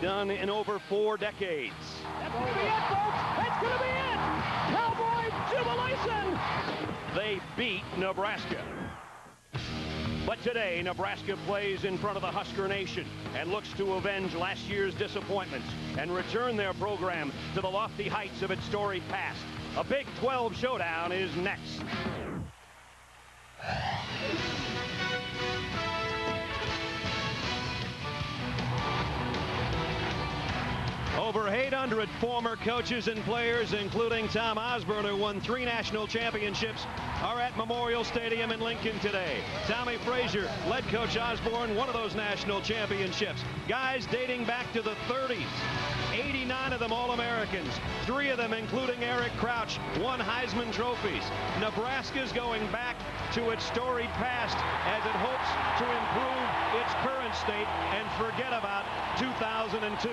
Done in over 4 decades. That's going to be it, folks. That's going to be it. Cowboys jubilation. They beat Nebraska. But today, Nebraska plays in front of the Husker Nation and looks to avenge last year's disappointments and return their program to the lofty heights of its storied past. A Big 12 showdown is next. Over 800 former coaches and players, including Tom Osborne, who won 3 national championships, are at Memorial Stadium in Lincoln today. Tommy Frazier led Coach Osborne one of those national championships. Guys dating back to the 30s. 89 of them All-Americans. 3 of them, including Eric Crouch, won Heisman trophies. Nebraska's going back to its storied past as it hopes to improve its current state and forget about 2002.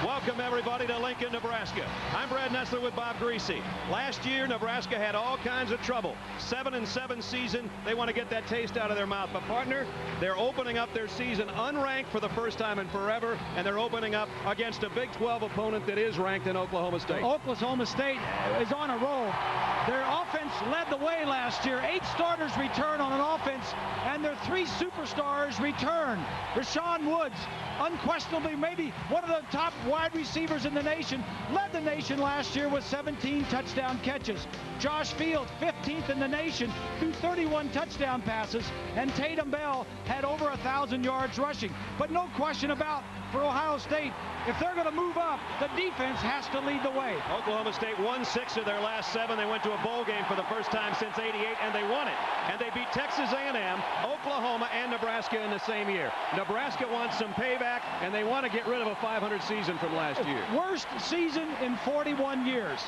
Welcome, everybody, to Lincoln, Nebraska. I'm Brad Nessler with Bob Greasy. Last year, Nebraska had all kinds of trouble. 7-7 season. They want to get that taste out of their mouth. But, partner, they're opening up their season unranked for the first time in forever, and they're opening up against a Big 12 opponent that is ranked in Oklahoma State. Oklahoma State is on a roll. Their offense led the way last year. 8 starters return on an offense, and their 3 superstars return. Rashawn Woods, unquestionably maybe one of the top wide receivers in the nation, led the nation last year with 17 touchdown catches. Josh Fields, 15th in the nation, threw 31 touchdown passes, and Tatum Bell had over 1,000 yards rushing. But no question about, for Ohio State, if they're going to move up, the defense has to lead the way. Oklahoma State won 6 of their last 7. They went to a bowl game for the first time since '88, and they won it. And they beat Texas A&M, Oklahoma, and Nebraska in the same year. Nebraska wants some payback, and they want to get rid of a 500 season from last year. Worst season in 41 years.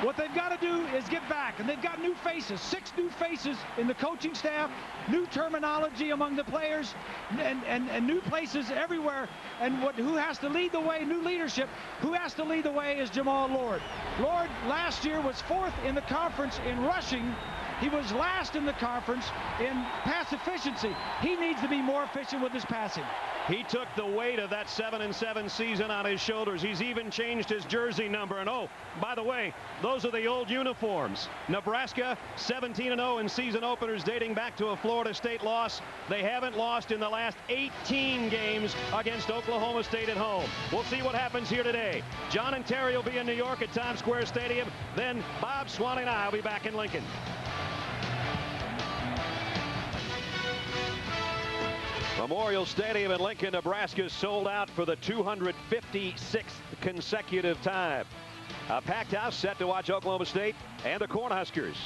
What they've got to do is get back, and they've got new faces, 6 new faces in the coaching staff, new terminology among the players, and new places everywhere. And who has to lead the way? New leadership. Who has to lead the way is Jamal Lord. Lord last year was 4th in the conference in rushing. He was last in the conference in pass efficiency. He needs to be more efficient with his passing. He took the weight of that 7-7 season on his shoulders. He's even changed his jersey number. And oh, by the way, those are the old uniforms. Nebraska 17-0 in season openers dating back to a Florida State loss. They haven't lost in the last 18 games against Oklahoma State at home. We'll see what happens here today. John and Terry will be in New York at Times Square Stadium. Then Bob, Swanee, and I will be back in Lincoln. Memorial Stadium in Lincoln, Nebraska sold out for the 256th consecutive time. A packed house set to watch Oklahoma State and the Cornhuskers.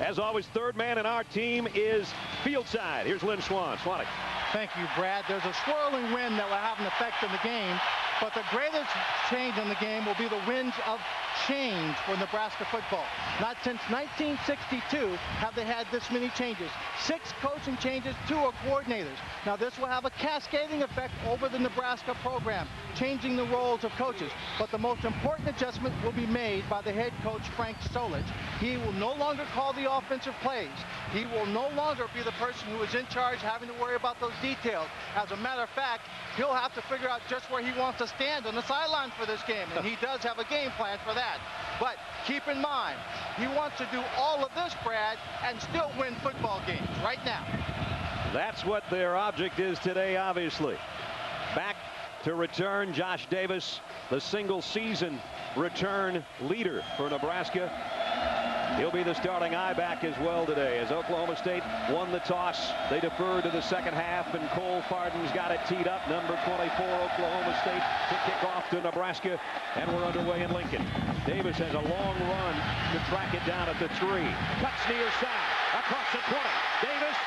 As always, third man in our team is Fieldside. Here's Lynn Swan. Swanee. Thank you, Brad. There's a swirling wind that will have an effect on the game, but the greatest change in the game will be the winds of change for Nebraska football. Not since 1962 have they had this many changes. 6 coaching changes, 2 are coordinators. Now this will have a cascading effect over the Nebraska program, changing the roles of coaches. But the most important adjustment will be made by the head coach, Frank Solich. He will no longer call the offensive plays. He will no longer be the person who is in charge, having to worry about those details. As a matter of fact, he'll have to figure out just where he wants to stand on the sideline for this game, and he does have a game plan for that. But keep in mind, he wants to do all of this, Brad, and still win football games right now. That's what their object is today, obviously. Back to return, Josh Davis, the single-season return leader for Nebraska. He'll be the starting I-back as well today. As Oklahoma State won the toss, they deferred to the second half, and Cole Farden's got it teed up. Number 24, Oklahoma State, to kick off to Nebraska, and we're underway in Lincoln. Davis has a long run to track it down at the 3. Cuts near side, across the 20. Davis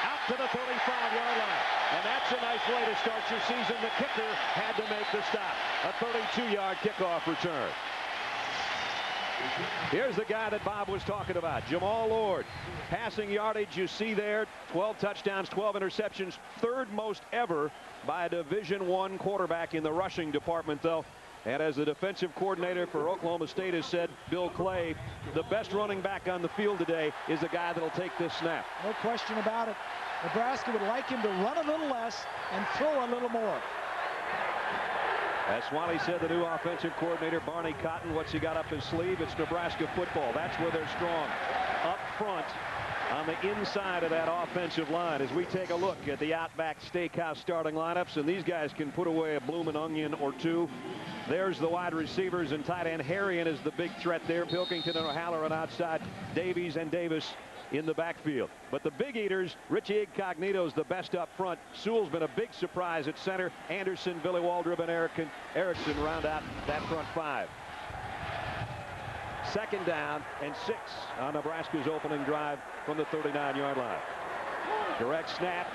out to the 35-yard line. And that's a nice way to start your season. The kicker had to make the stop. A 32-yard kickoff return. Here's the guy that Bob was talking about, Jamal Lord. Passing yardage, you see there, 12 touchdowns, 12 interceptions, 3rd most ever by a Division I quarterback in the rushing department, though. And as the defensive coordinator for Oklahoma State has said, Bill Clay, the best running back on the field today is the guy that'll take this snap. No question about it. Nebraska would like him to run a little less and throw a little more. As Smiley said, the new offensive coordinator, Barney Cotton, what's he got up his sleeve? It's Nebraska football. That's where they're strong. Up front on the inside of that offensive line as we take a look at the Outback Steakhouse starting lineups, and these guys can put away a bloomin' onion or two. There's the wide receivers and tight end. Harrion is the big threat there. Pilkington and O'Halloran outside. Davies and Davis in the backfield. But the big eaters, Richie Incognito's the best up front. Sewell's been a big surprise at center. Anderson, Billy Waldrop, and Erickson round out that front five. Second down and 6 on Nebraska's opening drive from the 39-yard line. Direct snap.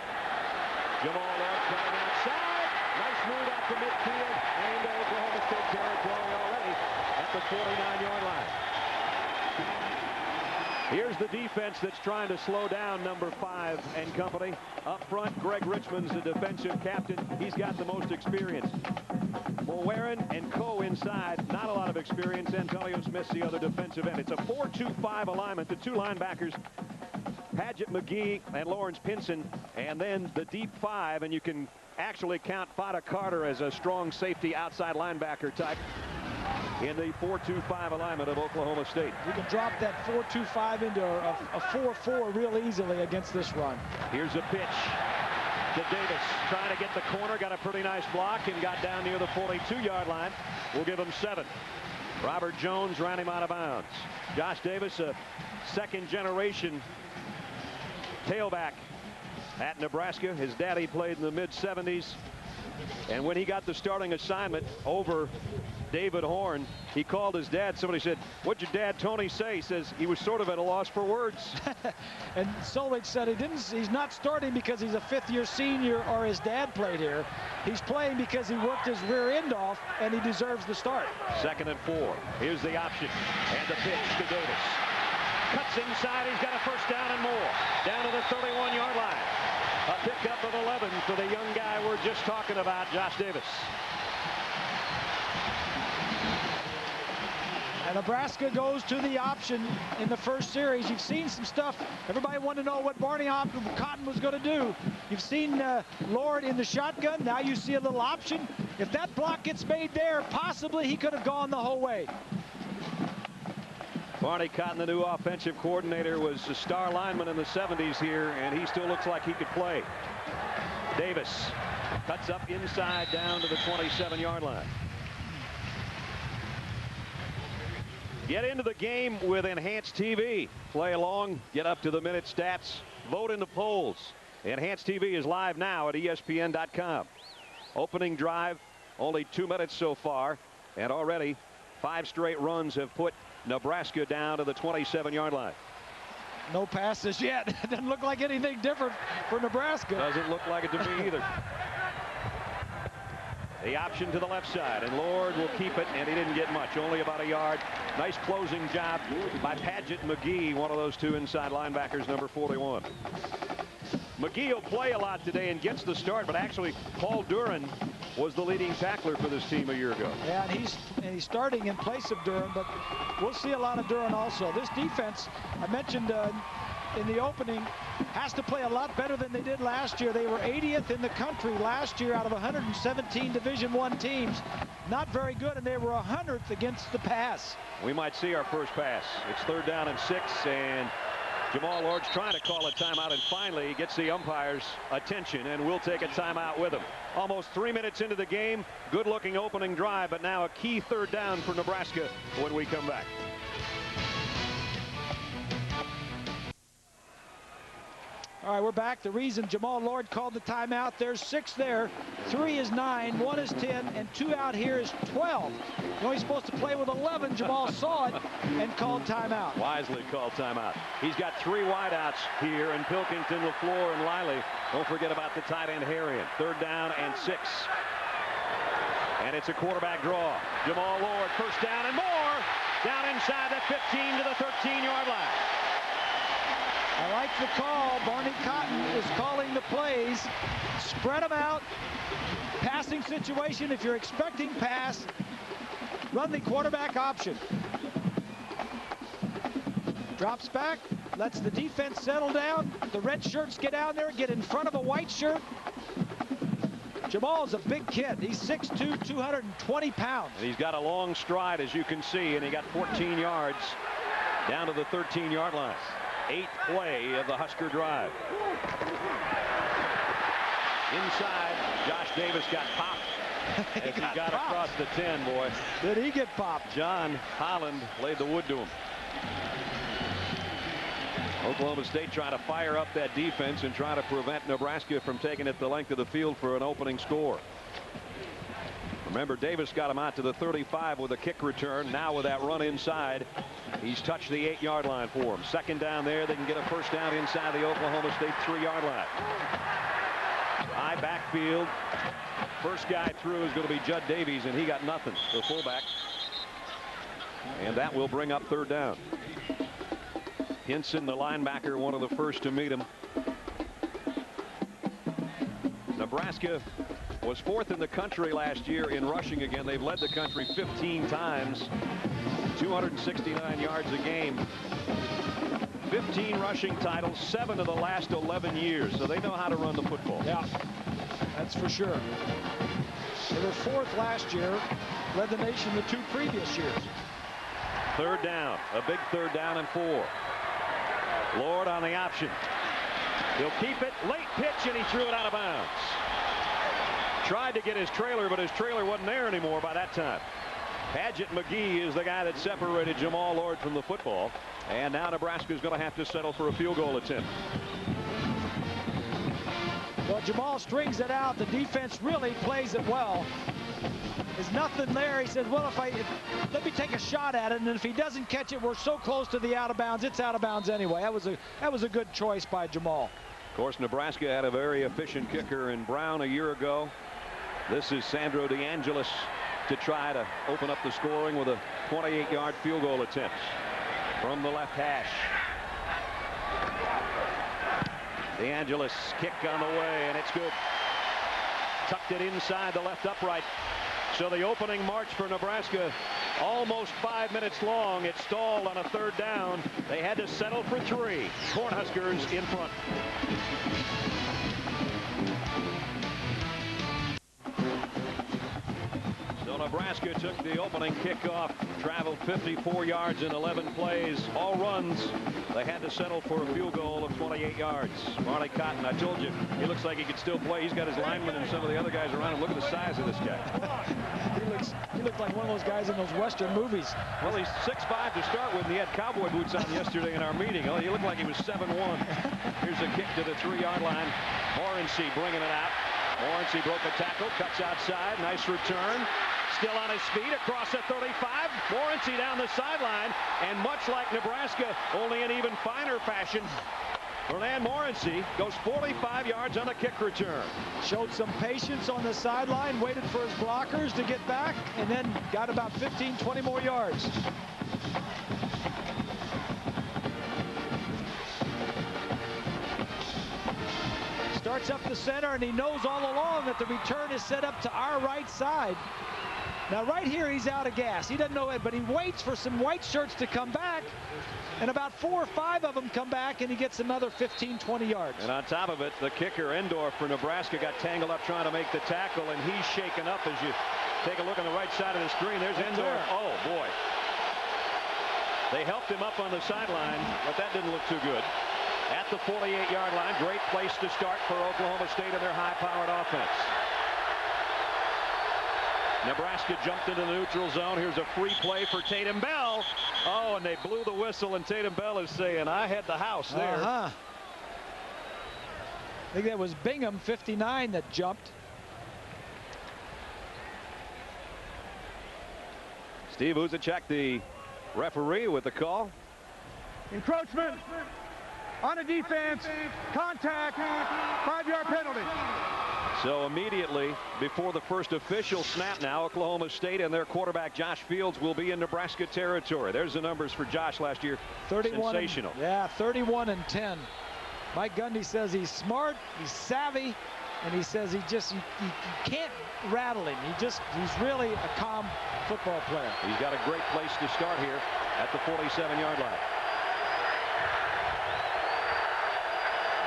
Jamal Love coming outside. Nice move out to midfield and into Oklahoma State territory already at the 49-yard line. Here's the defense that's trying to slow down number 5 and company. Up front, Greg Richmond's the defensive captain. He's got the most experience. Mowerin and Coe inside, not a lot of experience. Antonio Smith's the other defensive end. It's a 4-2-5 alignment. The two linebackers, Paget McGee and Lawrence Pinson, and then the deep 5, and you can actually count Fada Carter as a strong safety outside linebacker type in the 4-2-5 alignment of Oklahoma State. You can drop that 4-2-5 into a 4-4 real easily against this run. Here's a pitch to Davis, trying to get the corner, got a pretty nice block and got down near the 42-yard line. We'll give him 7. Robert Jones ran him out of bounds. Josh Davis, a second-generation tailback at Nebraska. His daddy played in the mid-70s, and when he got the starting assignment over David Horn, he called his dad. Somebody said, "What'd your dad Tony say?" He says he was sort of at a loss for words. And Solich said he's not starting because he's a 5th-year senior or his dad played here. He's playing because he worked his rear end off and he deserves the start. 2nd and 4. Here's the option and the pitch to Davis. Cuts inside. He's got a first down and more. Down to the 31-yard line. A pickup of 11 for the young guy we're just talking about, Josh Davis. And Nebraska goes to the option in the first series. You've seen some stuff. Everybody wanted to know what Barney Cotton was going to do. You've seen Lord in the shotgun. Now you see a little option. If that block gets made there, possibly he could have gone the whole way. Barney Cotton, the new offensive coordinator, was a star lineman in the 70s here, and he still looks like he could play. Davis cuts up inside down to the 27-yard line. Get into the game with Enhanced TV. Play along, get up to the minute stats, vote in the polls. Enhanced TV is live now at ESPN.com. Opening drive, only 2 minutes so far, and already 5 straight runs have put Nebraska down to the 27-yard line. No passes yet. It doesn't look like anything different for Nebraska. Doesn't look like it to me either. The option to the left side, and Lord will keep it, and he didn't get much, only about a yard. Nice closing job by Paget McGee, one of those two inside linebackers, number 41. McGee will play a lot today and gets the start, but actually Paul Duran was the leading tackler for this team a year ago. Yeah, and he's starting in place of Duran, but we'll see a lot of Duran also. This defense, I mentioned in the opening, has to play a lot better than they did last year. They were 80th in the country last year out of 117 Division I teams. Not very good, and they were 100th against the pass. We might see our first pass. It's 3rd down and 6, and Jamal Lord's trying to call a timeout, and finally he gets the umpire's attention, and we'll take a timeout with him. Almost 3 minutes into the game. Good-looking opening drive, but now a key 3rd down for Nebraska when we come back. All right, we're back. The reason Jamal Lord called the timeout, there's 6 there. 3 is 9, 1 is 10, and 2 out here is 12. You're only supposed to play with 11. Jamal saw it and called timeout. Wisely called timeout. He's got 3 wideouts here, and Pilkington, LaFleur, and Liley. Don't forget about the tight end Harrion. 3rd down and 6. And it's a quarterback draw. Jamal Lord, first down and more. Down inside the 15 to the 13-yard line. I like the call. Barney Cotton is calling the plays. Spread them out. Passing situation. If you're expecting pass, run the quarterback option. Drops back. Lets the defense settle down. The red shirts get down there. Get in front of a white shirt. Jamal's a big kid. He's 6'2", 220 pounds. And he's got a long stride, as you can see, and he got 14 yards down to the 13-yard line. 8th play of the Husker drive. Inside, Josh Davis got popped as he got across the 10, boy. Did he get popped? John Holland laid the wood to him. Oklahoma State trying to fire up that defense and try to prevent Nebraska from taking it the length of the field for an opening score. Remember, Davis got him out to the 35 with a kick return. Now with that run inside, he's touched the 8-yard line for him. Second down there, they can get a first down inside the Oklahoma State 3-yard line. High backfield. First guy through is going to be Judd Davies, and he got nothing, the fullback. And that will bring up third down. Hinson, the linebacker, one of the first to meet him. Nebraska was 4th in the country last year in rushing again. They've led the country 15 times, 269 yards a game. 15 rushing titles, 7 of the last 11 years. So they know how to run the football. Yeah, that's for sure. They were 4th last year, led the nation the 2 previous years. Third down, a big third down and 4. Lord on the option. He'll keep it. Late pitch, and he threw it out of bounds. Tried to get his trailer, but his trailer wasn't there anymore by that time. Paget McGee is the guy that separated Jamal Lord from the football. And now Nebraska is going to have to settle for a field goal attempt. Well, Jamal strings it out. The defense really plays it well. There's nothing there. He says, well, let me take a shot at it, and if he doesn't catch it, we're so close to the out of bounds, it's out of bounds anyway. That was a good choice by Jamal. Of course, Nebraska had a very efficient kicker in Brown a year ago. This is Sandro DeAngelis to try to open up the scoring with a 28-yard field goal attempt from the left hash. DeAngelis kick on the way, and it's good. Tucked it inside the left upright. So the opening march for Nebraska, almost 5 minutes long. It stalled on a third down. They had to settle for 3. Cornhuskers in front. So Nebraska took the opening kickoff, traveled 54 yards in 11 plays, all runs. They had to settle for a field goal of 28 yards. Marley Cotton, I told you, he looks like he could still play. He's got his linemen and some of the other guys around him. Look at the size of this guy. He looks like one of those guys in those Western movies. Well, he's 6'5" to start with, and he had cowboy boots on yesterday in our meeting. Oh, he looked like he was 7'1". Here's a kick to the 3-yard line. Morency bringing it out. Morency broke a tackle, cuts outside. Nice return. Still on his feet across the 35. Morency down the sideline, and much like Nebraska, only in even finer fashion, Vernon Morency goes 45 yards on a kick return. Showed some patience on the sideline, waited for his blockers to get back, and then got about 15, 20 more yards. Starts up the center, and he knows all along that the return is set up to our right side. Now right here he's out of gas. He doesn't know it, but he waits for some white shirts to come back, and about 4 or 5 of them come back, and he gets another 15, 20 yards. And on top of it, the kicker Endorf for Nebraska got tangled up trying to make the tackle, and he's shaken up. As you take a look on the right side of the screen, there's Endorf. Oh boy, they helped him up on the sideline, but that didn't look too good. At the 48-yard line, great place to start for Oklahoma State and their high-powered offense. Nebraska jumped into the neutral zone. Here's a free play for Tatum Bell. Oh, and they blew the whistle, and Tatum Bell is saying, I had the house there. I think that was Bingham, 59, that jumped. Steve Uzicek, the referee, with the call. Encroachment on a defense, contact, 5-yard penalty. So immediately before the first official snap now, Oklahoma State and their quarterback Josh Fields will be in Nebraska territory. There's the numbers for Josh last year. 31. Sensational. Yeah, 31 and 10. Mike Gundy says he's smart, he's savvy, and he says you can't rattle him. He's really a calm football player. He's got a great place to start here at the 47-yard line.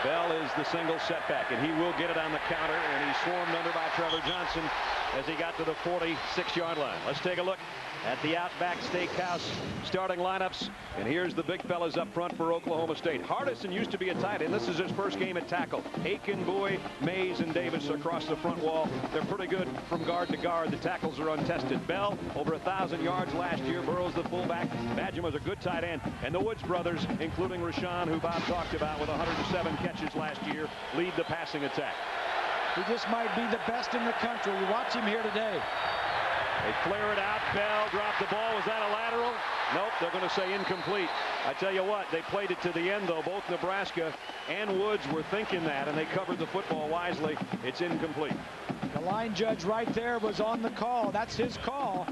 Bell is the single setback, and he will get it on the counter, and he's swarmed under by Trevor Johnson as he got to the 46-yard line. Let's take a look at the Outback Steakhouse starting lineups, and here's the big fellas up front for Oklahoma State. Hardison used to be a tight end. This is his first game at tackle. Aiken, Bowie, Mays, and Davis across the front wall. They're pretty good from guard to guard. The tackles are untested. Bell, over 1,000 yards last year. Burrows, the fullback. Badgema's a good tight end. And the Woods brothers, including Rashawn, who Bob talked about with 107 catches last year, lead the passing attack. He just might be the best in the country. You watch him here today. They clear it out. Bell dropped the ball. Was that a lateral? Nope, they're going to say incomplete. I tell you what, they played it to the end, though. Both Nebraska and Woods were thinking that, and they covered the football wisely. It's incomplete. The line judge right there was on the call. That's his call.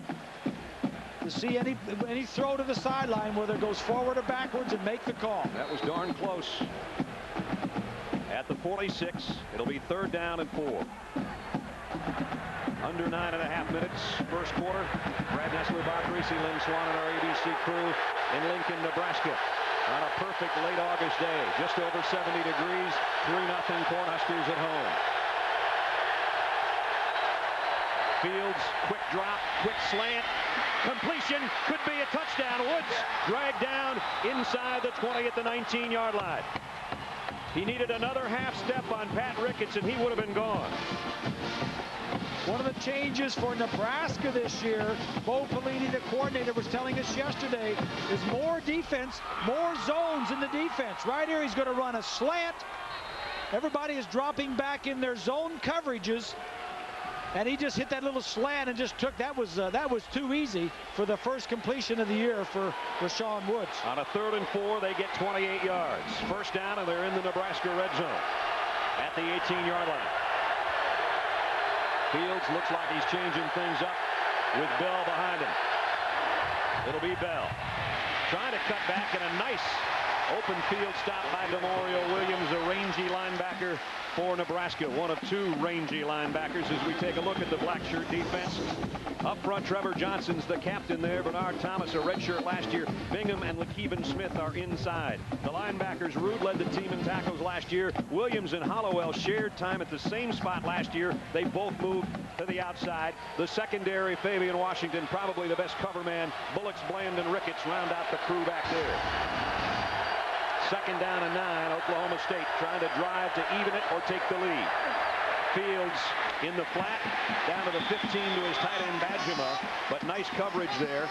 To see any throw to the sideline, whether it goes forward or backwards, and make the call. That was darn close. At the 46, it'll be 3rd down and 4. Under 9.5 minutes, first quarter. Brad Nessler, Bob Greasy, Lynn Swan, and our ABC crew in Lincoln, Nebraska, on a perfect late August day. Just over 70 degrees, 3-0 Cornhuskers at home. Fields, quick drop, quick slant, completion, could be a touchdown. Woods dragged down inside the 20 at the 19-yard line. He needed another half step on Pat Ricketts, and he would have been gone. One of the changes for Nebraska this year, Bo Pelini, the coordinator, was telling us yesterday, is more defense, more zones in the defense. Right here, he's going to run a slant. Everybody is dropping back in their zone coverages, and he just hit that little slant and just took. That was too easy for the first completion of the year for Rashawn Woods. On a 3rd and 4, they get 28 yards. First down, and they're in the Nebraska red zone at the 18-yard line. Fields looks like he's changing things up with Bell behind him. It'll be Bell trying to cut back, and a nice open field stop by Demorial Williams, a rangy linebacker for Nebraska. One of 2 rangy linebackers as we take a look at the black shirt defense. Up front, Trevor Johnson's the captain there. Bernard Thomas, a red shirt last year. Bingham and LaKeven Smith are inside. The linebackers, Rude led the team in tackles last year. Williams and Hollowell shared time at the same spot last year. They both moved to the outside. The secondary, Fabian Washington, probably the best cover man. Bullocks, Bland, and Ricketts round out the crew back there. 2nd down and 9. Oklahoma State trying to drive to even it or take the lead. Fields in the flat, down to the 15 to his tight end Badgema, but nice coverage there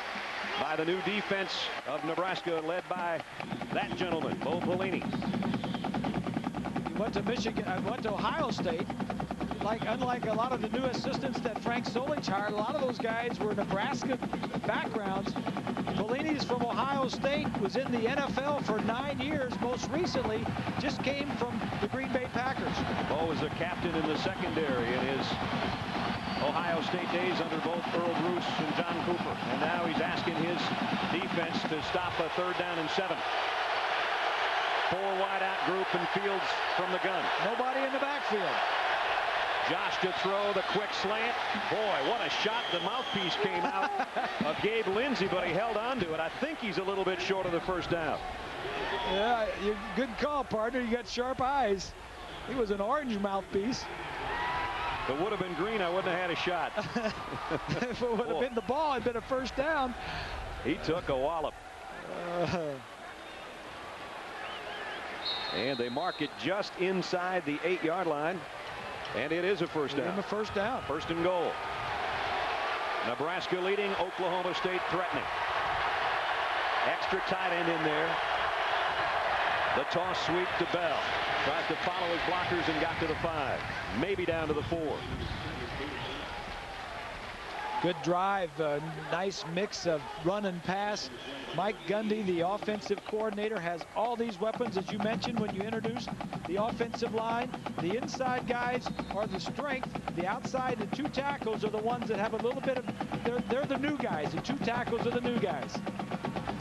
by the new defense of Nebraska, led by that gentleman, Bo Pelini. He went to Michigan, went to Ohio State. Unlike a lot of the new assistants that Frank Solich hired, a lot of those guys were Nebraska backgrounds. Pelini's from Ohio State, was in the NFL for 9 years. Most recently, just came from the Green Bay Packers. Bo was a captain in the secondary in his Ohio State days under both Earl Bruce and John Cooper. And now he's asking his defense to stop a 3rd down and 7. 4 wide out group, and Fields from the gun. Nobody in the backfield. Josh to throw the quick slant. Boy, what a shot. The mouthpiece came out of Gabe Lindsey, but he held on to it. I think he's a little bit short of the 1st down. Yeah, good call, partner. You got sharp eyes. He was an orange mouthpiece. If it would have been green, I wouldn't have had a shot. If it would have been the ball, it'd been a 1st down. He took a wallop. And they mark it just inside the 8-yard line. And it is a 1st down. A 1st down. 1st and goal. Nebraska leading, Oklahoma State threatening. Extra tight end in there. The toss sweep to Bell. Tries to follow his blockers and got to the 5. Maybe down to the 4. Good drive. Nice mix of run and pass. Mike Gundy, the offensive coordinator, has all these weapons, as you mentioned when you introduced the offensive line. The inside guys are the strength. The outside, the 2 tackles are the ones that have a little bit of, they're the new guys. The 2 tackles are the new guys.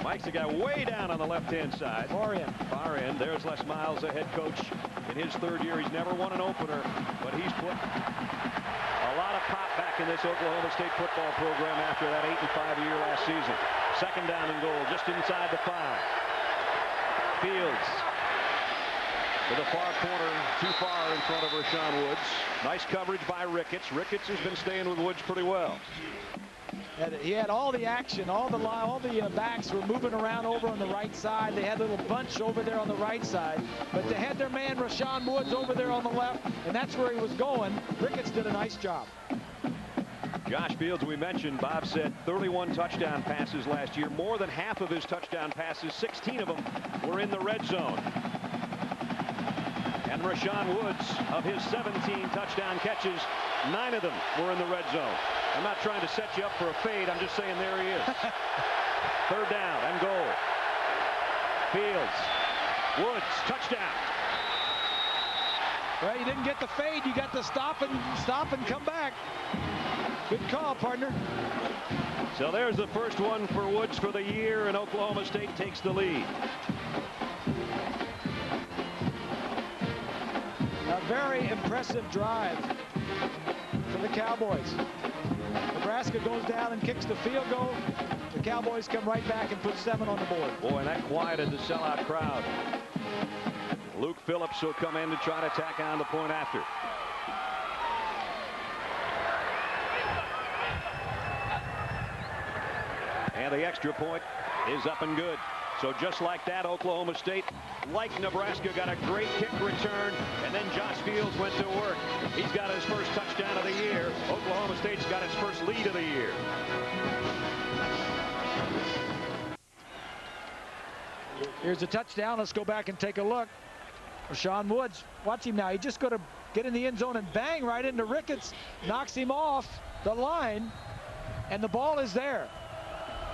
Mike's the guy way down on the left-hand side. Far end. Far end. There's Les Miles, the head coach. In his 3rd year, he's never won an opener, but he's put a lot of pop back in this Oklahoma State football program after that 8-5 year last season. 2nd down and goal, just inside the 5. Fields to the far corner, too far in front of Rashawn Woods. Nice coverage by Ricketts. Ricketts has been staying with Woods pretty well. He had all the action, all the backs were moving around over on the right side. They had a little bunch over there on the right side, but they had their man Rashawn Woods over there on the left, and that's where he was going. Ricketts did a nice job. Josh Fields, we mentioned, Bob said 31 touchdown passes last year. More than half of his touchdown passes, 16 of them, were in the red zone. And Rashawn Woods, of his 17 touchdown catches, 9 of them were in the red zone. I'm not trying to set you up for a fade. I'm just saying there he is. Third down and goal. Fields, Woods, touchdown. Well, you didn't get the fade. You got the stop and come back. Good call, partner. So there's the first one for Woods for the year, and Oklahoma State takes the lead. A very impressive drive for the Cowboys. Nebraska goes down and kicks the field goal. The Cowboys come right back and put 7 on the board. Boy, and that quieted the sellout crowd. Luke Phillips will come in to try to tack on the point after. And the extra point is up and good. So just like that, Oklahoma State, like Nebraska, got a great kick return, and then Josh Fields went to work. He's got his first touchdown of the year. Oklahoma State's got its first lead of the year. Here's a touchdown. Let's go back and take a look. Rashawn Woods, watch him now. He's just going to get in the end zone and bang right into Ricketts. Knocks him off the line, and the ball is there.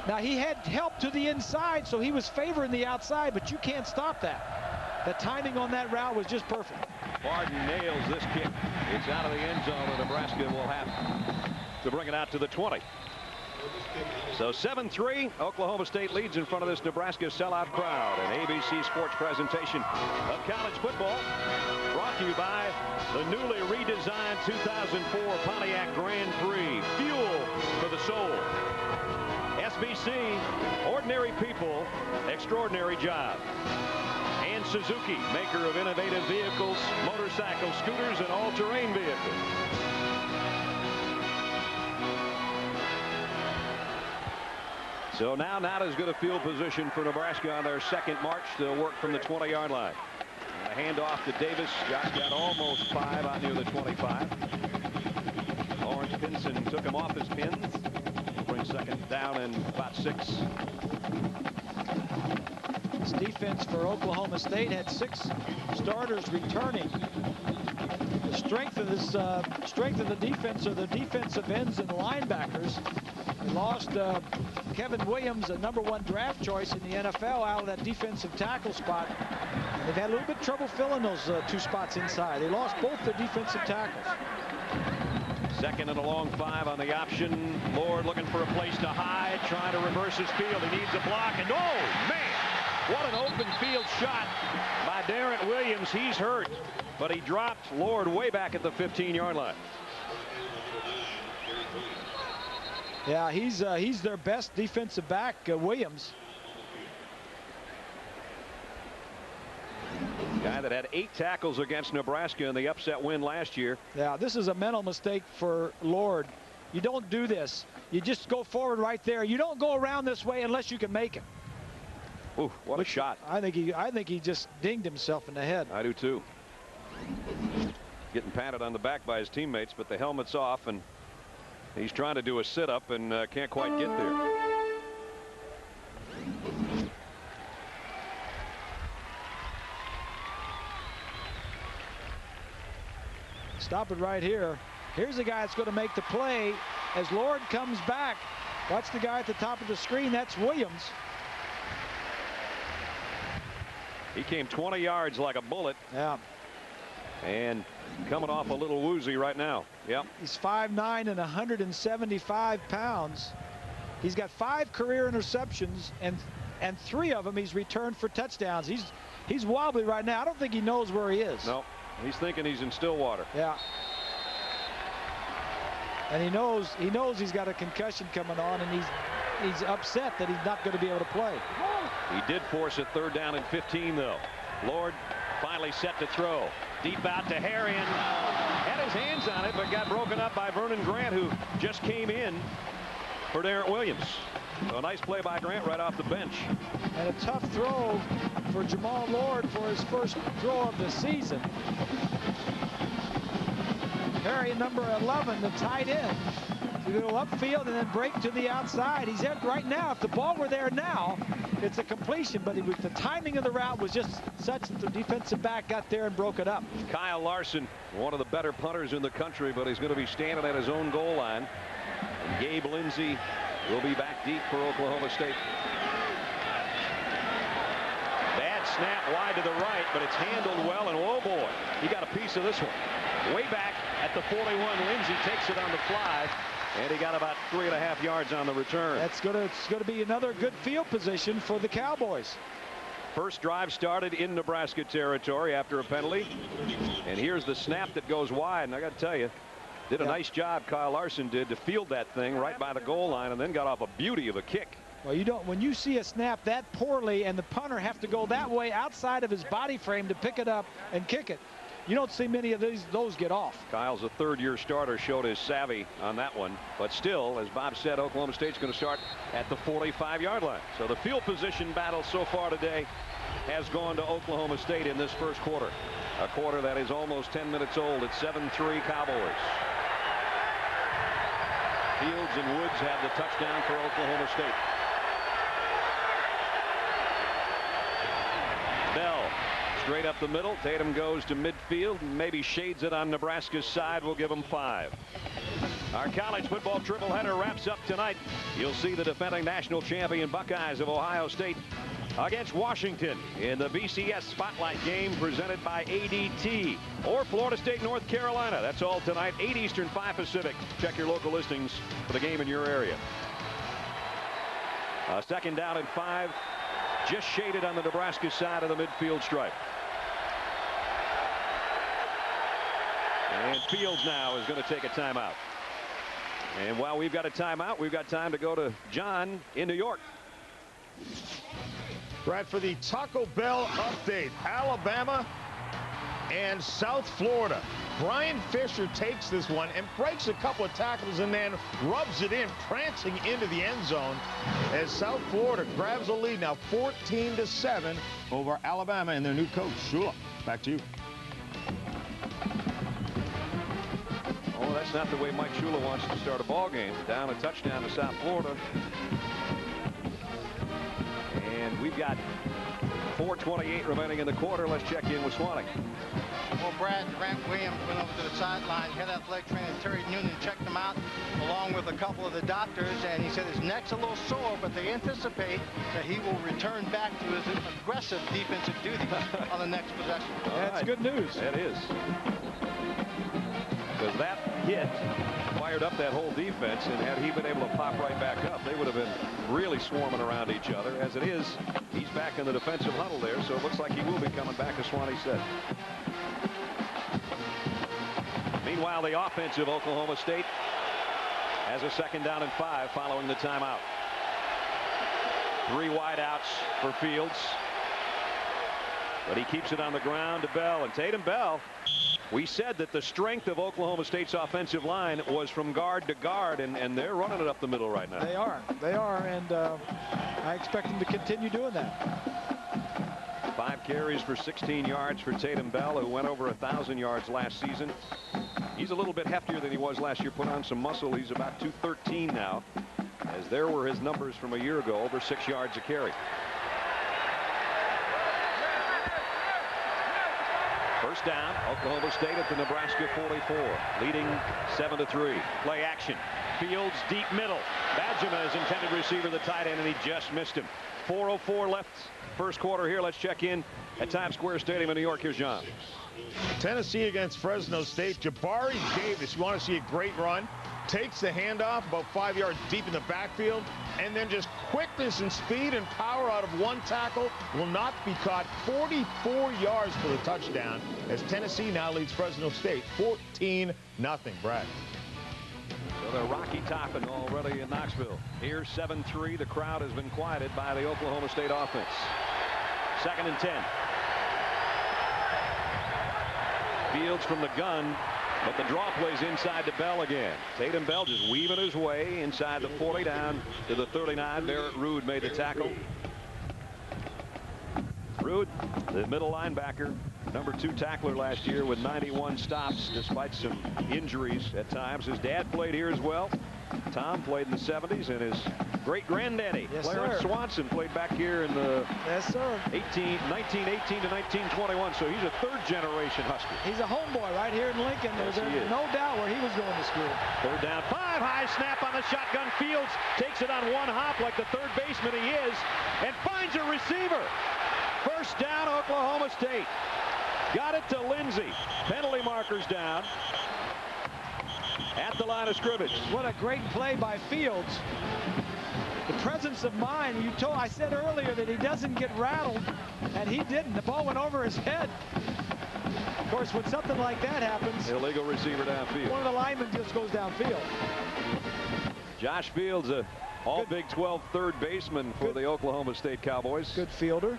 Now, he had help to the inside, so he was favoring the outside, but you can't stop that. The timing on that route was just perfect. Barden nails this kick. It's out of the end zone, and Nebraska will have to bring it out to the 20. So 7-3, Oklahoma State leads in front of this Nebraska sellout crowd. An ABC Sports presentation of college football brought to you by the newly redesigned 2004 Pontiac Grand Prix. Fuel for the soul. SBC, ordinary people, extraordinary job. And Suzuki, maker of innovative vehicles, motorcycles, scooters, and all-terrain vehicles. So now not as good a field position for Nebraska on their second march. They'll work from the 20-yard line. A handoff to Davis. Josh got almost 5 out near the 25. Lawrence Pinson took him off his pins. Bring second down and about 6. This defense for Oklahoma State had 6 starters returning. The strength of the defense are the defensive ends and linebackers. They lost Kevin Williams, a #1 draft choice in the NFL, out of that defensive tackle spot. They've had a little bit of trouble filling those 2 spots inside. They lost both their defensive tackles. Second and a long 5 on the option. Lord looking for a place to hide, trying to reverse his field. He needs a block, and oh, man, what an open field shot by Darren Williams. He's hurt, but he dropped Lord way back at the 15-yard line. Yeah, he's their best defensive back, Williams. Guy that had 8 tackles against Nebraska in the upset win last year. Yeah, this is a mental mistake for Lord. You don't do this. You just go forward right there. You don't go around this way unless you can make it. Ooh, what a shot. I think he just dinged himself in the head. I do too. Getting patted on the back by his teammates, but the helmet's off, and he's trying to do a sit-up and can't quite get there. Stop it right here. Here's the guy that's going to make the play as Lord comes back. Watch the guy at the top of the screen. That's Williams. He came 20 yards like a bullet. Yeah. And coming off a little woozy right now. Yep. He's 5'9" and 175 pounds. He's got 5 career interceptions, and 3 of them he's returned for touchdowns. He's wobbly right now. I don't think he knows where he is. No. He's thinking he's in Stillwater. Yeah. And he knows he's got a concussion coming on, and he's upset that he's not going to be able to play. He did force it 3rd down and 15, though. Lord Finally set to throw. Deep out to Harry, and had his hands on it, but got broken up by Vernon Grant, who just came in for Darren Williams. So a nice play by Grant right off the bench. And a tough throw for Jamal Lord for his first throw of the season. Harry, number 11, the tight end, to go upfield and then break to the outside. He's at right now. If the ball were there now, it's a completion, but the timing of the route was just such that the defensive back got there and broke it up. Kyle Larson, one of the better punters in the country, but he's going to be standing at his own goal line. And Gabe Lindsey will be back deep for Oklahoma State. Bad snap wide to the right, but it's handled well, and oh boy, he got a piece of this one. Way back at the 41, Lindsey takes it on the fly, and he got about 3.5 yards on the return. It's going to be another good field position for the Cowboys. First drive started in Nebraska territory after a penalty, and here's the snap that goes wide, and I got to tell you, did a nice job, Kyle Larson did, to field that thing right by the goal line, and then got off a beauty of a kick. Well, you don't, when you see a snap that poorly and the punter have to go that way outside of his body frame to pick it up and kick it, you don't see many of those get off. Kyle's a third-year starter, showed his savvy on that one, but still, as Bob said, Oklahoma State's going to start at the 45-yard line. So the field position battle so far today has gone to Oklahoma State in this first quarter, a quarter that is almost 10 minutes old. It's 7-3 Cowboys. Fields and Woods have the touchdown for Oklahoma State. Bell straight up the middle. Tatum goes to midfield and maybe shades it on Nebraska's side. We'll give them 5. Our college football triple-header wraps up tonight. You'll see the defending national champion Buckeyes of Ohio State against Washington in the BCS Spotlight game presented by ADT, or Florida State, North Carolina. That's all tonight, 8 Eastern, 5 Pacific. Check your local listings for the game in your area. Second down and 5, just shaded on the Nebraska side of the midfield stripe. And Fields now is going to take a timeout. And while we've got a timeout, we've got time to go to John in New York. Right, for the Taco Bell update, Alabama and South Florida. Brian Fisher takes this one and breaks a couple of tackles and then rubs it in, prancing into the end zone as South Florida grabs a lead now 14-7 over Alabama and their new coach, Shula. Back to you. Oh, that's not the way Mike Shula wants to start a ball game. Down a touchdown to South Florida. And we've got 4:28 remaining in the quarter. Let's check in with Swannick. Well, Brad, Grant Williams went over to the sideline. Head athletic trainer Terry Noonan checked him out along with a couple of the doctors, and he said his neck's a little sore, but they anticipate that he will return back to his aggressive defensive duties on the next possession. That's good news. That is. Because that hit fired up that whole defense, and had he been able to pop right back up, they would have been really swarming around each other. As it is, he's back in the defensive huddle there, so it looks like he will be coming back, as Swanee said. Meanwhile, the offense of Oklahoma State has a second down and 5 following the timeout. 3 wideouts for Fields, but he keeps it on the ground to Bell. And Tatum Bell, we said that the strength of Oklahoma State's offensive line was from guard to guard, and they're running it up the middle right now. They are, and I expect them to continue doing that. 5 carries for 16 yards for Tatum Bell, who went over 1,000 yards last season. He's a little bit heftier than he was last year, put on some muscle. He's about 213 now, as there were his numbers from a year ago, over 6 yards a carry. First down, Oklahoma State at the Nebraska 44, leading 7-3. Play action. Fields deep middle. Badgema is intended receiver, the tight end, and he just missed him. 4:04 left first quarter here. Let's check in at Times Square Stadium in New York. Here's John. Tennessee against Fresno State. Jabari Davis, you want to see a great run, takes the handoff about 5 yards deep in the backfield, and then just quickness and speed and power out of one tackle will not be caught. 44 yards for the touchdown as Tennessee now leads Fresno State 14-0. Brad. So they're Rocky topping already in Knoxville. Here 7-3. The crowd has been quieted by the Oklahoma State offense. 2nd and 10. Fields from the gun, but the draw plays inside to Bell again. Tatum Bell just weaving his way inside the 40 down to the 39. Barrett Ruud made the tackle. Ruud, the middle linebacker, number 2 tackler last year with 91 stops despite some injuries at times. His dad played here as well. Tom played in the 70s, and his great-granddaddy, Clarence Swanson, played back here in the 1918 to 1921. So he's a third-generation Husker. He's a homeboy right here in Lincoln. There's no doubt where he was going to school. 3rd down, 5, high snap on the shotgun. Fields takes it on one hop like the third baseman he is, and finds a receiver. 1st down, Oklahoma State. Got it to Lindsey. Penalty markers down at the line of scrimmage. What a great play by Fields. The presence of mind. I said earlier that he doesn't get rattled, and he didn't. The ball went over his head. Of course, when something like that happens, illegal receiver downfield. One of the linemen just goes downfield. Josh Fields, all Big 12 third baseman for the Oklahoma State Cowboys. Good fielder.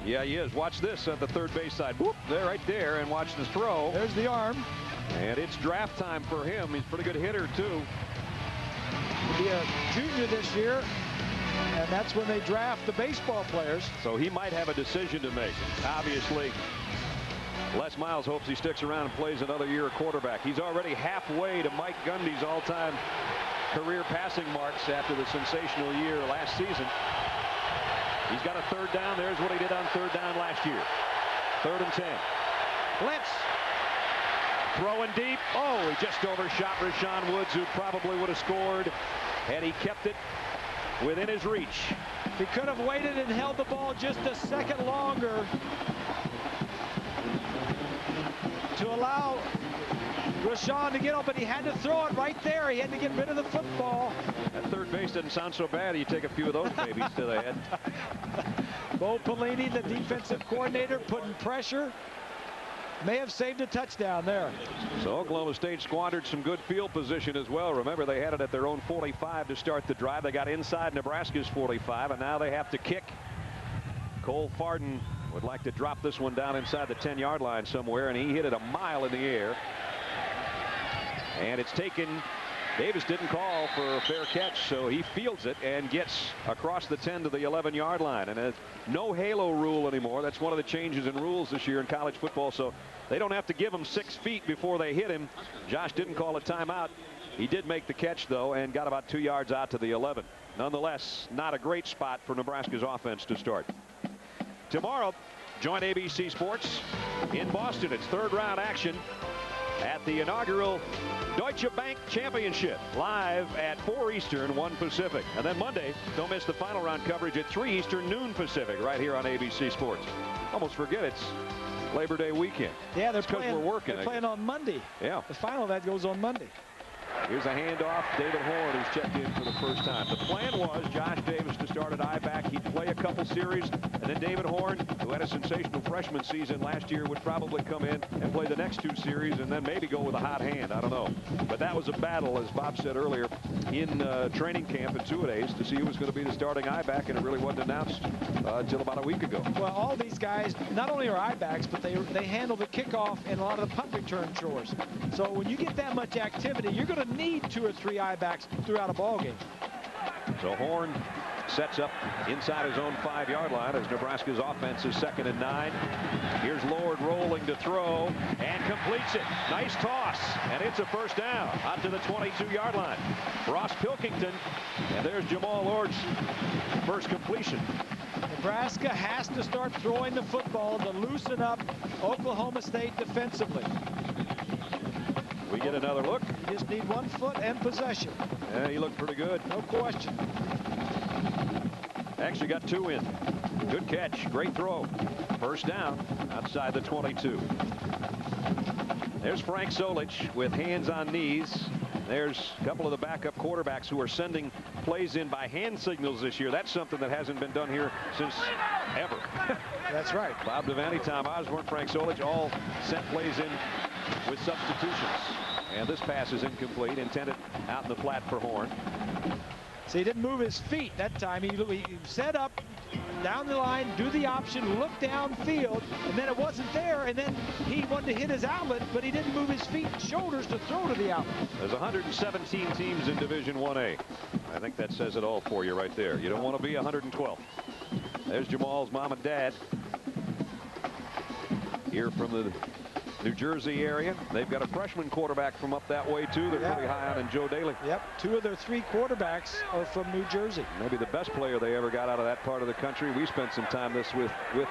Yeah, he is. Watch this at the third base side. Whoop, there, right there, and watch the throw. There's the arm. And it's draft time for him. He's a pretty good hitter, too. He'll be a junior this year, and that's when they draft the baseball players. So he might have a decision to make. Obviously, Les Miles hopes he sticks around and plays another year at quarterback. He's already halfway to Mike Gundy's all-time career passing marks after the sensational year last season. He's got a 3rd down. There's what he did on 3rd down last year. 3rd and 10. Blitz. Throwing deep. Oh, he just overshot Rashawn Woods, who probably would have scored had he kept it within his reach. He could have waited and held the ball just a second longer to allow Rashawn to get up, but he had to throw it right there. He had to get rid of the football. That third base doesn't sound so bad. You take a few of those babies to the head. Bo Pelini, the defensive coordinator, putting pressure. May have saved a touchdown there. So Oklahoma State squandered some good field position as well. Remember, they had it at their own 45 to start the drive. They got inside Nebraska's 45, and now they have to kick. Cole Farden would like to drop this one down inside the 10-yard line somewhere, and he hit it a mile in the air. And it's taken. Davis didn't call for a fair catch, so he fields it and gets across the 10 to the 11-yard line. And no halo rule anymore. That's one of the changes in rules this year in college football, so they don't have to give him 6 feet before they hit him. Josh didn't call a timeout. He did make the catch, though, and got about 2 yards out to the 11. Nonetheless, not a great spot for Nebraska's offense to start. Tomorrow, join ABC Sports in Boston. It's 3rd round action at the inaugural Deutsche Bank Championship, live at 4 Eastern, 1 Pacific. And then Monday, don't miss the final round coverage at 3 Eastern, noon Pacific, right here on ABC Sports. Almost forget it's Labor Day weekend. Yeah, they're playing. We're working. They're playing on Monday. Yeah. The final of that goes on Monday. Here's a handoff. David Horn, who's checked in for the first time. The plan was Josh Davis to start at I-back. He'd play a couple series, and then David Horn, who had a sensational freshman season last year, would probably come in and play the next 2 series and then maybe go with a hot hand. I don't know. But that was a battle, as Bob said earlier, in training camp in 2-a-days to see who was going to be the starting I-back, and it really wasn't announced until about a week ago. Well, all these guys not only are I-backs, but they handle the kickoff and a lot of the punt return chores. So when you get that much activity, you're going to need 2 or 3 I-backs throughout a ball game. So Horn sets up inside his own 5-yard line as Nebraska's offense is 2nd and 9. Here's Lord rolling to throw and completes it. Nice toss, and it's a 1st down out to the 22-yard line. Ross Pilkington, and there's Jamal Lord's first completion. Nebraska has to start throwing the football to loosen up Oklahoma State defensively. We get another look. You just need 1 foot and possession. Yeah, he looked pretty good. No question. Actually got 2 in. Good catch. Great throw. 1st down outside the 22. There's Frank Solich with hands on knees. There's a couple of the backup quarterbacks who are sending plays in by hand signals this year. That's something that hasn't been done here since ever. That's right. Bob Devaney, Tom Osborne, Frank Solich all sent plays in with substitutions. And this pass is incomplete, intended out in the flat for Horn. So he didn't move his feet that time. He set up, down the line, do the option, look downfield, and then it wasn't there, and then he wanted to hit his outlet, but he didn't move his feet and shoulders to throw to the outlet. There's 117 teams in Division 1A. I think that says it all for you right there. You don't want to be 112. There's Jamal's mom and dad here from the New Jersey area. They've got a freshman quarterback from up that way too. They're pretty high on in Joe Daly. Yep, 2 of their 3 quarterbacks are from New Jersey. Maybe the best player they ever got out of that part of the country. We spent some time with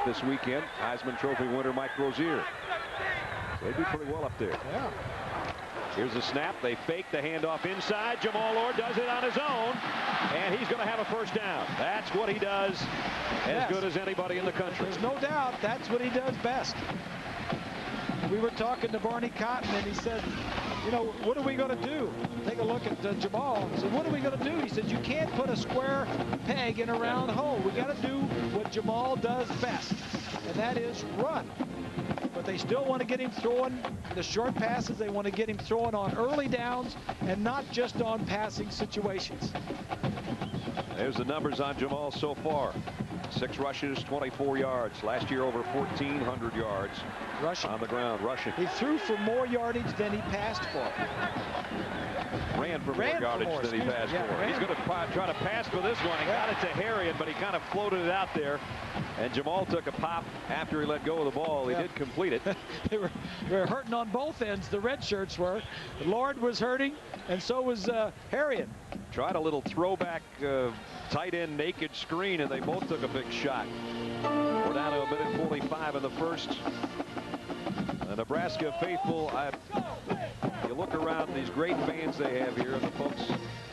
this weekend. Heisman Trophy winner Mike Rozier. So they do pretty well up there. Yeah. Here's the snap. They fake the handoff inside. Jamal Lord does it on his own, and he's going to have a first down. That's what he does as good as anybody in the country. There's no doubt that's what he does best. We were talking to Barney Cotton, and he said, you know, what are we going to do? Take a look at Jamal. He said, what are we going to do? He said, you can't put a square peg in a round hole. We got to do what Jamal does best, and that is run. But they still want to get him throwing the short passes. They want to get him throwing on early downs and not just on passing situations. There's the numbers on Jamal so far. 6 rushes, 24 yards. Last year over 1,400 yards rushing on the ground, rushing. He threw for more yardage than he passed for. Ran for more yardage than he passed for. He's going to try to pass for this one. He got it to Harrion, but he kind of floated it out there. And Jamal took a pop after he let go of the ball. He did complete it. They were hurting on both ends. The red shirts were. Lord was hurting, and so was Harrion. Tried a little throwback tight end naked screen, and they both took a big shot. We're down to 1:45 in the first. The Nebraska faithful, you look around these great fans they have here, and the folks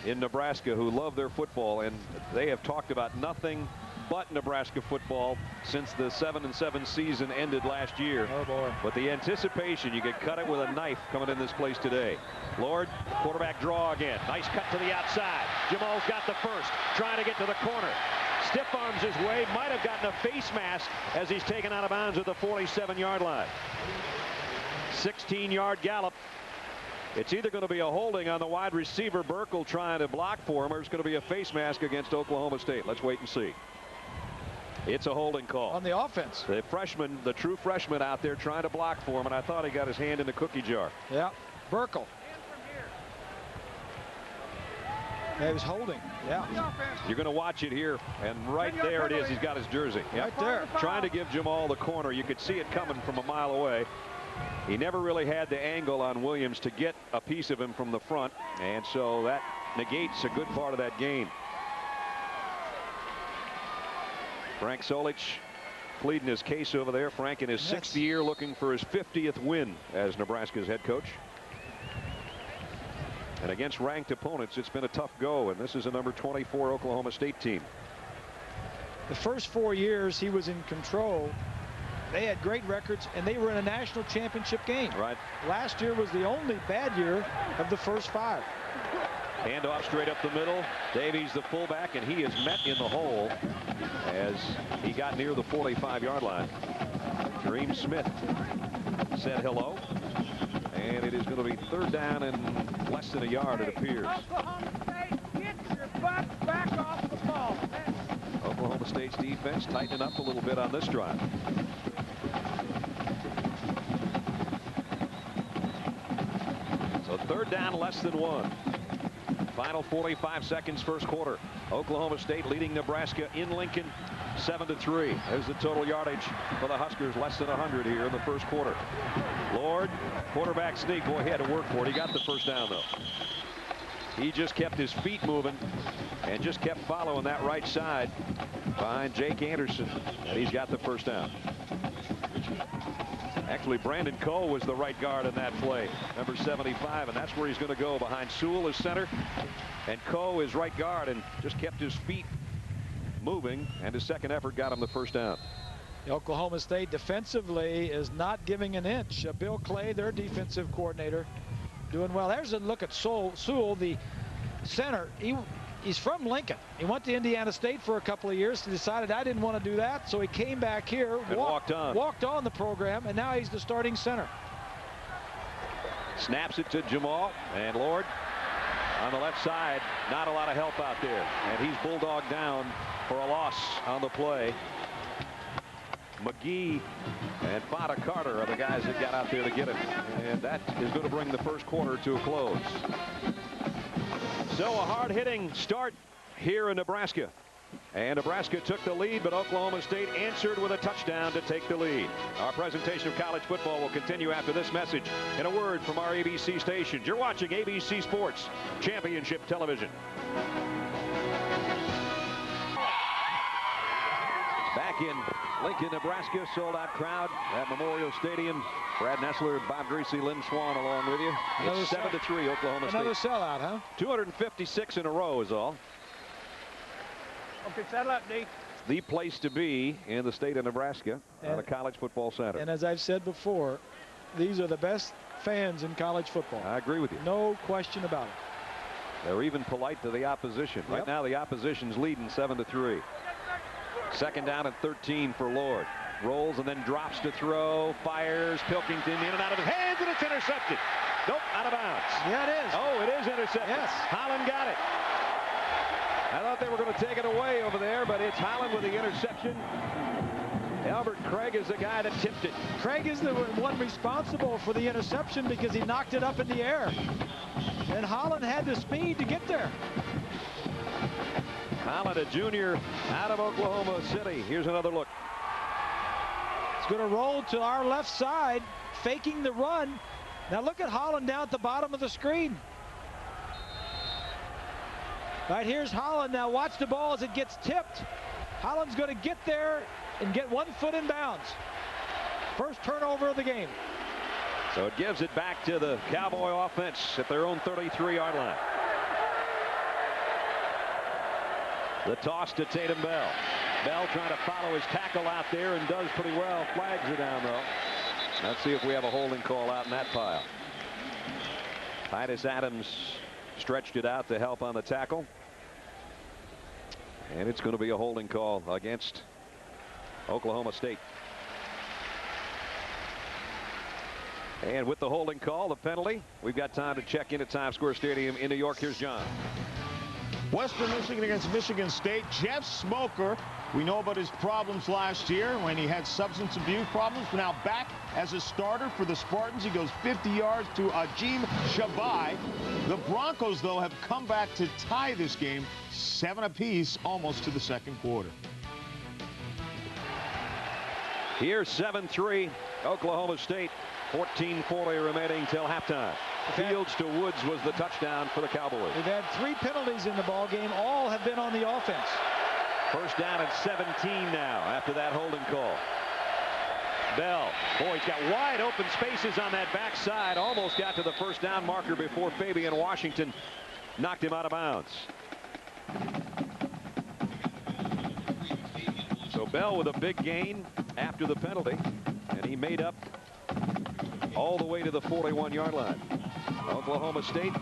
in Nebraska who love their football, and they have talked about nothing but Nebraska football since the 7-7 season ended last year. Oh boy. But the anticipation, you could cut it with a knife coming in this place today. Lord, quarterback draw again. Nice cut to the outside. Jamal's got the first, trying to get to the corner. Stiff arms his way, might have gotten a face mask as he's taken out of bounds at the 47-yard line. 16-yard gallop. It's either going to be a holding on the wide receiver Burkle trying to block for him, or it's going to be a face mask against Oklahoma State. Let's wait and see. It's a holding call on the offense. The freshman, the true freshman out there trying to block for him, and I thought he got his hand in the cookie jar. Yeah, Burkle. Yeah, he was holding. Yeah. You're going to watch it here, and right there it is. He's got his jersey. Yep. Right there. Trying to give Jamal the corner. You could see it coming from a mile away. He never really had the angle on Williams to get a piece of him from the front, and so that negates a good part of that game. Frank Solich pleading his case over there. Frank in his 6th year, looking for his 50th win as Nebraska's head coach. And against ranked opponents, it's been a tough go, and this is a number 24 Oklahoma State team. The first 4 years he was in control, they had great records, and they were in a national championship game. Right. Last year was the only bad year of the first 5. Handoff straight up the middle. Davies the fullback, and he is met in the hole as he got near the 45-yard line. Kareem Smith said hello, and it is going to be 3rd down and less than a yard, it appears. Oklahoma State, get your butt back off the ball. Oklahoma State's defense tightening up a little bit on this drive. So 3rd down, less than 1. Final 45 seconds, first quarter. Oklahoma State leading Nebraska in Lincoln 7-3. There's the total yardage for the Huskers, less than 100 here in the first quarter. Lord, quarterback sneak. Boy, he had to work for it. He got the first down, though. He just kept his feet moving and just kept following that right side behind Jake Anderson, and he's got the first down. Actually, Brandon Coe was the right guard in that play, number 75, and that's where he's going to go, behind Sewell as center. And Coe is right guard and just kept his feet moving, and his second effort got him the first down. Oklahoma State defensively is not giving an inch. Bill Clay, their defensive coordinator, doing well. There's a look at Sewell, the center. He's from Lincoln. He went to Indiana State for a couple of years. He decided I didn't want to do that, so he came back here, walked on the program, and now he's the starting center. Snaps it to Jamal, and Lord on the left side Not a lot of help out there, and he's bulldogged down for a loss on the play. McGee and Fada Carter are the guys that got out there to get him, and that is going to bring the first quarter to a close. So a hard-hitting start here in Nebraska, and Nebraska took the lead, but Oklahoma State answered with a touchdown to take the lead. Our presentation of college football will continue after this message and a word from our ABC stations. You're watching ABC Sports Championship Television. Back in Lincoln, Nebraska, sold-out crowd at Memorial Stadium. Brad Nessler, Bob Greasy, Lynn Swan along with you. It's 7-3 Oklahoma State. Another sellout, huh? 256 in a row is all. Okay, settle up, D. The place to be in the state of Nebraska at a college football center. And as I've said before, these are the best fans in college football. I agree with you. No question about it. They're even polite to the opposition. Yep. Right now, the opposition's leading 7-3. Second down and 13 for Lord. Rolls and then drops to throw. Fires. Pilkington in and out of his hands, and it's intercepted. Nope, out of bounds. Yeah, it is. Oh, it is intercepted. Yes. Holland got it. I thought they were going to take it away over there, but it's Holland with the interception. Albert Craig is the guy that tipped it. Craig is the one responsible for the interception because he knocked it up in the air. And Holland had the speed to get there. Holland, a junior out of Oklahoma City. Here's another look. It's going to roll to our left side, faking the run. Now look at Holland down at the bottom of the screen. Right, here's Holland. Now watch the ball as it gets tipped. Holland's going to get there and get 1 foot in bounds. First turnover of the game. So it gives it back to the Cowboy offense at their own 33-yard line. The toss to Tatum Bell. Bell trying to follow his tackle out there and does pretty well. Flags are down, though. Let's see if we have a holding call out in that pile. Titus Adams stretched it out to help on the tackle. And it's going to be a holding call against Oklahoma State. And with the holding call, the penalty, we've got time to check in at Times Square Stadium in New York. Here's John. Western Michigan against Michigan State. Jeff Smoker, we know about his problems last year when he had substance abuse problems. But now back as a starter for the Spartans. He goes 50 yards to Ajim Shabai. The Broncos, though, have come back to tie this game 7 apiece almost to the second quarter. Here's 7-3 Oklahoma State. 14:40 remaining till halftime. Fields to Woods was the touchdown for the Cowboys. They've had 3 penalties in the ball game. All have been on the offense. First down at 17 now after that holding call. Bell, boy, he's got wide open spaces on that backside. Almost got to the first down marker before Fabian Washington knocked him out of bounds. So Bell with a big gain after the penalty, and he made up all the way to the 41-yard line. Oklahoma State,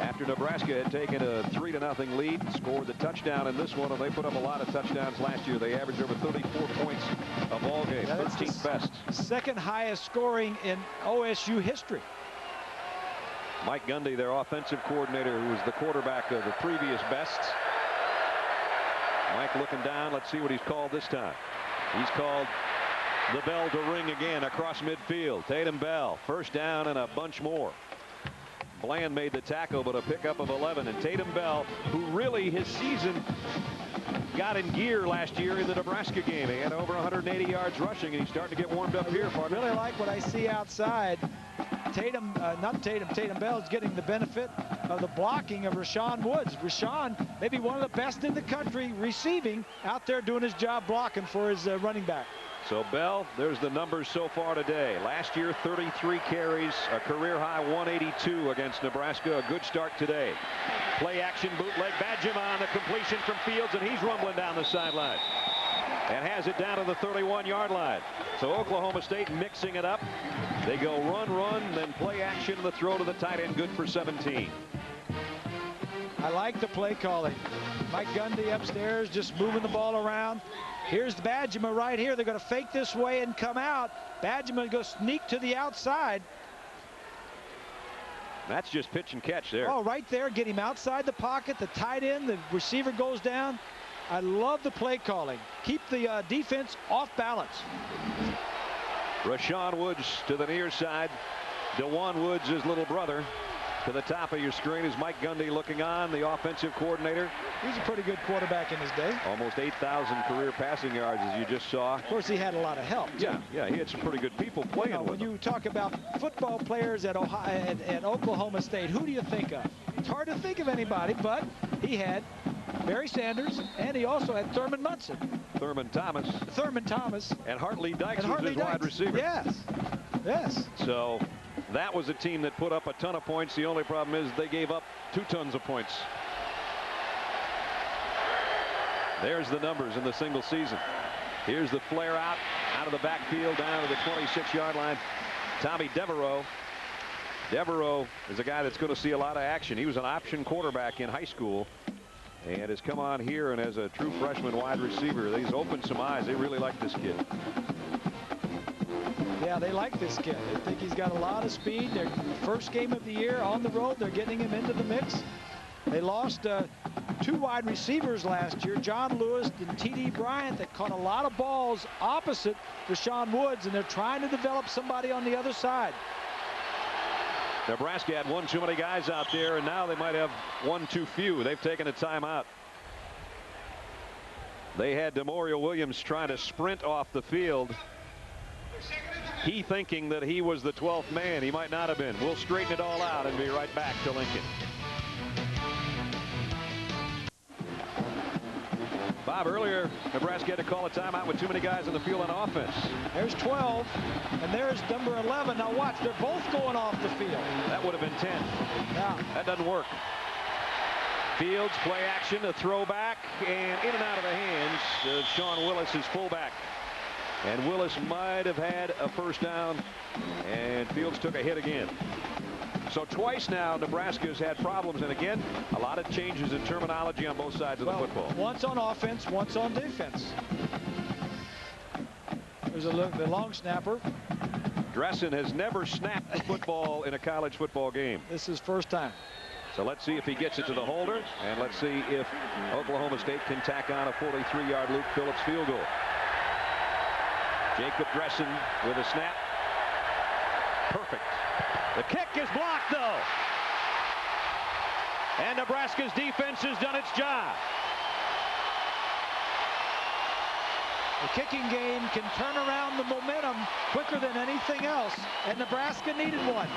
after Nebraska had taken a 3-0 lead, scored the touchdown in this one, and they put up a lot of touchdowns last year. They averaged over 34 points a ball game, 13th best. Second highest scoring in OSU history. Mike Gundy, their offensive coordinator, who was the quarterback of the previous bests. Mike looking down. Let's see what he's called this time. He's called the bell to ring again across midfield. Tatum Bell, first down and a bunch more. Bland made the tackle, but a pickup of 11. And Tatum Bell, who really his season got in gear last year in the Nebraska game. He had over 180 yards rushing, and he's starting to get warmed up here. I really like what I see outside. Tatum Bell is getting the benefit of the blocking of Rashawn Woods. Rashawn, maybe one of the best in the country receiving, out there doing his job blocking for his running back. So Bell, there's the numbers so far today. Last year, 33 carries, a career high 182 against Nebraska. A good start today. Play action bootleg. Badgema on the completion from Fields, and he's rumbling down the sideline and has it down to the 31-yard line. So Oklahoma State mixing it up. They go run, then play action, and the throw to the tight end, good for 17. I like the play calling. Mike Gundy upstairs just moving the ball around. Here's Badgema right here. They're going to fake this way and come out. Badgema goes sneak to the outside. That's just pitch and catch there. Oh, right there. Get him outside the pocket. The tight end, the receiver goes down. I love the play calling. Keep the defense off balance. Rashawn Woods to the near side. DeJuan Woods, his little brother. To the top of your screen is Mike Gundy looking on, the offensive coordinator. He's a pretty good quarterback in his day. Almost 8,000 career passing yards, as you just saw. Of course, he had a lot of help. Yeah, he had some pretty good people playing with when him. you talk about football players at Oklahoma State, who do you think of? It's hard to think of anybody, but he had Barry Sanders, and he also had Thurman Munson. Thurman Thomas. And Hartley Dykes was his wide receiver. Yes. So that was a team that put up a ton of points. The only problem is they gave up 2 tons of points. There's the numbers in the single season. Here's the flare out of the backfield down to the 26-yard line. Tommy Devereaux. Devereaux is a guy that's going to see a lot of action. He was an option quarterback in high school and has come on here and as a true freshman wide receiver. He's opened some eyes. They really like this kid. Yeah, they like this kid. They think he's got a lot of speed. Their first game of the year on the road, they're getting him into the mix. They lost 2 wide receivers last year, John Lewis and T.D. Bryant, that caught a lot of balls opposite Rashawn Woods, and they're trying to develop somebody on the other side. Nebraska had one too many guys out there, and now they might have one too few. They've taken a timeout. They had Demorial Williams trying to sprint off the field. He thinking that he was the 12th man. He might not have been. We'll straighten it all out and be right back to Lincoln. Bob, earlier Nebraska had to call a timeout with too many guys on the field on offense. There's 12 and there's number 11. Now watch, they're both going off the field. That would have been 10. Yeah. That doesn't work. Fields play action, a throwback, and in and out of the hands of Sean Willis, his fullback. And Willis might have had a first down, and Fields took a hit again. So twice now Nebraska's had problems, and again a lot of changes in terminology on both sides of the football. Once on offense, once on defense. There's the long snapper. Dressen has never snapped the football in a college football game. This is first time. So let's see if he gets it to the holder, and let's see if Oklahoma State can tack on a 43-yard Luke Phillips field goal. Jacob Dressen with a snap. Perfect. The kick is blocked, though. And Nebraska's defense has done its job. The kicking game can turn around the momentum quicker than anything else, and Nebraska needed one.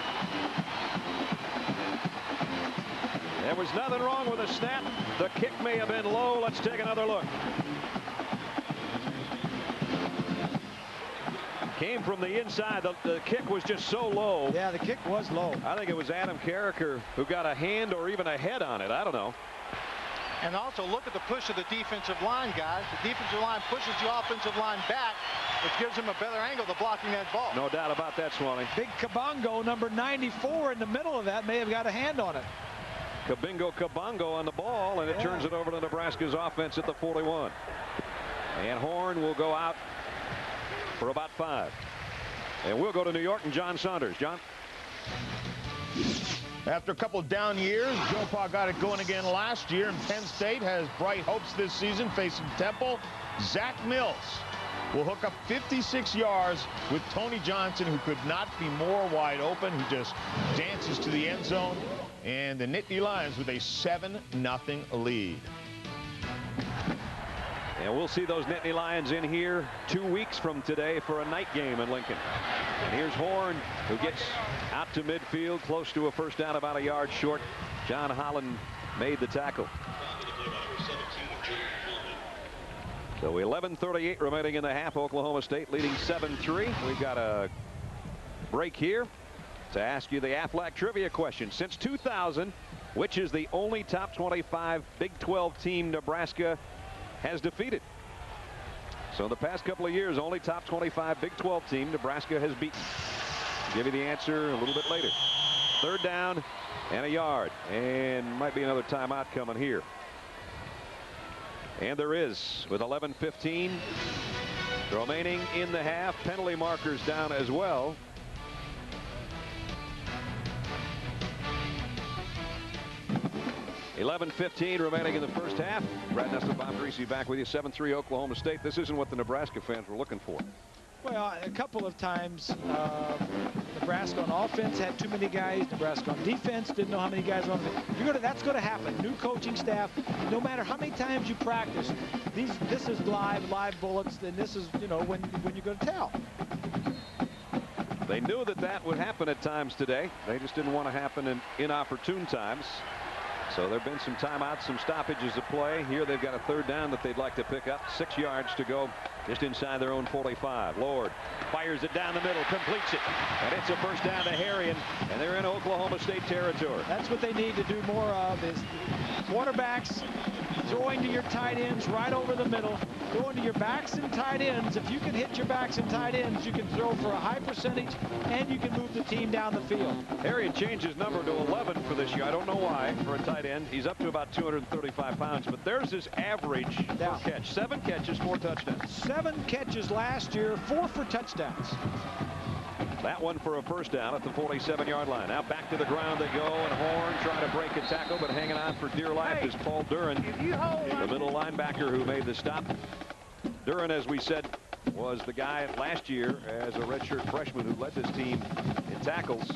There was nothing wrong with the snap. The kick may have been low. Let's take another look. Came from the inside. The kick was just so low. Yeah, the kick was low. I think it was Adam Carricker who got a hand or even a head on it. I don't know. And also look at the push of the defensive line, guys. The defensive line pushes the offensive line back, which gives them a better angle to blocking that ball. No doubt about that, Swanee. Big Kabongo, number 94, in the middle of that, may have got a hand on it. Kabongo on the ball, and it turns it over to Nebraska's offense at the 41. And Horn will go out for about 5. And we'll go to New York and John Saunders. John? After a couple of down years, Joe Pa got it going again last year, and Penn State has bright hopes this season facing Temple. Zach Mills will hook up 56 yards with Tony Johnson, who could not be more wide open, who just dances to the end zone. And the Nittany Lions with a 7-0 lead. And we'll see those Nittany Lions in here 2 weeks from today for a night game in Lincoln. And here's Horn, who gets out to midfield, close to a first down, about a yard short. John Holland made the tackle. So 11:38 remaining in the half. Oklahoma State leading 7-3. We've got a break here to ask you the Aflac trivia question. Since 2000, which is the only top 25 Big 12 team Nebraska has defeated? So the past couple of years, only top 25 Big 12 team Nebraska has beaten. I'll give you the answer a little bit later. Third down and a yard, and might be another timeout coming here. And there is, with 11:15 remaining in the half. Penalty markers down as well. 11:15 remaining in the first half. Brad Nessler, Bob Greasy back with you. 7-3 Oklahoma State. This isn't what the Nebraska fans were looking for. Well, a couple of times Nebraska on offense had too many guys. Nebraska on defense didn't know how many guys were on it. That's going to happen. New coaching staff, no matter how many times you practice, this is live bullets, and this is, you know, when you're going to tell. They knew that would happen at times today. They just didn't want to happen in inopportune times. So there have been some timeouts, some stoppages of play. Here they've got a third down that they'd like to pick up. 6 yards to go just inside their own 45. Lord fires it down the middle, completes it. And it's a first down to Harrion. And they're in Oklahoma State territory. That's what they need to do more of, is quarterbacks throwing to your tight ends right over the middle, throwing to your backs and tight ends. If you can hit your backs and tight ends, you can throw for a high percentage, and you can move the team down the field. Harrion changed his number to 11 for this year. I don't know why. For a tight end, he's up to about 235 pounds, but there's his average per catch. 7 catches, 4 touchdowns. 7 catches last year, 4 for touchdowns. That one for a first down at the 47-yard line. Now back to the ground they go, and Horn trying to break a tackle, but hanging on for dear life is Paul Duran, the middle linebacker who made the stop. Duran, as we said, was the guy last year as a redshirt freshman who led this team in tackles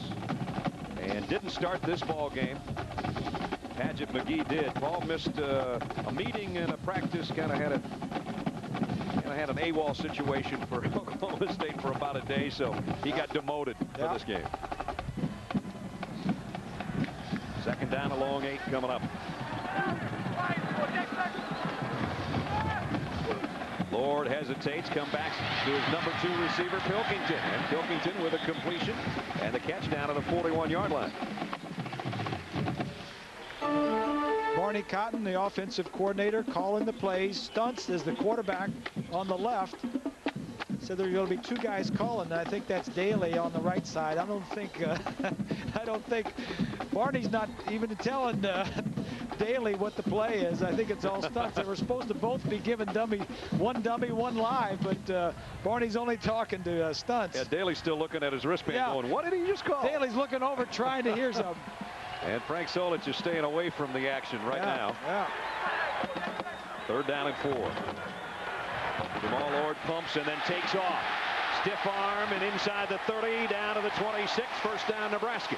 and didn't start this ball game. Padgett McGee did. Paul missed a meeting and a practice, kind of had an AWOL situation for Oklahoma State for about a day, so he got demoted for this game. Second down, a long 8 coming up. Lord hesitates, come back to his number 2 receiver, Pilkington. And Pilkington with a completion and the catch down at the 41-yard line. Barney Cotton, the offensive coordinator, calling the plays. Stunts is the quarterback on the left. So there are going to be 2 guys calling. I think that's Daly on the right side. I don't think Barney's not even telling Daly what the play is. I think it's all stunts. They were supposed to both be given one dummy, one live, but Barney's only talking to Stunts. Yeah, Daly's still looking at his wristband going, what did he just call? Daly's looking over trying to hear something. And Frank Solich is staying away from the action right now. Third down and 4. Jamal Lord pumps and then takes off. Stiff arm and inside the 30, down to the 26. First down, Nebraska.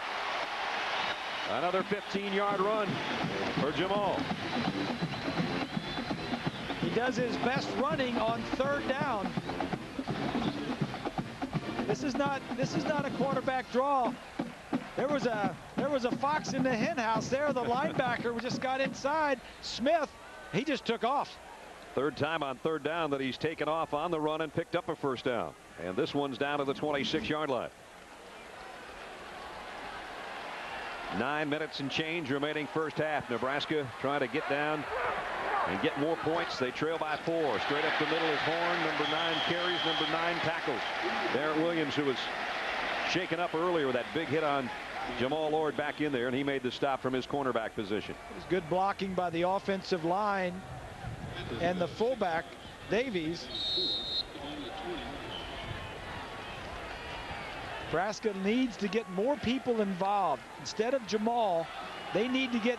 Another 15-yard run for Jamal. He does his best running on third down. This is not a quarterback draw. There was a fox in the hen house there. The linebacker just got inside. Smith, he just took off. Third time on third down that he's taken off on the run and picked up a first down. And this one's down to the 26-yard line. 9 minutes and change remaining first half. Nebraska trying to get down and get more points. They trail by 4. Straight up the middle is Horn. Number 9 carries, number 9 tackles. Barrett Williams, who was shaken up earlier with that big hit on Jamal Lord, back in there, and he made the stop from his cornerback position. It was good blocking by the offensive line and the fullback, Davies. Nebraska needs to get more people involved. Instead of Jamal, they need to get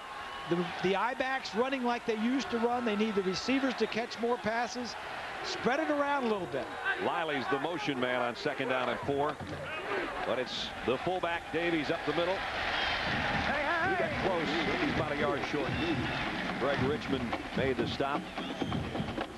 the I-backs running like they used to run. They need the receivers to catch more passes. Spread it around a little bit. Lively's the motion man on second down and 4. But it's the fullback, Davies, up the middle. He got close. He's about a yard short. Greg Richmond made the stop.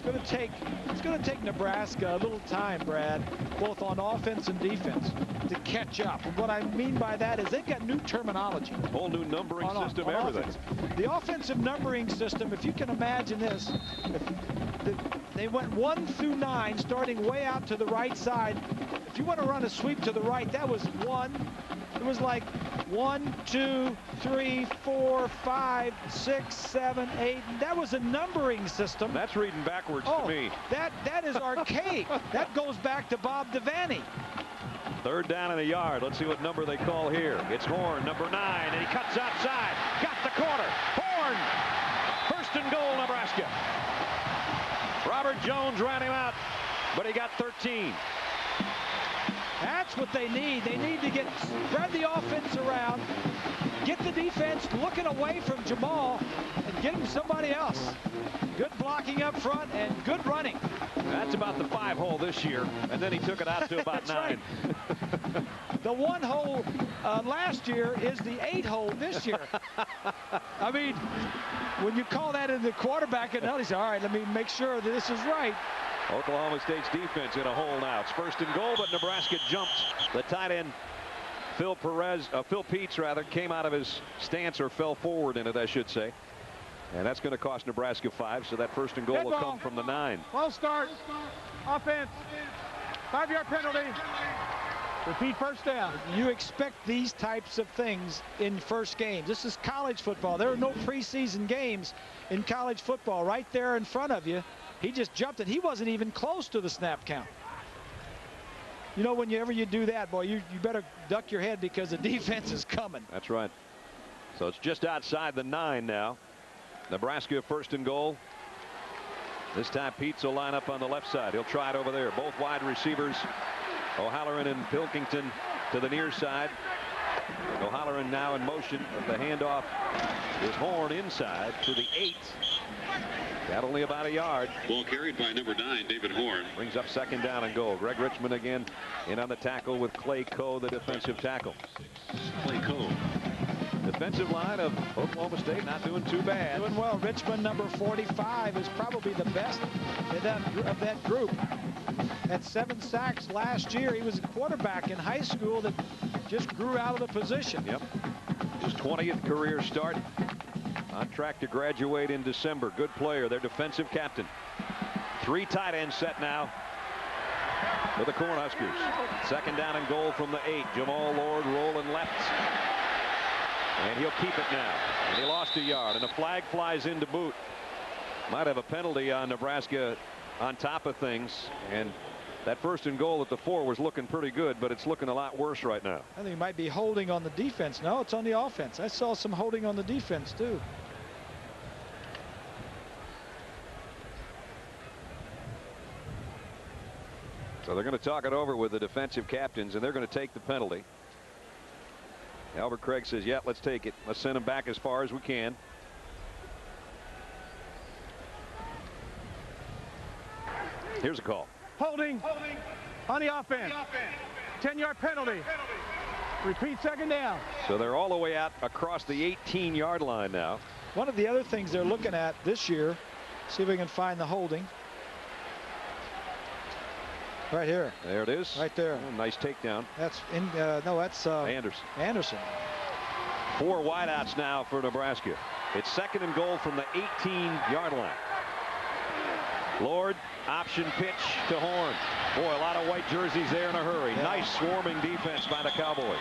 It's going to take Nebraska a little time, Brad, both on offense and defense, to catch up. And what I mean by that is they've got new terminology. Whole new numbering system, everything. Offense. The offensive numbering system, if you can imagine this, they went 1 through 9, starting way out to the right side. If you want to run a sweep to the right, that was 1. It was like 1, 2, 3, 4, 5, 6, 7, 8. That was a numbering system. That's reading backwards to me. That is archaic. That goes back to Bob Devaney. Third down in the yard. Let's see what number they call here. It's Horn, number 9, and he cuts outside. Got the corner. Horn. First and goal, Nebraska. Robert Jones ran him out, but he got 13. That's what they need. They need to spread the offense around get the defense looking away from Jamal and get him somebody else. Good blocking up front and good running. That's about the 5-hole this year, and then he took it out to about 9. Right. The 1-hole last year is the 8-hole this year. I mean, when you call that in the quarterback, and he said, all right, let me make sure that this is right. Oklahoma State's defense in a hole now. It's 1st and goal, but Nebraska jumps. The tight end, Phil Peets, came out of his stance, or fell forward in it, I should say. And that's going to cost Nebraska 5, so that 1st and goal will come from the 9. Well start. Offense. 5-yard penalty. Repeat first down. You expect these types of things in first games. This is college football. There are no preseason games in college football. Right there in front of you, he just jumped it. He wasn't even close to the snap count. You know, whenever you do that, boy, you better duck your head because the defense is coming. That's right. So it's just outside the 9 now. Nebraska 1st and goal. This time Peets will line up on the left side. He'll try it over there. Both wide receivers, O'Halloran and Pilkington, to the near side. O'Halloran now in motion. The handoff is Horn inside to the 8. Got only about a yard. Ball carried by number 9, David Horn. Brings up 2nd down and goal. Greg Richmond again in on the tackle with Clay Coe, the defensive tackle. Clay Coe. Defensive line of Oklahoma State not doing too bad. Doing well. Richmond, number 45, is probably the best of that group. Had 7 sacks last year. He was a quarterback in high school that just grew out of the position. Yep. His 20th career start. On track to graduate in December. Good player. Their defensive captain. 3 tight ends set now for the Cornhuskers. 2nd down and goal from the 8. Jamal Lord rolling left. And he'll keep it now. And he lost a yard. And a flag flies in to boot. Might have a penalty on Nebraska on top of things. And that 1st and goal at the 4 was looking pretty good, but it's looking a lot worse right now. I think he might be holding on the defense. No, it's on the offense. I saw some holding on the defense, too. So they're going to talk it over with the defensive captains, and they're going to take the penalty. Albert Craig says, yeah, let's take it. Let's send him back as far as we can. Here's a call. Holding on the offense. 10-yard penalty. Repeat 2nd down. So they're all the way out across the 18-yard line now. One of the other things they're looking at this year, see if we can find the holding. Right here. There it is. Right there. Oh, nice takedown. That's in. No, that's Anderson. Anderson. 4 wideouts now for Nebraska. It's 2nd and goal from the 18-yard line. Lord, option pitch to Horn. Boy, a lot of white jerseys there in a hurry. Yeah. Nice swarming defense by the Cowboys.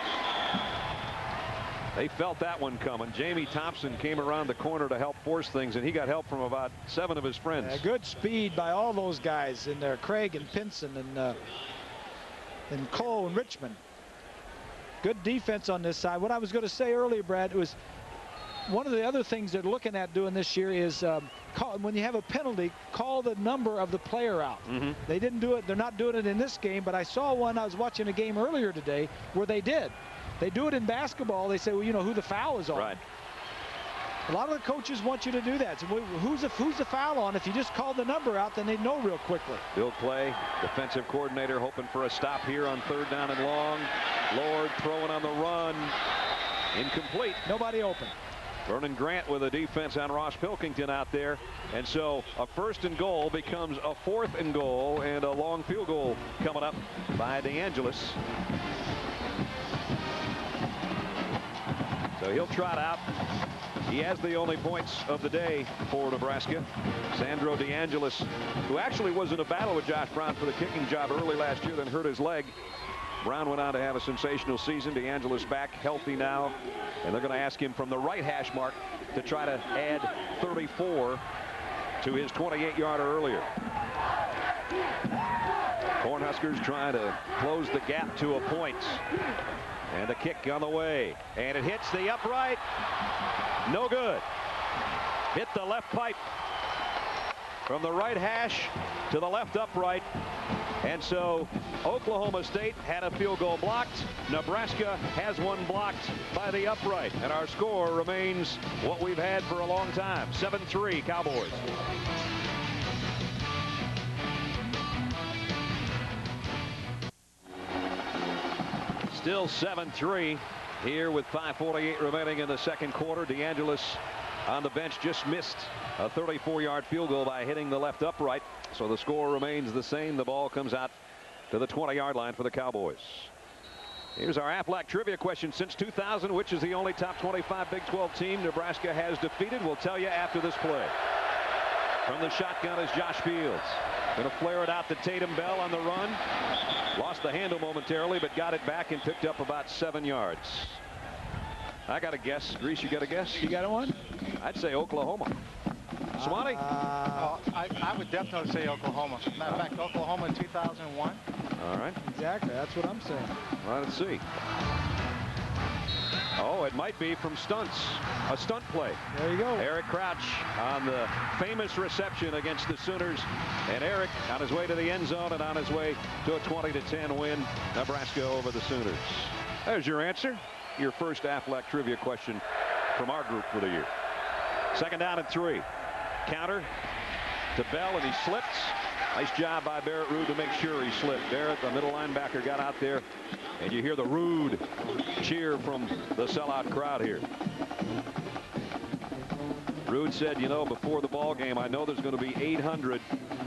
They felt that one coming. Jamie Thompson came around the corner to help force things, and he got help from about 7 of his friends. Yeah, good speed by all those guys in there. Craig and Pinson and Cole and Richmond. Good defense on this side. What I was going to say earlier, Brad, was one of the other things they're looking at doing this year is when you have a penalty, call the number of the player out. They didn't do it. They're not doing it in this game, but I saw one. I was watching a game earlier today where they did. They do it in basketball. They say, well, you know who the foul is on. Right. A lot of the coaches want you to do that. So who's the foul on? If you just call the number out, then they know real quickly. Bill Clay, defensive coordinator, hoping for a stop here on 3rd down and long. Lord throwing on the run. Incomplete. Nobody open. Vernon Grant with a defense on Ross Pilkington out there. And so a 1st and goal becomes a 4th and goal, and a long field goal coming up by DeAngelis. So he'll trot out. He has the only points of the day for Nebraska. Sandro DeAngelis, who actually was in a battle with Josh Brown for the kicking job early last year, then hurt his leg. Brown went on to have a sensational season. DeAngelis back healthy now, and they're going to ask him from the right hash mark to try to add 34 to his 28-yarder earlier. Cornhuskers trying to close the gap to a point. And the kick on the way, and it hits the upright. No good. Hit the left pipe. from the right hash to the left upright. And so Oklahoma State had a field goal blocked. Nebraska has one blocked by the upright. And our score remains what we've had for a long time, 7-3 Cowboys. Still 7-3 here with 5:48 remaining in the second quarter. DeAngelis on the bench just missed a 34-yard field goal by hitting the left upright. So the score remains the same. The ball comes out to the 20-yard line for the Cowboys. Here's our Aflac trivia question. Since 2000, which is the only top 25 Big 12 team Nebraska has defeated? We'll tell you after this play. From the shotgun is Josh Fields. Going to flare it out to Tatum Bell on the run. Lost the handle momentarily, but got it back and picked up about 7 yards. I got a guess. Grease, you got a guess? You got one? I'd say Oklahoma. Swanee? I would definitely say Oklahoma. Matter of fact, Oklahoma in 2001. All right. Exactly. That's what I'm saying. Well, let's see. Oh, it might be from stunts. A stunt play. There you go. Eric Crouch on the famous reception against the Sooners. And Eric on his way to the end zone and on his way to a 20-10 win. Nebraska over the Sooners. There's your answer. Your first Aflac trivia question from our group for the year. Second down and 3. Counter to Bell, and he slips. Nice job by Barrett Ruud to make sure he slipped. Barrett, the middle linebacker, got out there, and you hear the Ruud cheer from the sellout crowd here. Ruud said, you know, before the ball game, I know there's going to be 800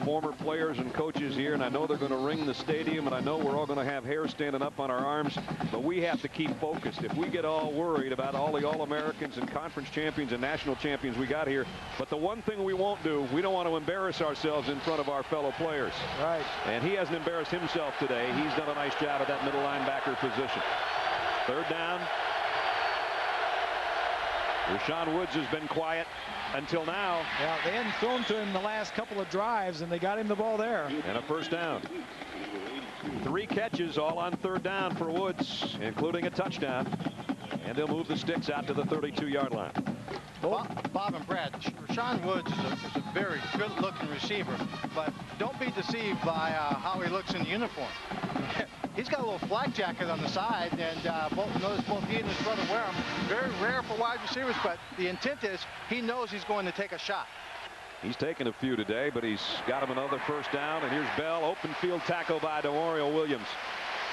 former players and coaches here, and I know they're going to ring the stadium, and I know we're all going to have hair standing up on our arms, but we have to keep focused. If we get all worried about all the All-Americans and conference champions and national champions we got here, but the one thing we won't do, we don't want to embarrass ourselves in front of our fellow players. Right. And he hasn't embarrassed himself today. He's done a nice job at that middle linebacker position. Third down. Rashawn Woods has been quiet until now. Yeah, they hadn't thrown to him the last couple of drives, and they got him the ball there. And a first down. 3 catches all on third down for Woods, including a touchdown. And they'll move the sticks out to the 32-yard line. Bob and Brad, Rashawn Woods is a very good-looking receiver, but don't be deceived by how he looks in the uniform. He's got a little flak jacket on the side, and notice both he and his brother wear them. Very rare for wide receivers, but the intent is he knows he's going to take a shot. He's taken a few today, but he's got him another first down. And here's Bell, open field tackle by Demario Williams.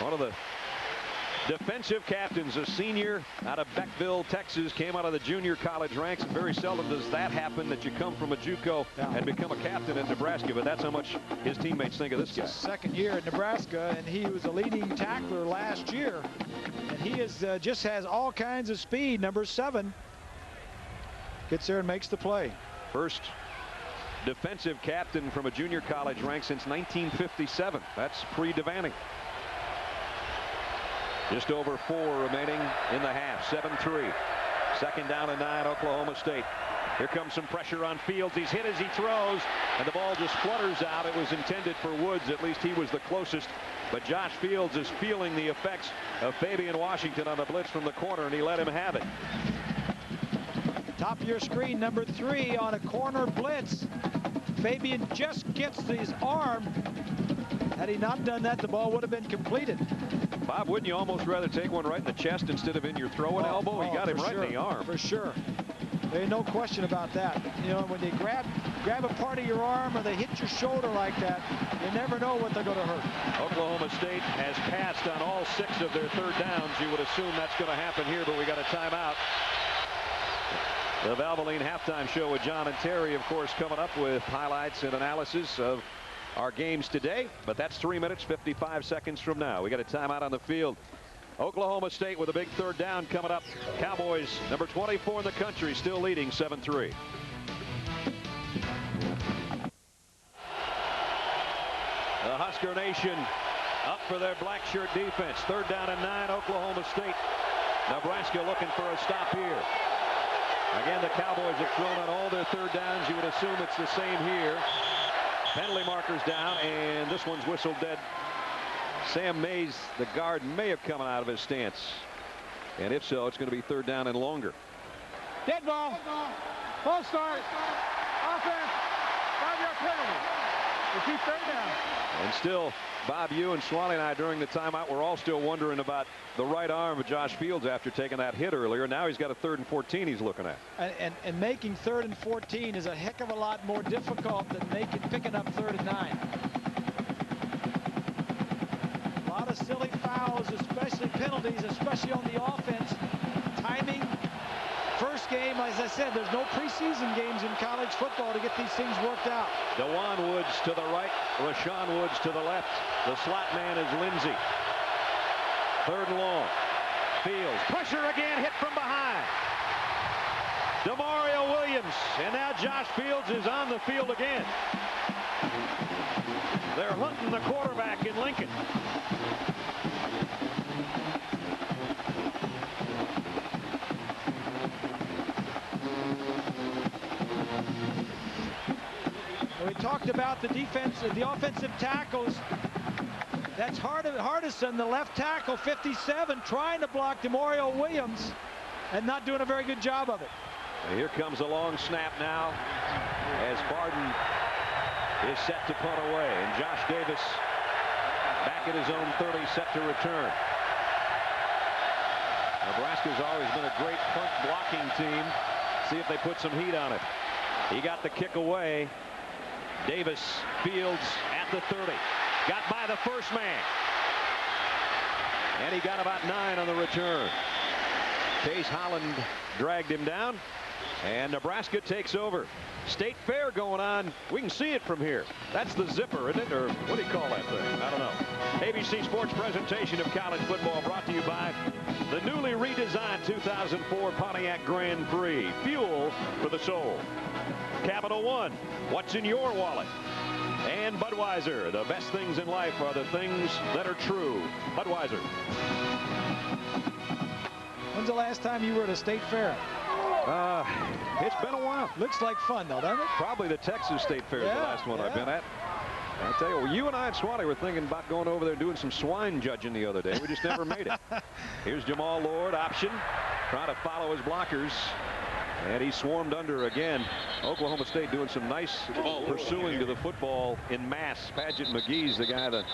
One of the defensive captains, a senior out of Beckville, Texas, came out of the junior college ranks, and very seldom does that happen, that you come from a JUCO and become a captain at Nebraska. But that's how much his teammates think of this guy. Second year at Nebraska, and he was a leading tackler last year, and he is just has all kinds of speed. Number 7 gets there and makes the play. First defensive captain from a junior college rank since 1957. That's pre-Devaney. Just over 4 remaining in the half. 7-3. Second down and 9, Oklahoma State. Here comes some pressure on Fields. He's hit as he throws, and the ball just flutters out. It was intended for Woods. At least he was the closest. But Josh Fields is feeling the effects of Fabian Washington on the blitz from the corner, and he let him have it. Top of your screen, number 3 on a corner blitz. Fabian just gets his arm. Had he not done that, the ball would have been completed. Bob, wouldn't you almost rather take one right in the chest instead of in your throwing elbow? He got him right in the arm. For sure. There ain't no question about that. You know, when they grab a part of your arm or they hit your shoulder like that, you never know what they're going to hurt. Oklahoma State has passed on all 6 of their third downs. You would assume that's going to happen here, but we got a timeout. The Valvoline halftime show with John and Terry, of course, coming up with highlights and analysis of our games today, but that's 3 minutes 55 seconds from now. We got a timeout on the field. Oklahoma State with a big third down coming up. Cowboys, number 24 in the country, still leading 7-3. The Husker Nation up for their black shirt defense. Third down and 9, Oklahoma State. Nebraska looking for a stop here. Again, the Cowboys have thrown on all their third downs. You would assume it's the same here. Penalty markers down, and this one's whistled dead. Sam Mays, the guard, may have come out of his stance. And if so, it's going to be third down and longer. Dead ball. Full start. Offense. 5-yard penalty. Repeat third down. And still, Bob, you and Swally and I during the timeout, we're all still wondering about the right arm of Josh Fields after taking that hit earlier. Now he's got a 3rd and 14 he's looking at. And making 3rd and 14 is a heck of a lot more difficult than picking up 3rd and 9. A lot of silly fouls, especially penalties, especially on the offense. Timing. First game, as I said, there's no preseason games in college football to get these things worked out. DeJuan Woods to the right, Rashawn Woods to the left. The slot man is Lindsey. 3rd and long. Fields, pressure again, hit from behind. DeMario Williams, and now Josh Fields is on the field again. They're hunting the quarterback in Lincoln. We talked about the defense, the offensive tackles. That's Hardison, the left tackle, 57, trying to block DeMario Williams and not doing a very good job of it. And here comes a long snap now as Barden is set to punt away, and Josh Davis back at his own 30, set to return. Nebraska's always been a great punt blocking team. See if they put some heat on it. He got the kick away. Davis, Fields at the 30. Got by the first man. And he got about 9 on the return. Case Holland dragged him down. And Nebraska takes over. State Fair going on. We can see it from here. That's the zipper, isn't it? Or what do you call that thing? I don't know. ABC Sports presentation of college football brought to you by the newly redesigned 2004 Pontiac Grand Prix. Fuel for the soul. Capital One, what's in your wallet? And Budweiser, the best things in life are the things that are true. Budweiser. When's the last time you were at a state fair? It's been a while. Looks like fun, though, doesn't it? Probably the Texas State Fair is the last one I've been at. I'll tell you, you and I and Swally were thinking about going over there and doing some swine judging the other day. We just never made it. Here's Jamal Lord, option, trying to follow his blockers. And he swarmed under again. Oklahoma State doing some nice pursuing to the football in mass. Paget McGee's the guy, the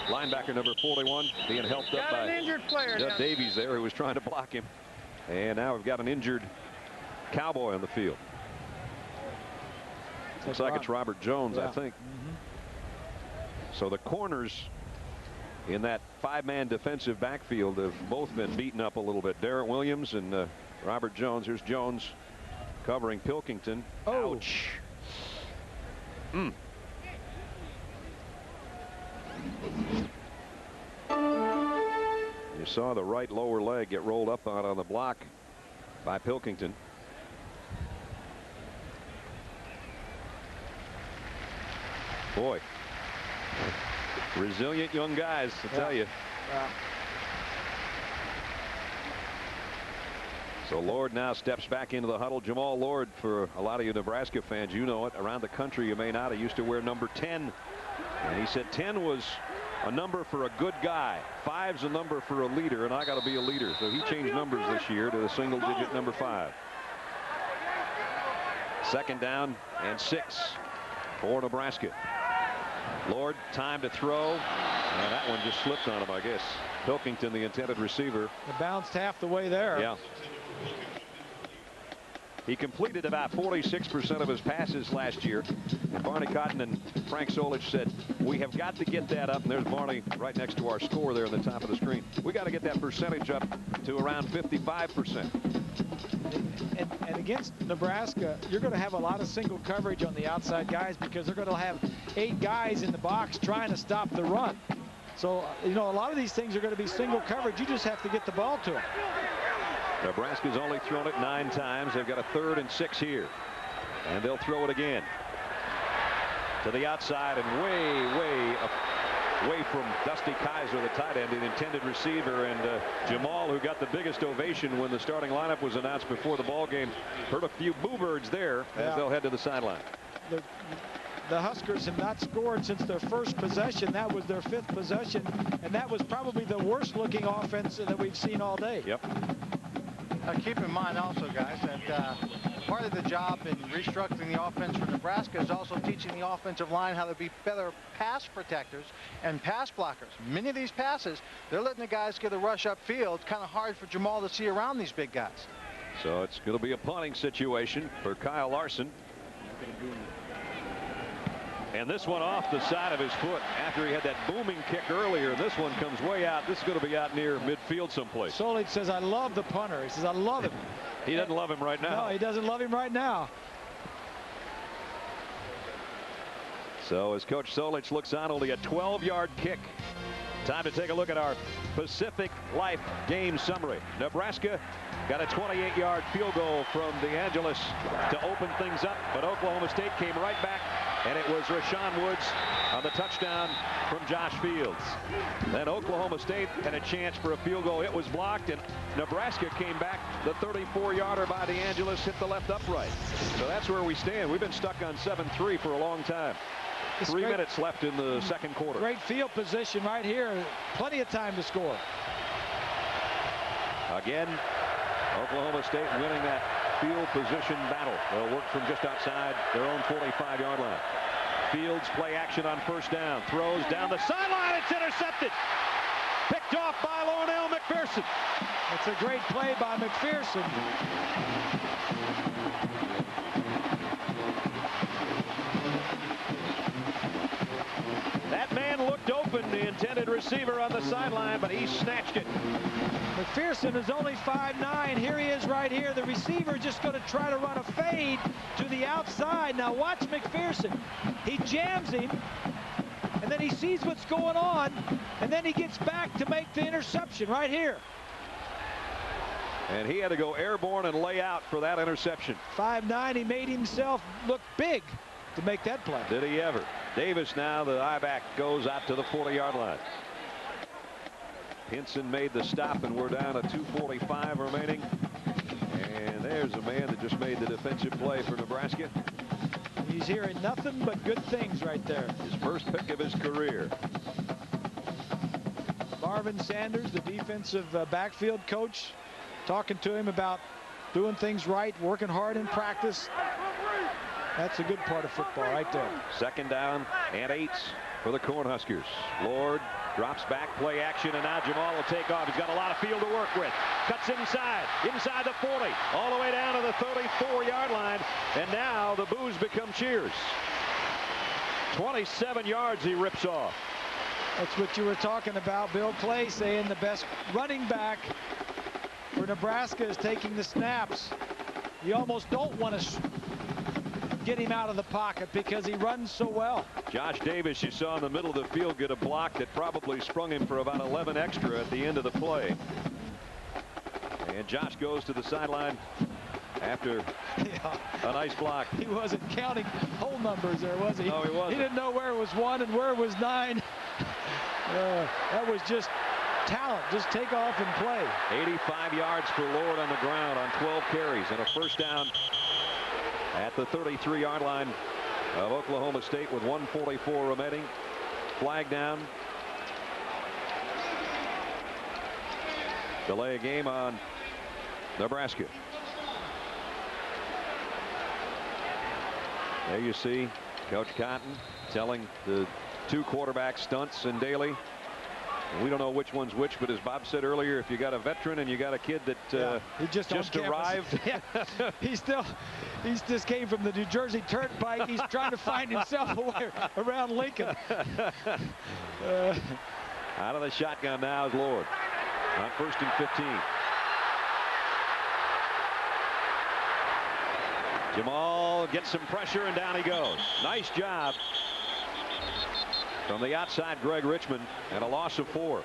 linebacker number 41, being helped up by Judd Davies there, who was trying to block him. And now we've got an injured Cowboy on the field. Looks like it's Robert Jones, I think. So the corners in that 5-man defensive backfield have both been beaten up a little bit. Darrent Williams and Robert Jones. Here's Jones covering Pilkington. Ouch. You saw the right lower leg get rolled up on the block by Pilkington. Boy, resilient young guys, to tell you. So Lord now steps back into the huddle. Jamal Lord, for a lot of you Nebraska fans, you know it. Around the country, you may not. He used to wear number 10. And he said 10 was a number for a good guy. 5's a number for a leader, and I got to be a leader. So he changed numbers this year to the single-digit number 5. 2nd down and 6 for Nebraska. Lord, time to throw. And that one just slipped on him, I guess. Pilkington, the intended receiver. It bounced half the way there. Yeah. He completed about 46% of his passes last year. And Barney Cotton and Frank Solich said, we have got to get that up. And there's Barney right next to our score there on the top of the screen. We got to get that percentage up to around 55%. And against Nebraska, you're going to have a lot of single coverage on the outside guys because they're going to have 8 guys in the box trying to stop the run. So, you know, a lot of these things are going to be single coverage. You just have to get the ball to them. Nebraska's only thrown it 9 times. They've got a 3rd and 6 here. And they'll throw it again. To the outside and way from Dusty Kaiser, the tight end, the intended receiver. And Jamal, who got the biggest ovation when the starting lineup was announced before the ball game, heard a few boo birds there as they'll head to the sideline. The Huskers have not scored since their first possession. That was their 5th possession, and that was probably the worst looking offense that we've seen all day. Yep. Keep in mind also, guys, that part of the job in restructuring the offense for Nebraska is also teaching the offensive line how to be better pass protectors and pass blockers. Many of these passes, they're letting the guys get a rush upfield. It's kind of hard for Jamal to see around these big guys. So it's going to be a punting situation for Kyle Larson. And this one off the side of his foot after he had that booming kick earlier. This one comes way out. This is going to be out near midfield someplace. Solich says, I love the punter. He says, I love him. He doesn't love him right now. No, he doesn't love him right now. So as Coach Solich looks on, only a 12-yard kick. Time to take a look at our Pacific Life game summary. Nebraska got a 28-yard field goal from DeAngelis to open things up, but Oklahoma State came right back, and it was Rashawn Woods on the touchdown from Josh Fields. Then Oklahoma State had a chance for a field goal. It was blocked, and Nebraska came back. The 34-yarder by DeAngelis hit the left upright. So that's where we stand. We've been stuck on 7-3 for a long time. 3 minutes left in the second quarter. Great field position right here. Plenty of time to score. Again, Oklahoma State winning that field position battle. They'll work from just outside their own 45-yard line. Fields play action on first down. Throws down the sideline. It's intercepted. Picked off by Lonell McPherson. It's a great play by McPherson. That man looked open, the intended receiver on the sideline, but he snatched it. McPherson is only 5'9". Here he is right here. The receiver just going to try to run a fade to the outside. Now watch McPherson. He jams him, and then he sees what's going on, and then he gets back to make the interception right here. And he had to go airborne and lay out for that interception. 5'9", he made himself look big to make that play. Did he ever? Davis now, the I-back, goes out to the 40-yard line. Hinson made the stop, and we're down to 2:45 remaining. And there's a man that just made the defensive play for Nebraska. He's hearing nothing but good things right there. His first pick of his career. Marvin Sanders, the defensive backfield coach, talking to him about doing things right, working hard in practice. That's a good part of football right there. Second down and 8 for the Cornhuskers. Lord drops back, play action, and now Jamal will take off. He's got a lot of field to work with. Cuts inside the 40, all the way down to the 34-yard line, and now the boos become cheers. 27 yards he rips off. That's what you were talking about. Bill Clay saying the best running back for Nebraska is taking the snaps. You almost don't want to get him out of the pocket because he runs so well. Josh Davis, you saw in the middle of the field, get a block that probably sprung him for about 11 extra at the end of the play. And Josh goes to the sideline after a nice block. He wasn't counting whole numbers there, was he? No, he wasn't. He didn't know where it was 1 and where it was 9. That was just talent. Just take off and play. 85 yards for Lord on the ground on 12 carries and a first down at the 33-yard line of Oklahoma State with 1:44 remaining. Flag down. Delay a game on Nebraska. There you see Coach Cotton telling the 2 quarterback stunts and Daly. We don't know which one's which, but as Bob said earlier, if you got a veteran and you got a kid that he just arrived. He just came from the New Jersey Turnpike. He's trying to find himself around Lincoln. Out of the shotgun now is Lord on 1st and 15. Jamal gets some pressure, and down he goes. Nice job from the outside, Greg Richmond, and a loss of 4.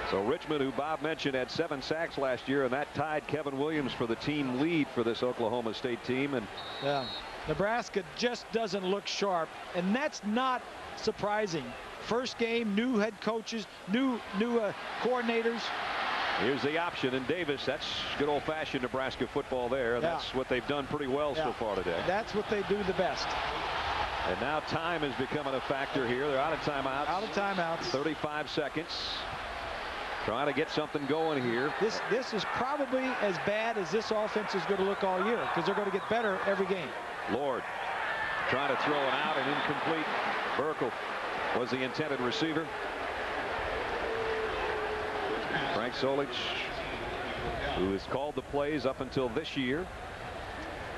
So Richmond, who Bob mentioned, had 7 sacks last year, and that tied Kevin Williams for the team lead for this Oklahoma State team. And Nebraska just doesn't look sharp, and that's not surprising. First game, new head coaches, new coordinators. Here's the option, and Davis, that's good old-fashioned Nebraska football there. Yeah. That's what they've done pretty well so far today. That's what they do the best. And now time is becoming a factor here. They're out of timeouts. 35 seconds. Trying to get something going here. This is probably as bad as this offense is going to look all year, because they're going to get better every game. Lord trying to throw it out and incomplete. Burkle was the intended receiver. Frank Solich, who has called the plays up until this year.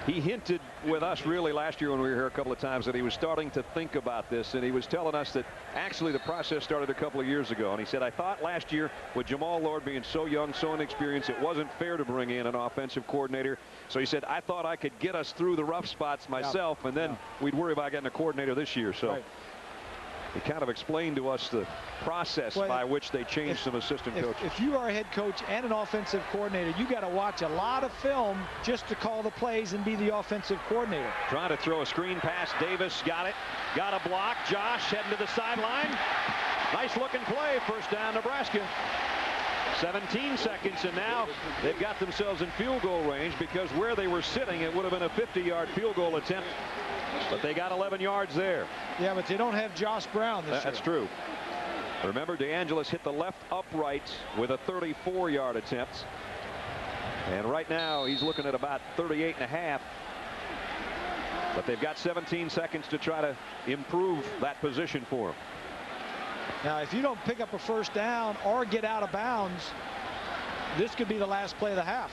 He hinted with us really last year when we were here a couple of times that he was starting to think about this, and he was telling us that actually the process started a couple of years ago. And he said, I thought last year with Jamal Lord being so young, so inexperienced, it wasn't fair to bring in an offensive coordinator. So he said, I thought I could get us through the rough spots myself, and then we'd worry about getting a coordinator this year. So he kind of explained to us the process by which they changed some assistant coaches. If you are a head coach and an offensive coordinator, you got to watch a lot of film just to call the plays and be the offensive coordinator. Trying to throw a screen pass. Davis got it. Got a block. Josh heading to the sideline. Nice looking play. First down, Nebraska. 17 seconds, and now they've got themselves in field goal range, because where they were sitting, it would have been a 50-yard field goal attempt. But they got 11 yards there. Yeah, but they don't have Josh Brown this year. That's true. Remember, DeAngelis hit the left upright with a 34-yard attempt. And right now, he's looking at about 38.5. But they've got 17 seconds to try to improve that position for him. Now, if you don't pick up a first down or get out of bounds, this could be the last play of the half.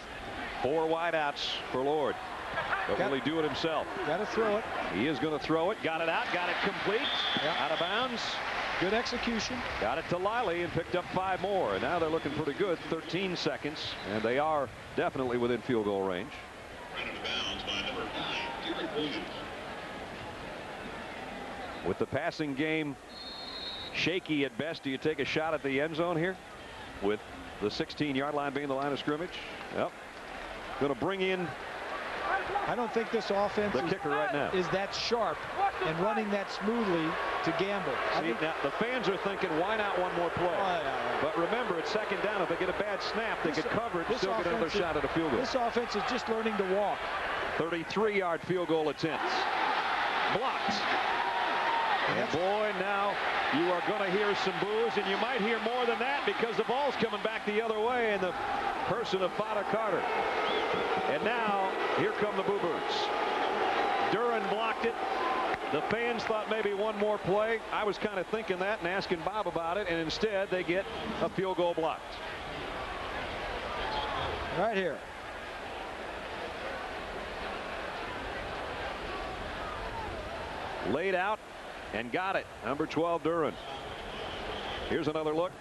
4 wideouts for Lord. But will he do it himself? Got to throw it. He is going to throw it. Got it out. Got it complete. Out of bounds. Good execution. Got it to Liley and picked up 5 more. And now they're looking pretty good. 13 seconds. And they are definitely within field goal range. With the passing game shaky at best, do you take a shot at the end zone here? With the 16-yard line being the line of scrimmage? Yep. Going to bring in, I don't think this offense the kicker right now is that sharp and running that smoothly to gamble. See, now the fans are thinking, why not one more play? But remember, it's second down. If they get a bad snap, they could cover it and still get another shot at a field goal. This offense is just learning to walk. 33-yard field goal attempts. Blocked. And boy, now you are going to hear some boos, and you might hear more than that, because the ball's coming back the other way in the person of Fada Carter. And now here come the Boo Birds. Duran blocked it. The fans thought maybe one more play. I was kind of thinking that and asking Bob about it, and instead they get a field goal blocked. Right here. Laid out and got it. Number 12, Duran. Here's another look.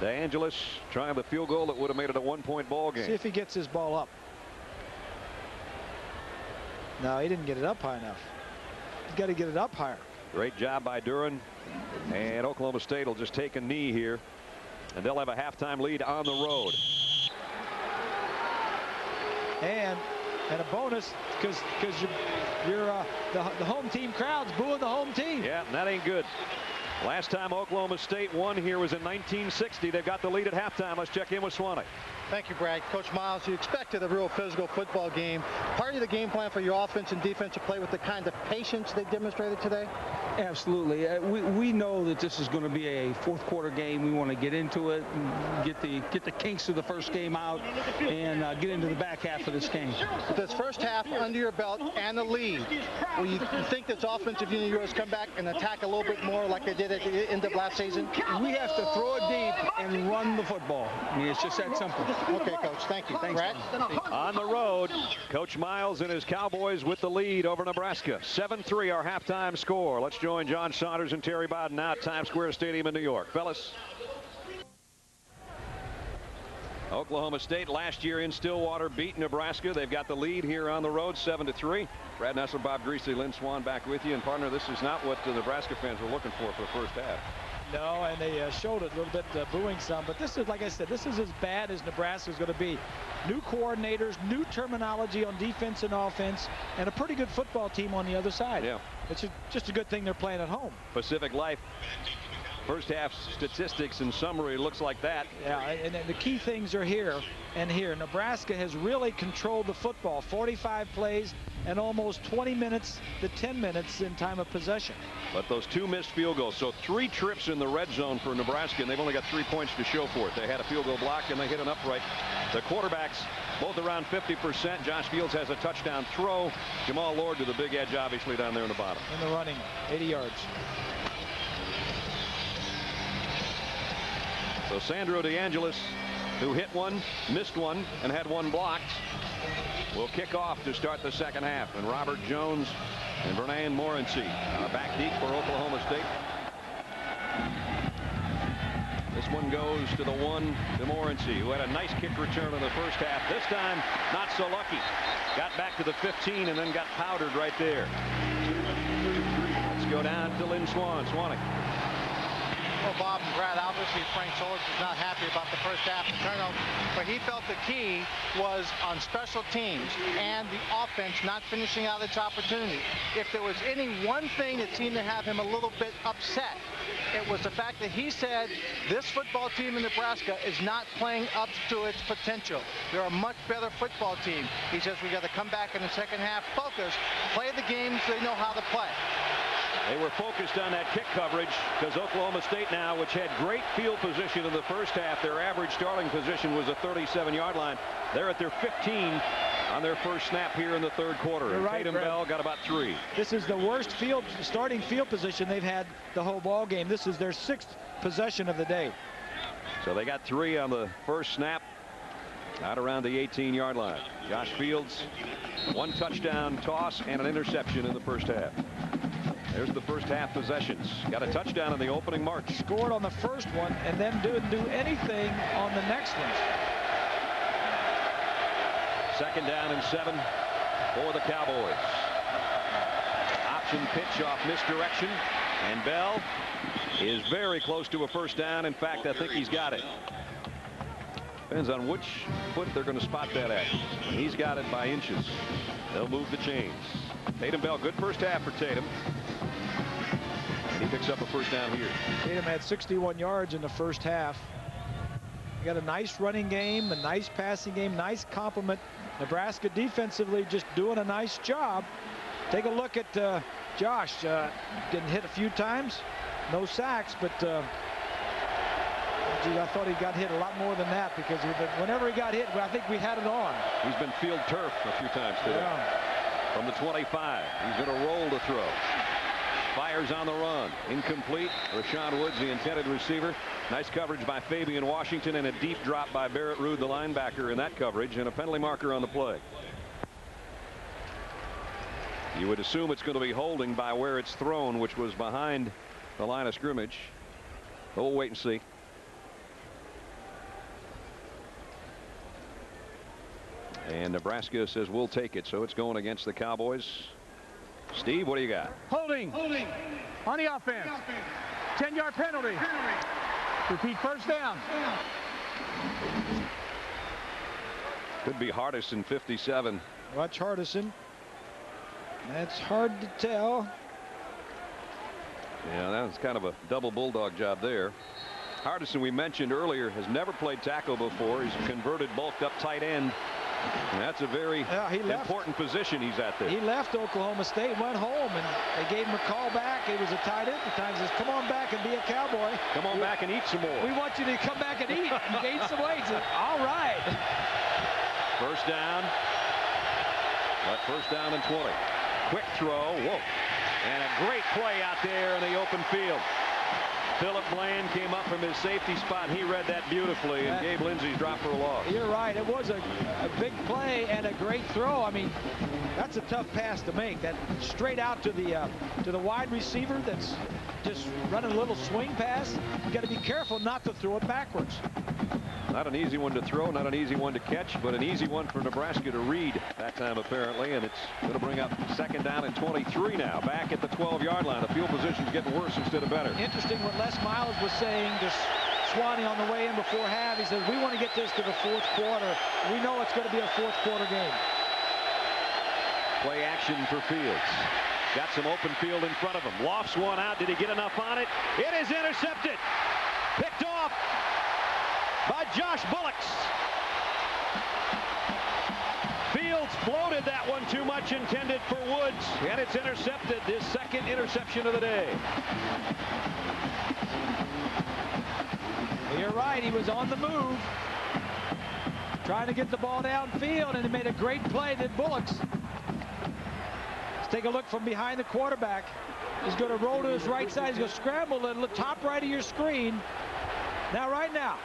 DeAngelis trying the field goal that would have made it a 1-point ball game. See if he gets his ball up. No, he didn't get it up high enough. He's got to get it up higher. Great job by Duran. And Oklahoma State will just take a knee here, and they'll have a halftime lead on the road. And a bonus, because you're the home team crowd's booing the home team. Yeah, and that ain't good. Last time Oklahoma State won here was in 1960. They've got the lead at halftime. Let's check in with Swanee. Thank you, Brad. Coach Miles, you expected a real physical football game. Part of the game plan for your offense and defense to play with the kind of patience they demonstrated today? Absolutely. We know that this is going to be a fourth quarter game. We want to get into it and get the kinks of the first game out and get into the back half of this game. With this first half under your belt and the lead, will you think this offensive unit of yours come back and attack a little bit more like they did at the end of last season? We have to throw it deep and run the football. I mean, it's just that simple. Okay, Coach. Thank you. Thanks, Brad? On the road, Coach Miles and his Cowboys with the lead over Nebraska. 7-3 our halftime score. Let's join John Saunders and Terry Bowden now at Times Square Stadium in New York. Fellas. Oklahoma State last year in Stillwater beat Nebraska. They've got the lead here on the road, 7-3. Brad Nessler, Bob Greasy, Lynn Swan back with you. And partner, this is not what the Nebraska fans were looking for the first half. No, and they showed it a little bit, booing some. But this is, like I said, this is as bad as Nebraska is going to be. New coordinators, new terminology on defense and offense, and a pretty good football team on the other side. Yeah. It's just a good thing they're playing at home. Pacific Life First half statistics and summary looks like that. Yeah, and the key things are here and here. Nebraska has really controlled the football. 45 plays and almost 20 minutes to 10 minutes in time of possession. But those 2 missed field goals. So 3 trips in the red zone for Nebraska, and they've only got 3 points to show for it. They had a field goal block and they hit an upright. The quarterbacks both around 50%. Josh Fields has a touchdown throw. Jamal Lord to the big edge, obviously, down there in the bottom. In the running, 80 yards. So Sandro DeAngelis, who hit one, missed one, and had 1 blocked, will kick off to start the second half. And Robert Jones and Vernon Morency back deep for Oklahoma State. This one goes to the 1 to Morency, who had a nice kick return in the first half. This time, not so lucky. Got back to the 15 and then got powdered right there. Let's go down to Lynn Swannick. Well, Bob and Brad, obviously Frank Solich is not happy about the first half of turnover, but he felt the key was on special teams and the offense not finishing out its opportunity. If there was any one thing that seemed to have him a little bit upset, it was the fact that he said this football team in Nebraska is not playing up to its potential. They're a much better football team. He says we got to come back in the second half, focus, play the games they know how to play. They were focused on that kick coverage because Oklahoma State now, which had great field position in the first half, their average starting position was a 37-yard line. They're at their 15 on their first snap here in the third quarter. You're right, Tatum Bell got about 3. This is the worst starting field position they've had the whole ball game. This is their 6th possession of the day. So they got 3 on the first snap out around the 18-yard line. Josh Fields, 1 touchdown toss and an interception in the first half. There's the first half possessions. Got a touchdown in the opening march. Scored on the first one and then didn't do anything on the next one. 2nd down and 7 for the Cowboys. Option pitch off misdirection, and Bell is very close to a first down. In fact, I think he's got it. Depends on which foot they're going to spot that at. He's got it by inches. They'll move the chains. Tatum Bell, good first half for Tatum. He picks up a first down here. Tatum had 61 yards in the first half. He got a nice running game, a nice passing game, nice complement. Nebraska defensively just doing a nice job. Take a look at Josh getting hit a few times. No sacks, but gee, I thought he got hit a lot more than that because whenever he got hit, I think we had it on. He's been field turf a few times today. Yeah. From the 25, he's going to roll to throw. Fires on the run. Incomplete. Rashawn Woods, the intended receiver. Nice coverage by Fabian Washington and a deep drop by Barrett Ruud, the linebacker, in that coverage, and a penalty marker on the play. You would assume it's going to be holding by where it's thrown, which was behind the line of scrimmage. But we'll wait and see. And Nebraska says we'll take it, so it's going against the Cowboys. Steve, what do you got? Holding on the offense. 10-yard penalty. Repeat, first down. Could be Hardison, 57. Watch Hardison. That's hard to tell. Yeah, that was kind of a double bulldog job there. Hardison, we mentioned earlier, has never played tackle before. He's a converted, bulked up tight end. And that's a very important position he's at there. He left Oklahoma State, went home, and they gave him a call back. He was a tight end at the time. He says, come on back and be a Cowboy. Come on back and eat some more. We want you to come back and eat and gain some weight. Said, all right. First down. But first down and 20. Quick throw. Whoa. And a great play out there in the open field. Philip Bland came up from his safety spot. He read that beautifully, and Gabe Lindsey's dropped for a loss. You're right. It was a big play and a great throw. I mean, that's a tough pass to make. That straight out to the wide receiver that's just running a little swing pass. You got to be careful not to throw it backwards. Not an easy one to throw, not an easy one to catch, but an easy one for Nebraska to read that time apparently, and it's going to bring up 2nd down and 23 now. Back at the 12-yard line. The field position's getting worse instead of better. Interesting what Les Miles was saying to Swanee on the way in before half. He said, we want to get this to the 4th quarter. We know it's going to be a 4th quarter game. Play action for Fields. got some open field in front of him. Lofts one out. Did he get enough on it? It is intercepted. Picked off by Josh Bullocks. Fields floated that one too much, intended for Woods, and it's intercepted. His second interception of the day. You're right, he was on the move, trying to get the ball downfield, and he made a great play. Then Bullocks. Let's take a look from behind the quarterback. He's going to roll to his right side. He's going to scramble to the top right of your screen. Now, right now,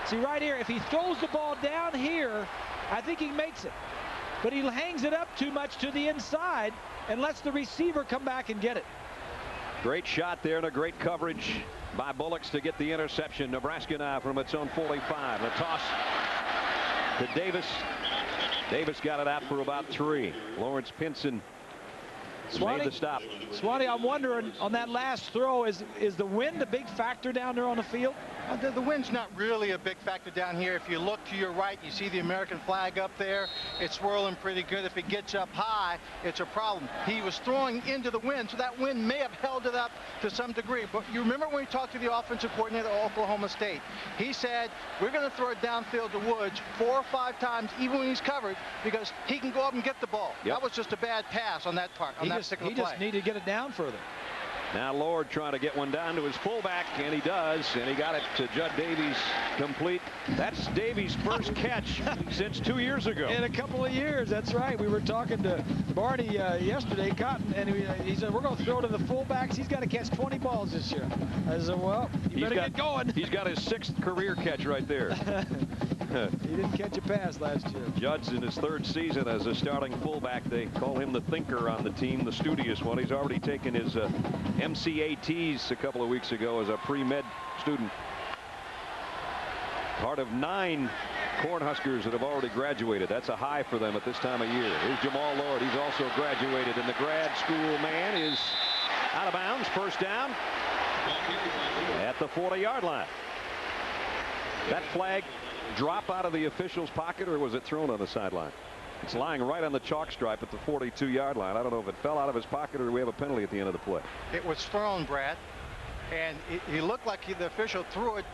see right here, if he throws the ball down here, I think he makes it. But he hangs it up too much to the inside and lets the receiver come back and get it. Great shot there and a great coverage by Bullocks to get the interception. Nebraska now from its own 45. The toss to Davis. Davis got it out for about 3. Lawrence Pinson made the stop. Swanee, I'm wondering on that last throw, is the wind a big factor down there on the field? The wind's not really a big factor down here. If you look to your right, you see the American flag up there. It's swirling pretty good. If it gets up high, it's a problem. He was throwing into the wind, so that wind may have held it up to some degree. But you remember when we talked to the offensive coordinator at Oklahoma State, he said, we're going to throw it downfield to Woods 4 or 5 times, even when he's covered, because he can go up and get the ball. Yep. That was just a bad pass on that part, on that particular play. He just needed to get it down further. Now Lord trying to get one down to his fullback, and he does, and he got it to Judd Davies complete. That's Davies' first catch since 2 years ago. In a couple of years, that's right. We were talking to Barney yesterday, Cotton, and he said, we're going to throw to the fullbacks. He's got to catch 20 balls this year. I said, well, you better get going. He's got his 6th career catch right there. He didn't catch a pass last year. Judd's in his 3rd season as a starting fullback. They call him the thinker on the team, the studious one. He's already taken his MCATs a couple of weeks ago as a pre-med student. Part of 9 Cornhuskers that have already graduated. That's a high for them at this time of year. Here's Jamal Lord. He's also graduated, and the grad school man is out of bounds. First down at the 40-yard line. That flag drop out of the official's pocket, or was it thrown on the sideline? It's lying right on the chalk stripe at the 42-yard line. I don't know if it fell out of his pocket or we have a penalty at the end of the play. It was thrown, Brad, and he looked like the official threw it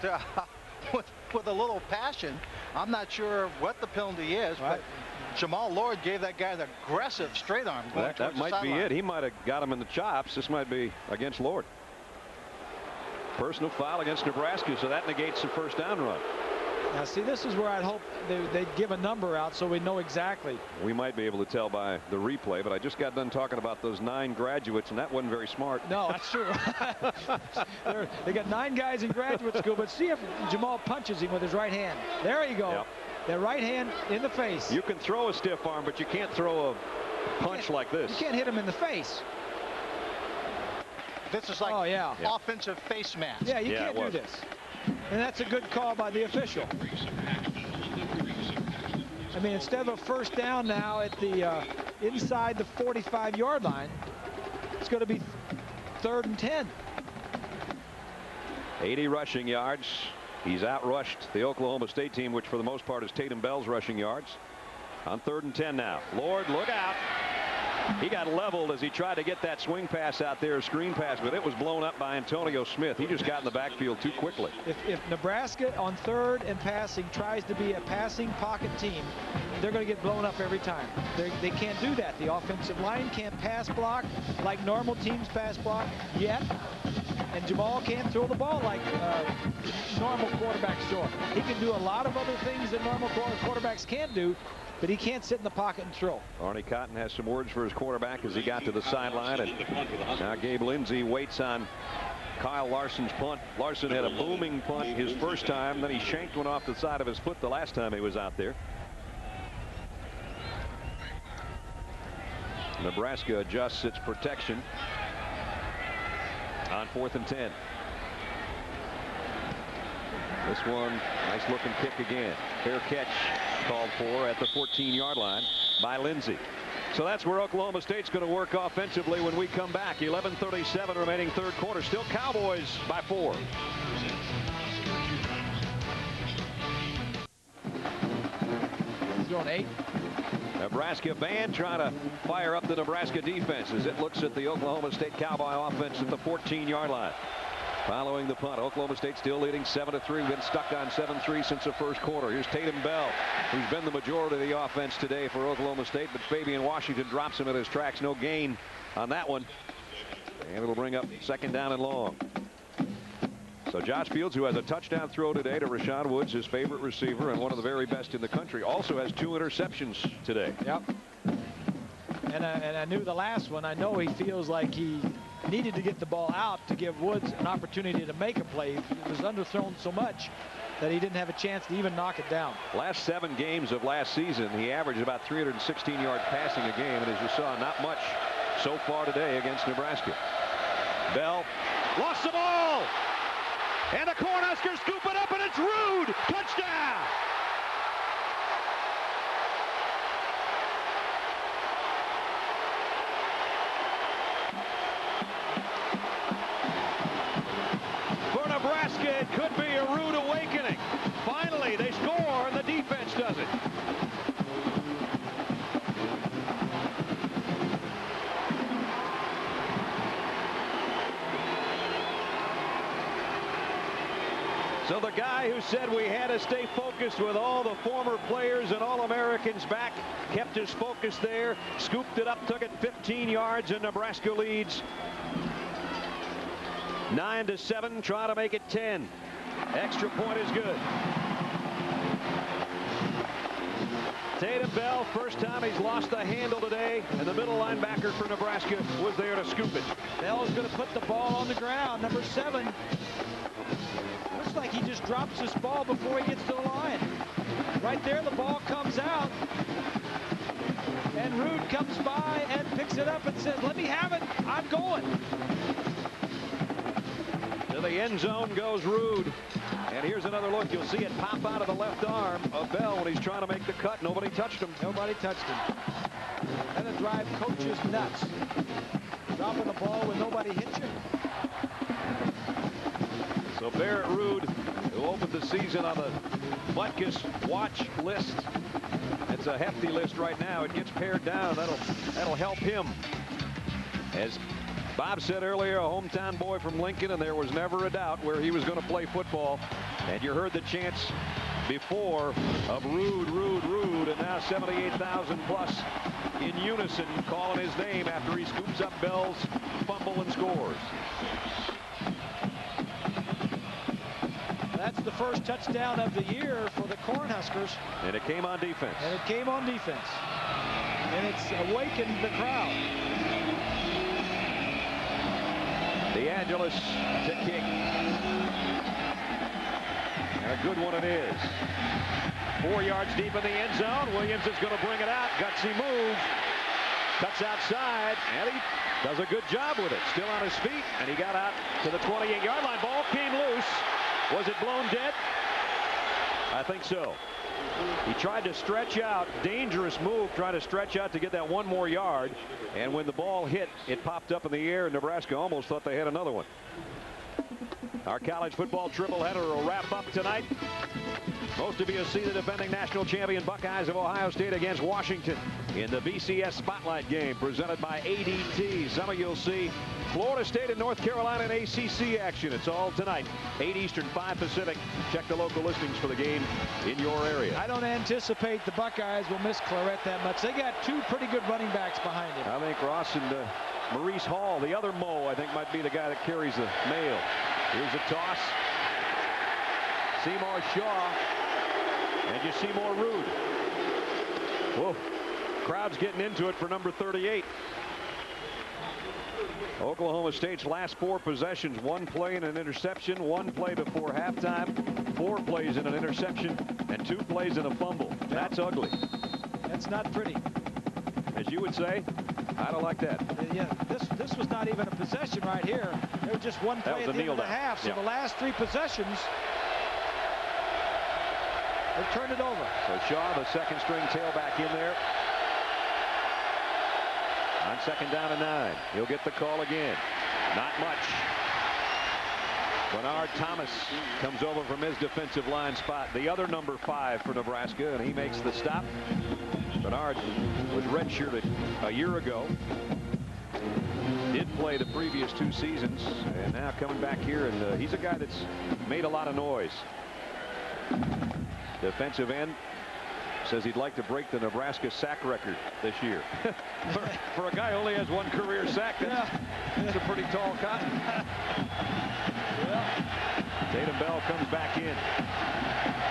with a little passion. I'm not sure what the penalty is, but Jamal Lord gave that guy the aggressive straight arm. That might be it. He might have got him in the chops. This might be against Lord. Personal foul against Nebraska, so that negates the first down run. Now, see, this is where I'd hope they'd give a number out so we know exactly. We might be able to tell by the replay, but I just got done talking about those 9 graduates, and that wasn't very smart. No, that's true. They got 9 guys in graduate school, but see if Jamal punches him with his right hand. There you go. Yep. That right hand in the face. You can throw a stiff arm, but you can't throw a punch like this. You can't hit him in the face. This is like offensive face mask. Yeah, you can't do this. And that's a good call by the official. I mean, instead of a first down now at the inside the 45-yard line, it's going to be 3rd and 10. 80 rushing yards. He's outrushed the Oklahoma State team, which for the most part is Tatum Bell's rushing yards. On 3rd and 10 now. Lord, look out. He got leveled as he tried to get that swing pass out there, a screen pass, but it was blown up by Antonio Smith. He just got in the backfield too quickly. If Nebraska on 3rd and passing tries to be a passing pocket team, they're going to get blown up every time. They can't do that. The offensive line can't pass block like normal teams pass block yet. And Jamal can't throw the ball like normal quarterbacks throw. He can do a lot of other things that normal quarterbacks can't do, but he can't sit in the pocket and throw. Arnie Cotton has some words for his quarterback as he got to the sideline. And now Gabe Lindsey waits on Kyle Larson's punt. Larson had a booming punt his first time. Then he shanked one off the side of his foot the last time he was out there. Nebraska adjusts its protection on 4th and 10. This one, nice looking kick again. Fair catch called for at the 14-yard line by Lindsey. So that's where Oklahoma State's going to work offensively when we come back. 11:37 remaining 3rd quarter. Still Cowboys by 4. He's going 8. Nebraska band trying to fire up the Nebraska defense as it looks at the Oklahoma State Cowboy offense at the 14-yard line. Following the punt, Oklahoma State still leading 7-3. Been stuck on 7-3 since the first quarter. Here's Tatum Bell, who's been the majority of the offense today for Oklahoma State, but Fabian Washington drops him at his tracks. No gain on that one. And it'll bring up 2nd down and long. So Josh Fields, who has a touchdown throw today to Rashawn Woods, his favorite receiver and one of the very best in the country, also has 2 interceptions today. Yep. And I knew the last one. I know he feels like he needed to get the ball out to give Woods an opportunity to make a play. It was underthrown so much that he didn't have a chance to even knock it down. Last 7 games of last season, he averaged about 316 yards passing a game, and as you saw, not much so far today against Nebraska. Bell lost the ball, and the Cornhuskers scoop it up, and it's Rude. Touchdown! For Nebraska, it could be a rude awakening. Finally, they score, and the defense does it. So the guy who said we had to stay focused with all the former players and All-Americans back kept his focus there, scooped it up, took it 15 yards, and Nebraska leads 9-7. Try to make it 10. Extra point is good. Tatum Bell, first time he's lost the handle today, and the middle linebacker for Nebraska was there to scoop it. Bell's going to put the ball on the ground. Number 7. Looks like he just drops this ball before he gets to the line. Right there, the ball comes out. And Rude comes by and picks it up and says, let me have it. I'm going. To the end zone goes Rude. And here's another look. You'll see it pop out of the left arm of Bell when he's trying to make the cut. Nobody touched him. Nobody touched him. That'll drive coaches nuts. Dropping the ball when nobody hit you. So Barrett Rude, who opened the season on the Butkus watch list. It's a hefty list right now. It gets pared down. That'll help him. As Bob said earlier, a hometown boy from Lincoln, and there was never a doubt where he was going to play football. And you heard the chants before of Rude, Rude, Rude, and now 78,000 plus in unison calling his name after he scoops up Bell's fumble and scores. That's the first touchdown of the year for the Cornhuskers. And it came on defense. And it came on defense. And it's awakened the crowd. DeAngelis to kick. And a good one it is. 4 yards deep in the end zone. Williams is going to bring it out. Gutsy move. Cuts outside. And he does a good job with it. Still on his feet. And he got out to the 28-yard line. Ball came loose. Was it blown dead? I think so. He tried to stretch out. Dangerous move, trying to stretch out to get that 1 more yard. And when the ball hit, it popped up in the air. Nebraska almost thought they had another one. Our college football triple-header will wrap up tonight. Most of you see the defending national champion Buckeyes of Ohio State against Washington in the BCS Spotlight game presented by ADT. Some of you will see Florida State and North Carolina in ACC action. It's all tonight, 8 Eastern, 5 Pacific. Check the local listings for the game in your area. I don't anticipate the Buckeyes will miss Claret that much. They got 2 pretty good running backs behind him. I think Ross and Maurice Hall, the other Mo, I think might be the guy that carries the mail. Here's a toss. Seymour Shaw. And you see more Rude. Whoa. Crowd's getting into it for number 38. Oklahoma State's last 4 possessions, 1 play and an interception, 1 play before halftime, 4 plays and an interception, and 2 plays and a fumble. That's ugly. That's not pretty. As you would say, I don't like that. Yeah, this was not even a possession right here. There was just 1 play at the end of the half. So the last 3 possessions, they turned it over. So Shaw, the second string tailback in there. On 2nd down and 9. He'll get the call again. Not much. Bernard Thomas comes over from his defensive line spot. The other number 5 for Nebraska, and he makes the stop. Bernard was redshirted a year ago. Did play the previous 2 seasons, and now coming back here, and he's a guy that's made a lot of noise. Defensive end says he'd like to break the Nebraska sack record this year. for a guy who only has 1 career sack, that's a pretty tall cotton. Tatum Bell comes back in.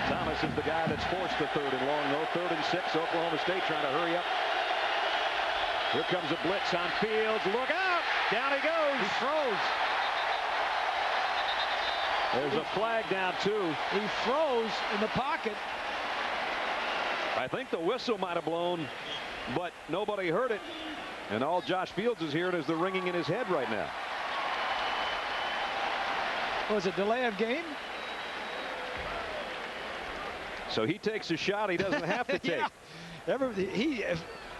Thomas is the guy that's forced the 3rd and long, though. 3rd and 6. Oklahoma State trying to hurry up. Here comes a blitz on Fields. Look out! Down he goes. He froze. There's a flag down, too. He froze in the pocket. I think the whistle might have blown, but nobody heard it. And all Josh Fields is hearing is the ringing in his head right now. Was it delay of game? So he takes a shot he doesn't have to take.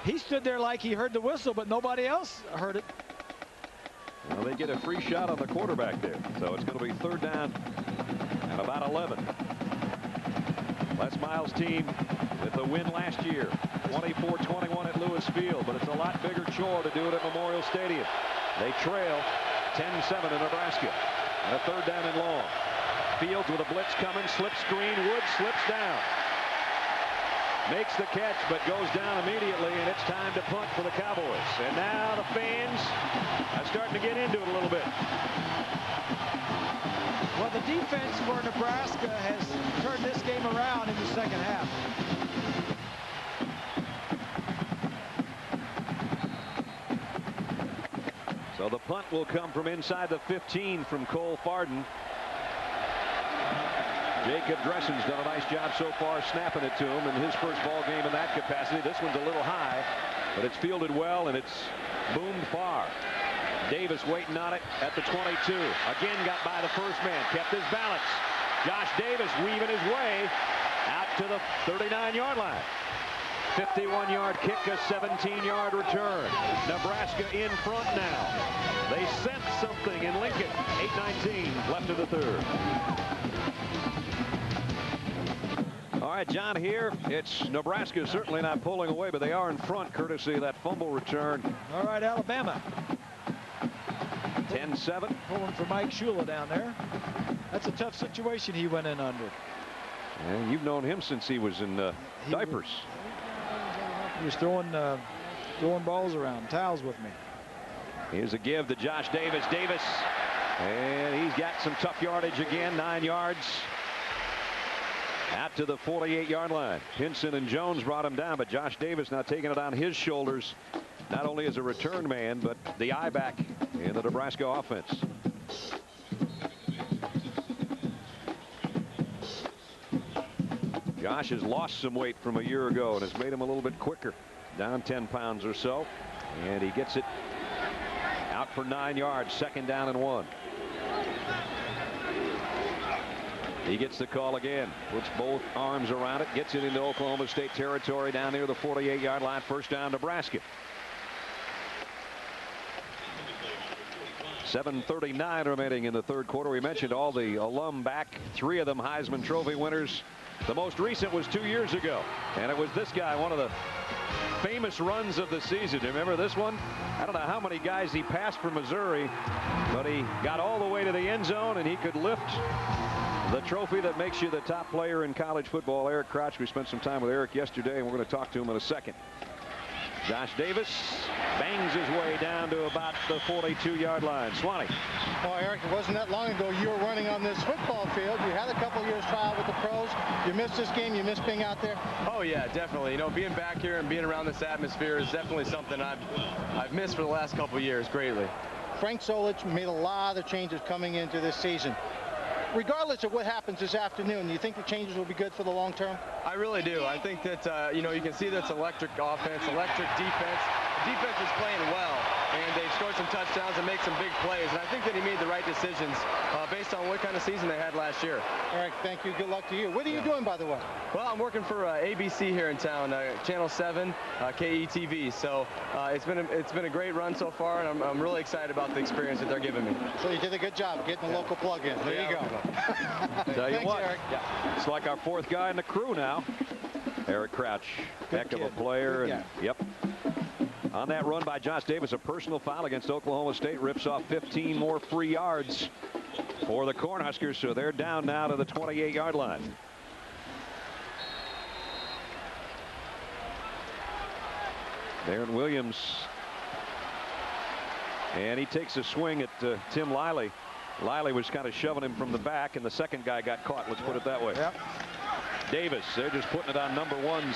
He stood there like he heard the whistle, but nobody else heard it. Well, they get a free shot on the quarterback there. So it's going to be 3rd down and about 11. Les Miles' team with the win last year, 24-21 at Lewis Field, but it's a lot bigger chore to do it at Memorial Stadium. They trail 10-7 in Nebraska. And a 3rd down and long. Fields with a blitz coming, slip screen. Woods slips down. Makes the catch, but goes down immediately, and it's time to punt for the Cowboys. And now the fans are starting to get into it a little bit. Well, the defense for Nebraska has turned this game around in the 2nd half. So the punt will come from inside the 15 from Cole Farden. Jacob Dressen's done a nice job so far snapping it to him in his first ball game in that capacity. This one's a little high, but it's fielded well, and it's boomed far. Davis waiting on it at the 22. Again got by the first man, kept his balance. Josh Davis weaving his way out to the 39-yard line. 51-yard kick, a 17-yard return. Nebraska in front now. They sent something in Lincoln. 8:19 left in the 3rd. All right, John, here it's Nebraska certainly not pulling away, but they are in front courtesy of that fumble return. All right, Alabama. 10-7. Pulling for Mike Shula down there. That's a tough situation he went in under. And you've known him since he was in diapers. He was throwing balls around, towels with me. Here's a give to Josh Davis. Davis, and he's got some tough yardage again, 9 yards. Out to the 48-yard line. Hinson and Jones brought him down, but Josh Davis now taking it on his shoulders, not only as a return man, but the eye back in the Nebraska offense. Josh has lost some weight from a year ago and has made him a little bit quicker, down 10 pounds or so, and he gets it out for 9 yards, 2nd down and 1. He gets the call again, puts both arms around it, gets it into Oklahoma State territory down near the 48-yard line. 1st down, Nebraska. 7:39 remaining in the 3rd quarter. We mentioned all the alum back, 3 of them Heisman Trophy winners. The most recent was 2 years ago, and it was this guy, one of the famous runs of the season. Do you remember this one? I don't know how many guys he passed for Missouri, but he got all the way to the end zone, and he could lift the trophy that makes you the top player in college football. Eric Crouch. We spent some time with Eric yesterday, and we're going to talk to him in a second. Josh Davis bangs his way down to about the 42-yard line. Swanee. Oh, Eric, it wasn't that long ago you were running on this football field. You had a couple years trial with the pros. You missed this game. You missed being out there. Oh, yeah, definitely. You know, being back here and being around this atmosphere is definitely something I've missed for the last couple of years greatly. Frank Solich made a lot of changes coming into this season. Regardless of what happens this afternoon, do you think the changes will be good for the long term? I really do. I think that, you know, you can see that's electric offense, electric defense. The defense is playing well, and they've scored some touchdowns and made some big plays. And I think that he made the right decisions based on what kind of season they had last year. Eric, thank you. Good luck to you. What are you doing, by the way? Well, I'm working for ABC here in town, Channel 7, KETV. So it's been a great run so far, and I'm really excited about the experience that they're giving me. So you did a good job getting the local plug in. There you go. Tell you Thanks, what, Eric. it's like our 4th guy in the crew now. Eric Crouch, heck of a player. And, yep. On that run by Josh Davis, a personal foul against Oklahoma State rips off 15 more free yards for the Cornhuskers, so they're down now to the 28-yard line. Darren Williams, and he takes a swing at Tim Liley. Liley was kind of shoving him from the back, and the second guy got caught. Let's put it that way. Yep. Davis, they're just putting it on number one's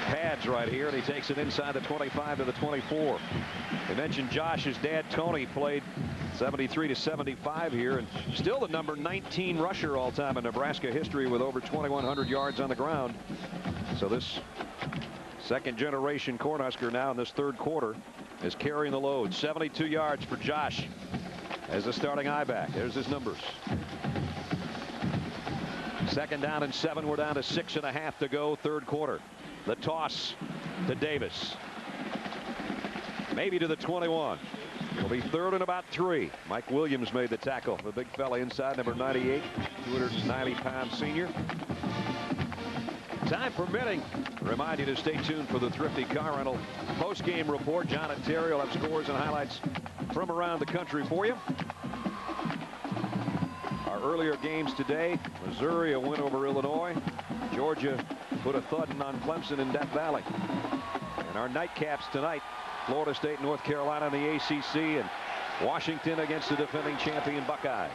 pads right here, and he takes it inside the 25 to the 24. They mentioned Josh's dad, Tony, played 73 to 75 here, and still the number 19 rusher all time in Nebraska history with over 2,100 yards on the ground. So this second generation Cornhusker now in this third quarter is carrying the load. 72 yards for Josh as the starting I-back. There's his numbers. Second down and 7. We're down to 6.5 to go, third quarter. The toss to Davis. Maybe to the 21. It'll be third and about 3. Mike Williams made the tackle. The big fella inside, number 98, 290-pound senior. Time permitting, remind you to stay tuned for the Thrifty Car Rental post-game report. John and Terry will have scores and highlights from around the country for you. Our earlier games today, Missouri a win over Illinois. Georgia put a thudding on Clemson in Death Valley. And our nightcaps tonight, Florida State, North Carolina in the ACC, and Washington against the defending champion Buckeyes.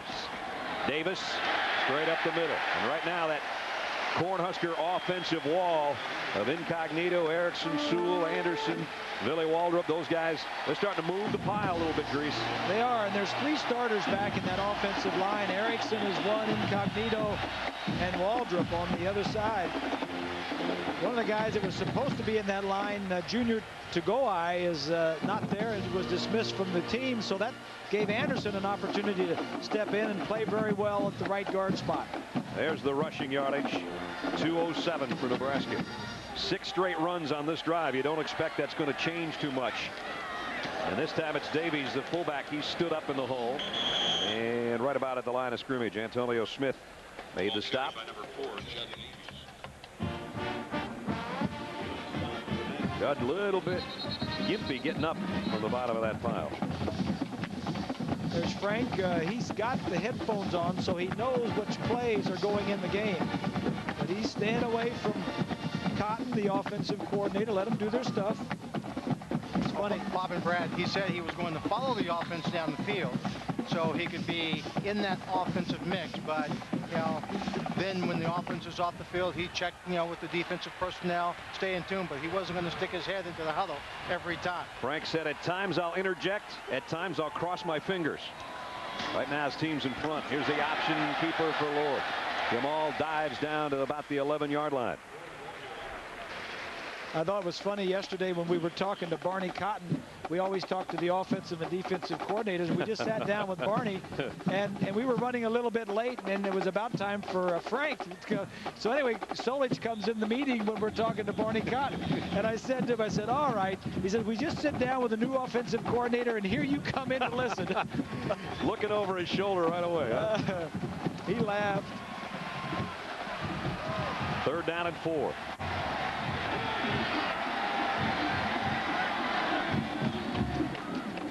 Davis straight up the middle. And right now that Cornhusker offensive wall of Incognito, Erickson, Sewell, Anderson, Billy Waldrop, those guys, they're starting to move the pile a little bit, Grease. They are, and there's 3 starters back in that offensive line. Erickson is one, Incognito, and Waldrop on the other side. One of the guys that was supposed to be in that line, Junior Togoi, is not there and was dismissed from the team, so that gave Anderson an opportunity to step in and play very well at the right guard spot. There's the rushing yardage, 207 for Nebraska. 6 straight runs on this drive. You don't expect that's going to change too much. And this time it's Davies, the fullback. He stood up in the hole, and right about at the line of scrimmage, Antonio Smith made the stop. Got a little bit gimpy getting up from the bottom of that pile. There's Frank. He's got the headphones on, so he knows which plays are going in the game. But he's staying away from Cotton, the offensive coordinator. Let them do their stuff. It's funny. Bob and Brad, he said he was going to follow the offense down the field so he could be in that offensive mix. But, you know, then when the offense is off the field, he checked, you know, with the defensive personnel, stay in tune, but he wasn't going to stick his head into the huddle every time. Frank said, at times I'll interject, at times I'll cross my fingers. Right now his team's in front. Here's the option keeper for Lord. Jamal dives down to about the 11-yard line. I thought it was funny yesterday when we were talking to Barney Cotton. We always talk to the offensive and defensive coordinators. We just sat down with Barney, and we were running a little bit late, and it was about time for Frank to go. So anyway, Solich comes in the meeting when we're talking to Barney Cotton, and I said to him, I said, all right. He said, we just sit down with a new offensive coordinator, and here you come in and listen. Looking over his shoulder right away. Huh? He laughed. Third down and 4.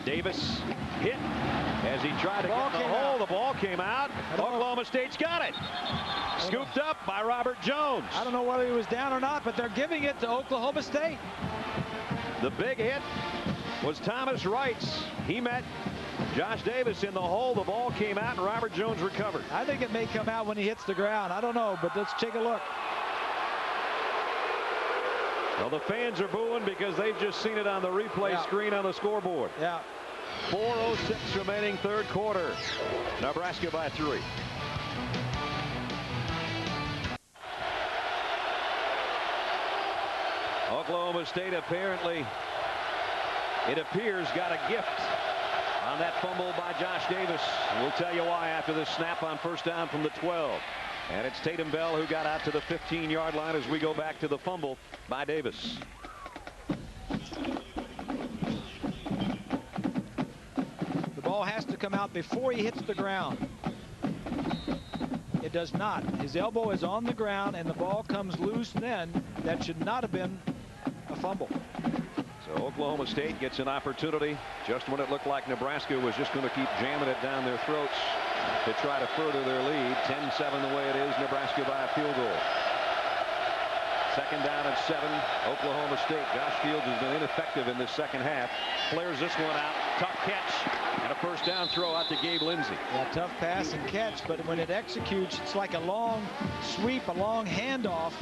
Davis hit as he tried to get in the hole. The ball came out. Oklahoma State's got it. Scooped up by Robert Jones. I don't know whether he was down or not, but they're giving it to Oklahoma State. The big hit was Thomas Wright's. He met Josh Davis in the hole. The ball came out, and Robert Jones recovered. I think it may come out when he hits the ground. I don't know, but let's take a look. Well, the fans are booing because they've just seen it on the replay screen on the scoreboard. Yeah. 4:06 remaining, third quarter. Nebraska by 3. Oklahoma State apparently, it appears, got a gift on that fumble by Josh Davis. And we'll tell you why after this snap on first down from the 12. And it's Tatum Bell who got out to the 15-yard line as we go back to the fumble by Davis. The ball has to come out before he hits the ground. It does not. His elbow is on the ground and the ball comes loose then. That should not have been a fumble. So Oklahoma State gets an opportunity just when it looked like Nebraska was just going to keep jamming it down their throats to try to further their lead. 10-7 the way it is. Nebraska by a field goal. Second down and 7. Oklahoma State. Josh Fields has been ineffective in this second half. Flares this one out. Tough catch. And a first down throw out to Gabe Lindsey. Yeah, tough pass and catch, but when it executes, it's like a long sweep, a long handoff.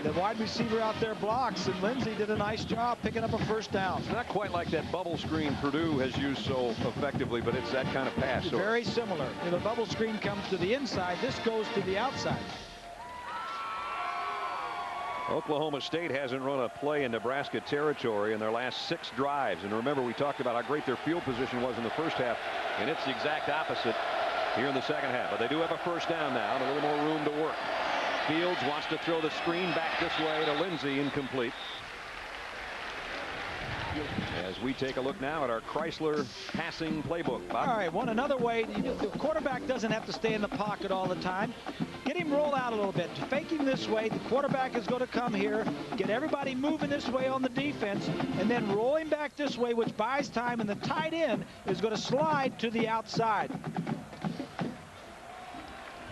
The wide receiver out there blocks, and Lindsey did a nice job picking up a first down. It's not quite like that bubble screen Purdue has used so effectively, but it's that kind of pass. Very similar. The bubble screen comes to the inside. This goes to the outside. Oklahoma State hasn't run a play in Nebraska territory in their last 6 drives. And remember, we talked about how great their field position was in the first half, and it's the exact opposite here in the second half. But they do have a first down now and a little more room to work. Fields wants to throw the screen back this way to Lindsey, incomplete. As we take a look now at our Chrysler passing playbook. Bob. All right, another way. The quarterback doesn't have to stay in the pocket all the time. Get him roll out a little bit. Fake him this way. The quarterback is going to come here. Get everybody moving this way on the defense. And then roll him back this way, which buys time. And the tight end is going to slide to the outside.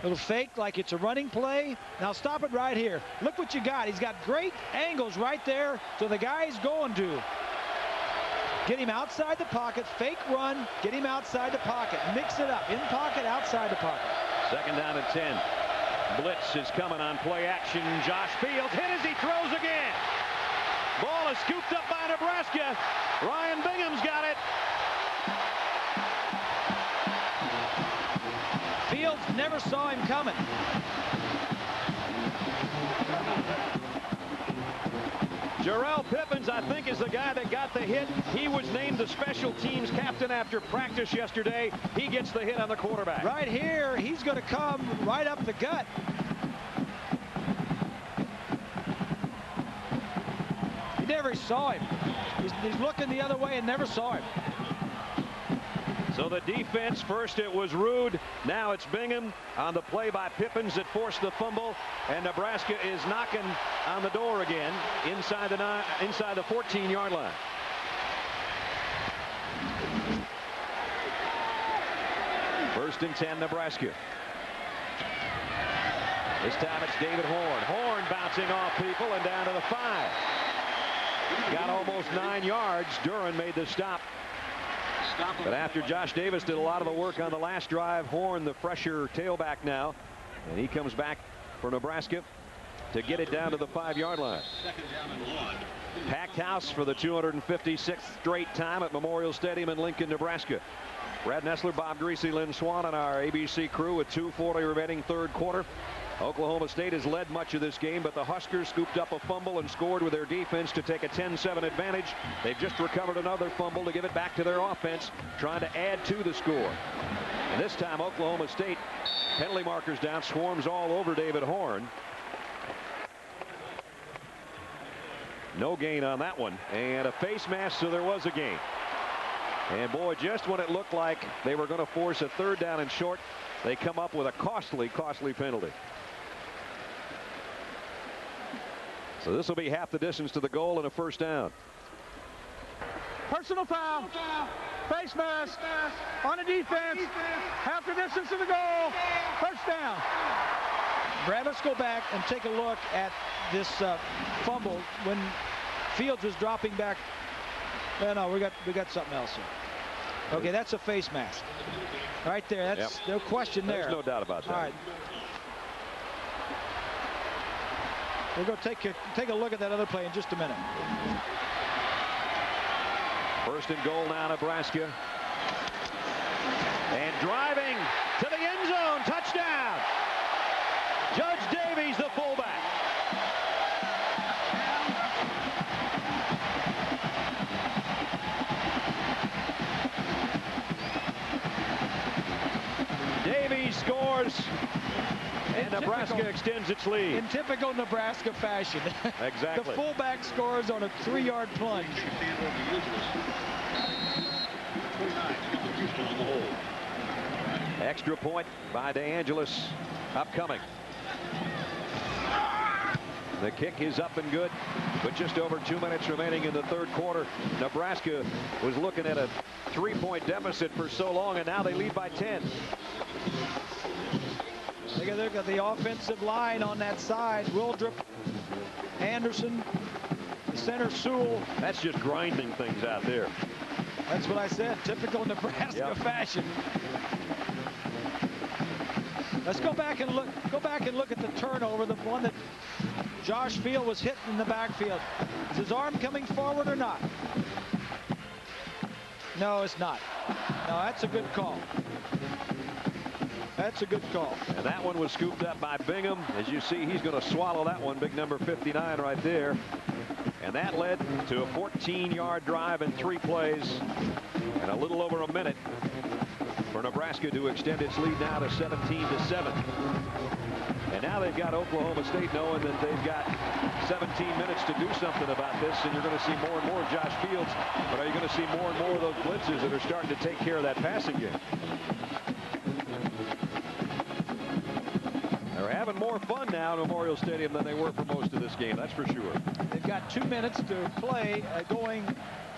Little fake like it's a running play. Now stop it right here. Look what you got. He's got great angles right there. So the guy's going to get him outside the pocket, fake run, get him outside the pocket, mix it up, in pocket, outside the pocket. Second down and 10. Blitz is coming on play action. Josh Fields hit as he throws again. Ball is scooped up by Nebraska. Ryan Bingham's got it. Fields never saw him coming. Jarrell Pippins, I think, is the guy that got the hit. He was named the special teams captain after practice yesterday. He gets the hit on the quarterback. Right here, he's going to come right up the gut. He never saw him. He's looking the other way and never saw him. So the defense, first it was Rude, now it's Bingham on the play by Pippins that forced the fumble, and Nebraska is knocking on the door again inside the 14-yard line. First and 10, Nebraska. This time it's David Horn. Horn bouncing off people and down to the 5. Got almost 9 yards. Duran made the stop. But after Josh Davis did a lot of the work on the last drive, Horn, the fresher tailback now, and he comes back for Nebraska to get it down to the 5-yard line. Packed house for the 256th straight time at Memorial Stadium in Lincoln, Nebraska. Brad Nessler, Bob Greasy, Lynn Swan, and our ABC crew with 2:40 remaining third quarter. Oklahoma State has led much of this game, but the Huskers scooped up a fumble and scored with their defense to take a 10-7 advantage. They've just recovered another fumble to give it back to their offense, trying to add to the score. And this time Oklahoma State, penalty markers down, swarms all over David Horn. No gain on that one, and a face mask, so there was a gain. And boy, just when it looked like they were going to force a third down and short, they come up with a costly penalty. So this will be half the distance to the goal and a first down. Personal foul. Face mask on the defense. Half the distance to the goal. First down. Brad, let's go back and take a look at this fumble when Fields was dropping back. No, we got something else here. Okay, that's a face mask. Right there. That's no question there. There's no doubt about that. All right. We're going to take a look at that other play in just a minute. First and goal now, Nebraska. And driving to the end zone. Touchdown. Judge Davies, the fullback. Davies scores. And Nebraska extends its lead. In typical Nebraska fashion. Exactly. The fullback scores on a 3-yard plunge. Extra point by DeAngelis. upcoming. The kick is up and good, but just over 2 minutes remaining in the third quarter. Nebraska was looking at a 3-point deficit for so long, and now they lead by 10. Look at the offensive line on that side. Wildrop, Anderson, the center Sewell. That's just grinding things out there. That's what I said. Typical Nebraska fashion. Let's go back and look. Go back and look at the turnover, the one that Josh Field was hitting in the backfield. Is his arm coming forward or not? No, it's not. No, that's a good call. That's a good call. And that one was scooped up by Bingham. As you see, he's going to swallow that one. Big number 59 right there. And that led to a 14-yard drive in 3 plays and a little over a minute for Nebraska to extend its lead now to 17-7. And now they've got Oklahoma State knowing that they've got 17 minutes to do something about this, and you're going to see more and more of Josh Fields. But are you going to see more and more of those blitzes that are starting to take care of that passing game? They're having more fun now at Memorial Stadium than they were for most of this game, that's for sure. They've got 2 minutes to play going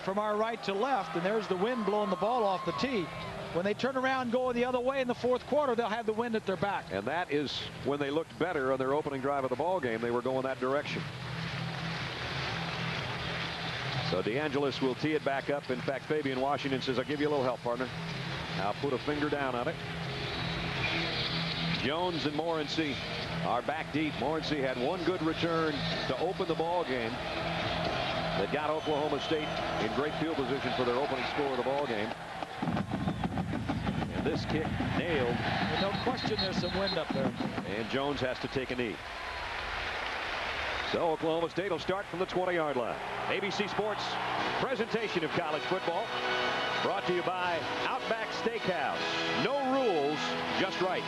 from our right to left, and there's the wind blowing the ball off the tee. When they turn around going the other way in the fourth quarter, they'll have the wind at their back. And that is when they looked better on their opening drive of the ball game. They were going that direction. So DeAngelis will tee it back up. In fact, Fabian Washington says, I'll give you a little help, partner. I'll put a finger down on it. Jones and Morency are back deep. Morency had one good return to open the ball game that got Oklahoma State in great field position for their opening score of the ball game. And this kick nailed. And no question there's some wind up there. And Jones has to take a knee. So Oklahoma State will start from the 20-yard line. ABC Sports presentation of college football brought to you by Outback Steakhouse. No rules, just right.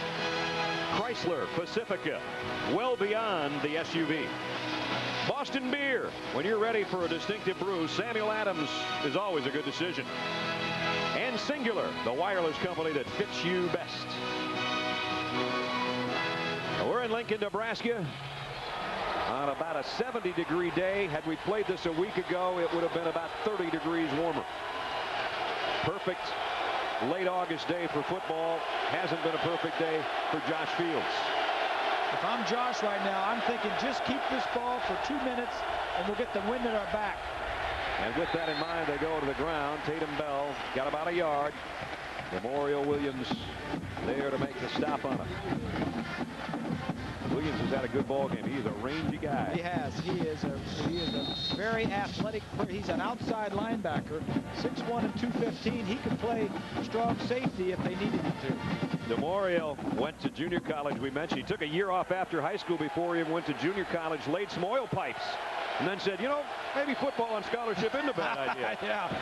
Chrysler Pacifica, well beyond the SUV. Boston Beer, when you're ready for a distinctive brew, Samuel Adams is always a good decision. And Singular, the wireless company that fits you best. We're in Lincoln, Nebraska on about a 70-degree day. Had we played this a week ago, it would have been about 30 degrees warmer. Perfect late August day for football. Hasn't been a perfect day for Josh Fields. If I'm Josh right now, I'm thinking just keep this ball for 2 minutes and we'll get the wind at our back. And with that in mind, they go to the ground. Tatum Bell got about a yard. Memorial Williams there to make the stop on him. Williams has had a good ball game. He's a rangy guy. He has. He is a very athletic. He's an outside linebacker, 6'1" and 215. He could play strong safety if they needed him to. DeMario went to junior college. We mentioned he took a year off after high school before he even went to junior college, laid some oil pipes, and then said, you know, maybe football on scholarship isn't a bad idea. Yeah.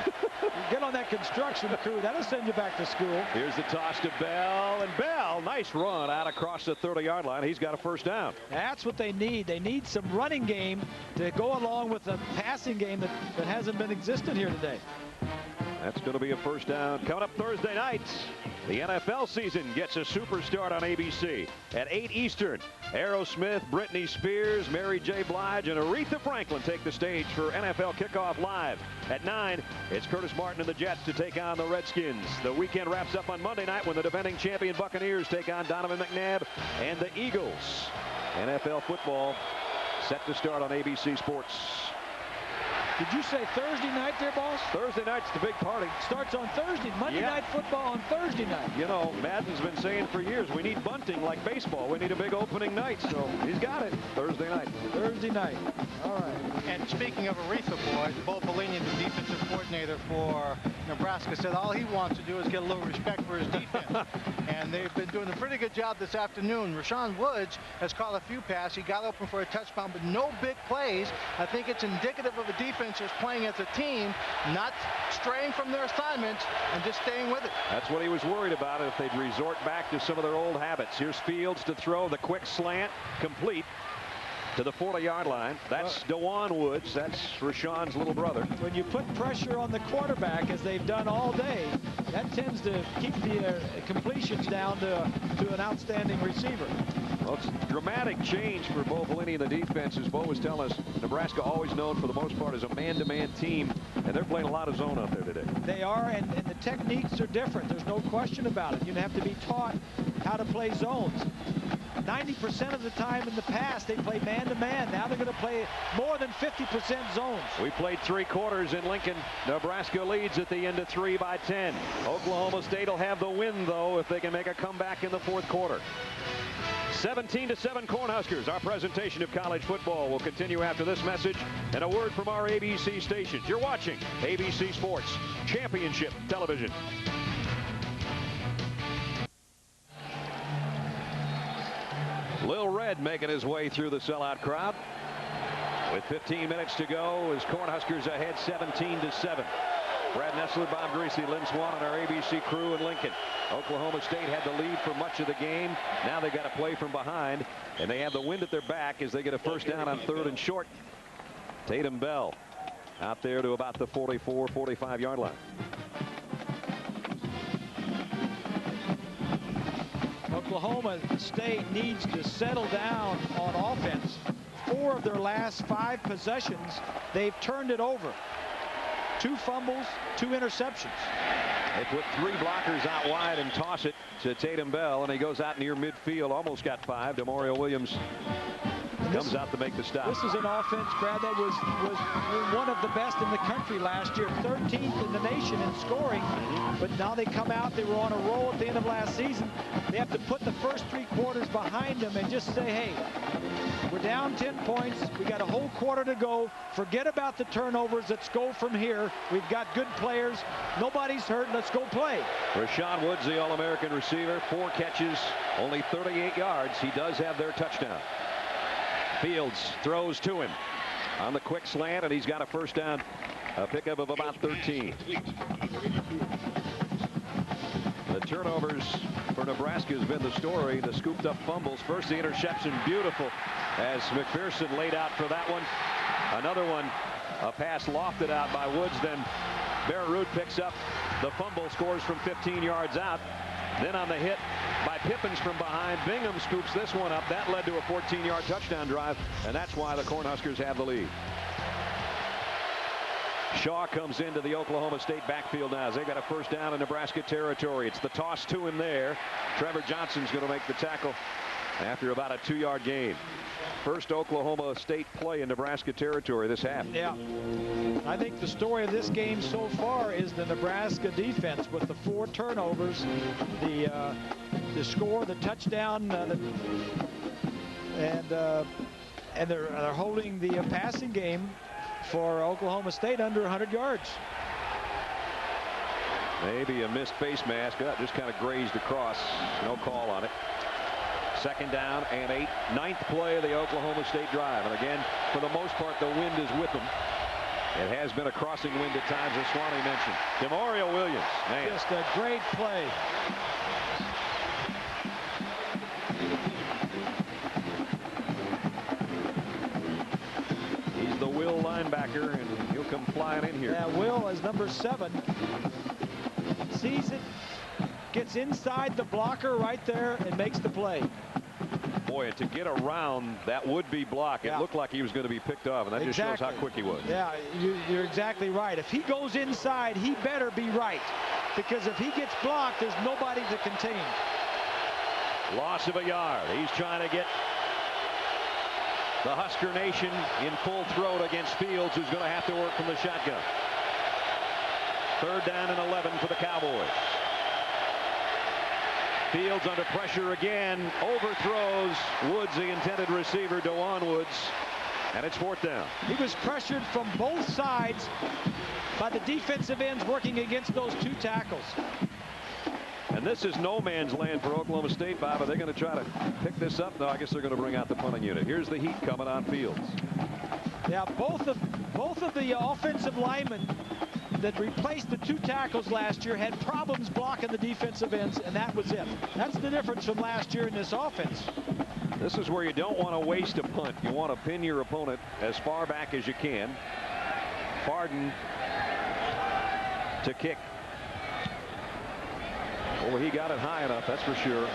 You get on that construction crew, that'll send you back to school. Here's the toss to Bell, and Bell, nice run out across the 30-yard line. He's got a first down. That's what they need. They need some running game to go along with the passing game that hasn't been existent here today. That's going to be a first down. Coming up Thursday night, the NFL season gets a super start on ABC at 8 Eastern. Aerosmith, Britney Spears, Mary J. Blige, and Aretha Franklin take the stage for NFL Kickoff Live. At 9, it's Curtis Martin and the Jets to take on the Redskins. The weekend wraps up on Monday night when the defending champion Buccaneers take on Donovan McNabb and the Eagles. NFL football set to start on ABC Sports. Did you say Thursday night there, boss? Thursday night's the big party. Starts on Thursday. Monday night football on Thursday night. You know, Madden's been saying for years, we need bunting like baseball. We need a big opening night. So he's got it. Thursday night. Thursday night. All right. And speaking of Aretha, boys, Bo Pelini, the defensive coordinator for Nebraska, said all he wants to do is get a little respect for his defense. And they've been doing a pretty good job this afternoon. Rashawn Woods has caught a few passes. He got open for a touchdown, but no big plays. I think it's indicative of a defense just playing as a team, not straying from their assignments and just staying with it. That's what he was worried about, if they'd resort back to some of their old habits. Here's Fields to throw the quick slant, complete to the 40-yard line. That's DeJuan Woods. That's Rashawn's little brother. When you put pressure on the quarterback, as they've done all day, that tends to keep the completions down to an outstanding receiver. Well, it's a dramatic change for Bo Pelini and the defense. As Bo was telling us, Nebraska always known for the most part as a man-to-man team, and they're playing a lot of zone out there today. They are, and the techniques are different. There's no question about it. You have to be taught how to play zones. 90% of the time in the past, they played man-to-man. Now they're going to play more than 50% zones. We played 3 quarters in Lincoln. Nebraska leads at the end of 3 by 10. Oklahoma State will have the win, though, if they can make a comeback in the 4th quarter. 17-7 Cornhuskers. Our presentation of college football will continue after this message and a word from our ABC stations. You're watching ABC Sports Championship Television. Lil Red making his way through the sellout crowd. With 15 minutes to go as Cornhuskers ahead 17-7. Brad Nessler, Bob Greasy, Lynn Swan, and our ABC crew in Lincoln. Oklahoma State had the lead for much of the game. Now they've got to play from behind, and they have the wind at their back as they get a first down on 3rd and short. Tatum Bell out there to about the 44, 45-yard line. Oklahoma State needs to settle down on offense. 4 of their last 5 possessions, they've turned it over. 2 fumbles, 2 interceptions. They put 3 blockers out wide and toss it to Tatum Bell, and he goes out near midfield. Almost got 5. Demario Williams comes out to make the stop. This is an offense, Brad, that was one of the best in the country last year. 13th in the nation in scoring. But now they come out. They were on a roll at the end of last season. They have to put the first 3 quarters behind them and just say, hey, we're down 10 points. We got a whole quarter to go. Forget about the turnovers. Let's go from here. We've got good players. Nobody's hurt. Let's go play. Rashawn Woods, the All-American receiver, 4 catches, only 38 yards. He does have their touchdown. Fields throws to him on the quick slant, and he's got a first down, a pickup of about 13. The turnovers for Nebraska has been the story. The scooped up fumbles. First the interception, beautiful, as McPherson laid out for that one. Another one, a pass lofted out by Woods. Then Barrett Root picks up the fumble, scores from 15 yards out. Then on the hit by Pippins from behind, Bingham scoops this one up. That led to a 14-yard touchdown drive, and that's why the Cornhuskers have the lead. Shaw comes into the Oklahoma State backfield now as they got a first down in Nebraska territory. It's the toss to him there. Trevor Johnson's going to make the tackle after about a 2-yard gain. First Oklahoma State play in Nebraska territory this half. Yeah. I think the story of this game so far is the Nebraska defense with the 4 turnovers, the score, the touchdown, and they're holding the passing game for Oklahoma State under 100 yards. Maybe a missed face mask. Just kind of grazed across. No call on it. 2nd down and 8. 9th play of the Oklahoma State drive. And again, for the most part, the wind is with them. It has been a crossing wind at times, as Swanee mentioned. Demario Williams, man. Just a great play. He's the Will linebacker, and he'll come flying in here. Yeah, Will is number 7. Sees it, gets inside the blocker right there, and makes the play. Boy, to get around that would-be block, it looked like he was going to be picked off, and that just shows how quick he was. Yeah, you're exactly right. If he goes inside, he better be right, because if he gets blocked, there's nobody to contain. Loss of a yard. He's trying to get the Husker Nation in full throat against Fields, who's going to have to work from the shotgun. 3rd down and 11 for the Cowboys. Fields under pressure again, overthrows Woods, the intended receiver, DeJuan Woods, and it's 4th down. He was pressured from both sides by the defensive ends working against those 2 tackles. And this is no man's land for Oklahoma State, Bob. Are they going to try to pick this up? No, I guess they're going to bring out the punting unit. Here's the heat coming on Fields. Yeah, both of the offensive linemen that replaced the 2 tackles last year had problems blocking the defensive ends, and that was it. That's the difference from last year in this offense. This is where you don't want to waste a punt. You want to pin your opponent as far back as you can. Farden to kick. Well, he got it high enough, that's for sure.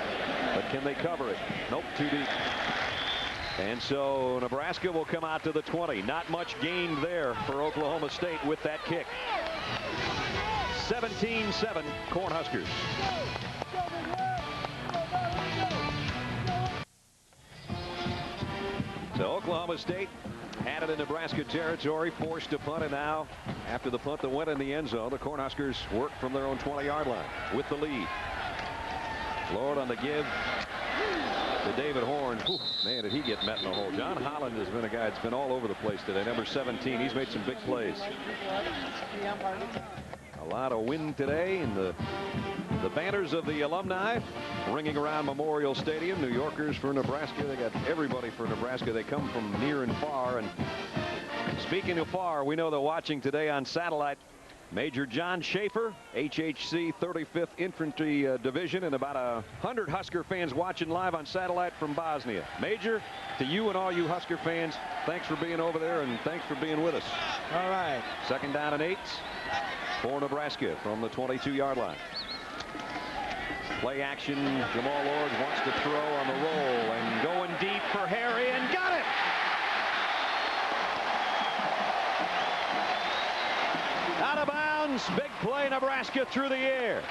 But can they cover it? Nope, too deep. And so Nebraska will come out to the 20. Not much gained there for Oklahoma State with that kick. 17-7 Cornhuskers. So Oklahoma State had it in Nebraska territory, forced to punt, and now after the punt that went in the end zone, the Cornhuskers work from their own 20-yard line with the lead. Lord on the give to David Horn. Whew, man, did he get met in the hole. John Holland has been a guy that's been all over the place today. Number 17. He's made some big plays. A lot of wind today, and the banners of the alumni ringing around Memorial Stadium. New Yorkers for Nebraska. They got everybody for Nebraska. They come from near and far. And speaking of far, we know they're watching today on satellite. Major John Schaefer, HHC 35th Infantry Division, and about 100 Husker fans watching live on satellite from Bosnia. Major, to you and all you Husker fans, thanks for being over there, and thanks for being with us. All right. 2nd down and 8 for Nebraska from the 22-yard line. Play action. Jamal Lord wants to throw on the roll and going deep for Harry, and got it. Out of bounds. Big play, Nebraska through the air.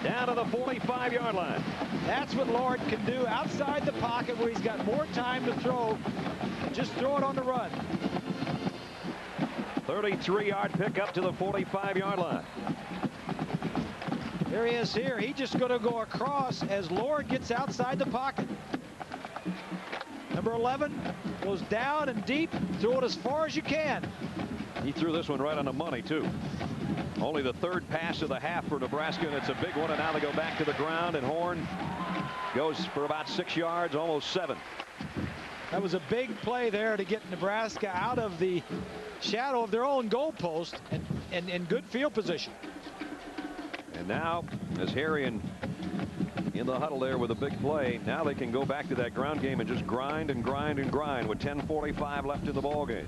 Down to the 45-yard line. That's what Lord can do outside the pocket where he's got more time to throw. Just throw it on the run. 33-yard pickup to the 45-yard line. There he is here. He's just going to go across as Lord gets outside the pocket. Number 11 goes down and deep. Throw it as far as you can. He threw this one right on the money, too. Only the 3rd pass of the half for Nebraska, and it's a big one. And now they go back to the ground, and Horn goes for about 6 yards, almost 7. That was a big play there to get Nebraska out of the shadow of their own goalpost and in good field position. And now, as Harry in the huddle there with a big play, now they can go back to that ground game and just grind and grind and grind with 10:45 left in the ball game.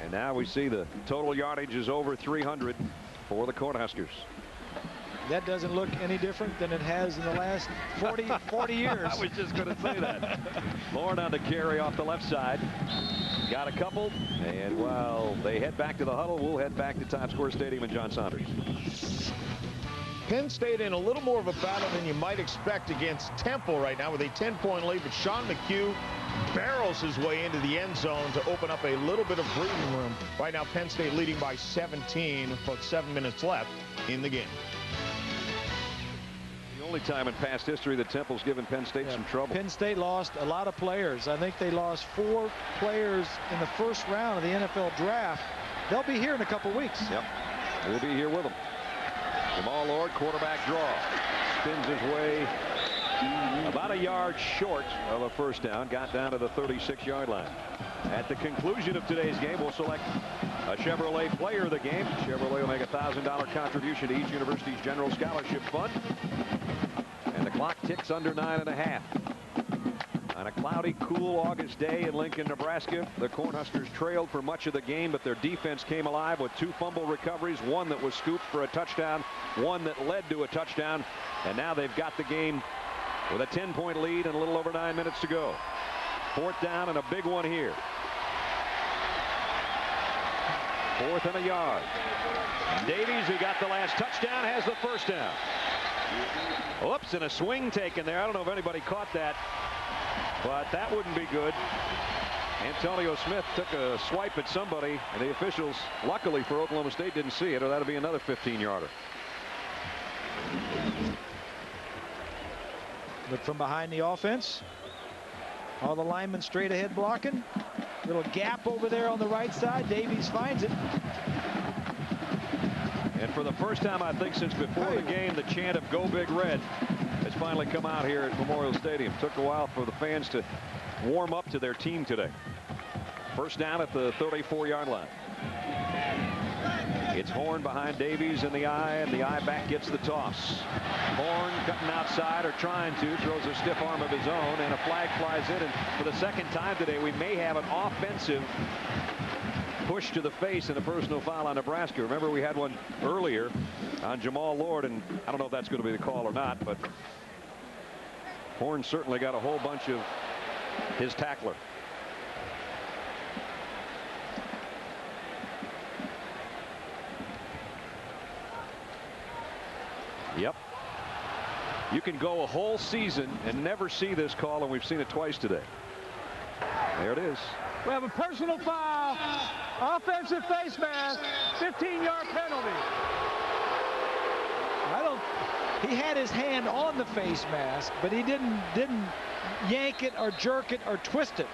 And now we see the total yardage is over 300 for the Cornhuskers. That doesn't look any different than it has in the last 40 years. I was just going to say that. Lord on the carry off the left side. Got a couple, and while they head back to the huddle, we'll head back to Times Square Stadium and John Saunders. Penn State in a little more of a battle than you might expect against Temple right now with a 10-point lead, but Sean McHugh barrels his way into the end zone to open up a little bit of breathing room. Right now, Penn State leading by 17, about 7 minutes left in the game. Only time in past history that Temple's given Penn State some trouble. Penn State lost a lot of players. I think they lost 4 players in the first round of the NFL draft. They'll be here in a couple weeks. Yep, we'll be here with them. Jamal Lord, quarterback draw, spins his way about a yard short of a first down, got down to the 36-yard line. At the conclusion of today's game, we'll select a Chevrolet player of the game. Chevrolet will make a $1,000 contribution to each university's general scholarship fund. And the clock ticks under 9.5. On a cloudy, cool August day in Lincoln, Nebraska, the Cornhuskers trailed for much of the game, but their defense came alive with 2 fumble recoveries, one that was scooped for a touchdown, one that led to a touchdown, and now they've got the game with a 10-point lead and a little over 9 minutes to go. 4th down and a big one here. 4th and a yard. Davies, who got the last touchdown, has the first down. Whoops, and a swing taken there. I don't know if anybody caught that, but that wouldn't be good. Antonio Smith took a swipe at somebody, and the officials, luckily for Oklahoma State, didn't see it, or that'll be another 15-yarder. Look from behind the offense. All the linemen straight ahead blocking. Little gap over there on the right side. Davies finds it. And for the first time, I think, since before the game, the chant of Go Big Red has finally come out here at Memorial Stadium. Took a while for the fans to warm up to their team today. First down at the 34-yard line. It's Horn behind Davies in the eye, and the eye back gets the toss. Horn cutting outside, or trying to, throws a stiff arm of his own, and a flag flies in. And for the second time today, we may have an offensive push to the face and a personal foul on Nebraska. Remember, we had one earlier on Jamal Lord, and I don't know if that's going to be the call or not, but Horn certainly got a whole bunch of his tackler. Yep. You can go a whole season and never see this call, and we've seen it twice today. There it is. We have a personal foul, offensive face mask, 15-yard penalty. He had his hand on the face mask, but he didn't yank it or jerk it or twist it.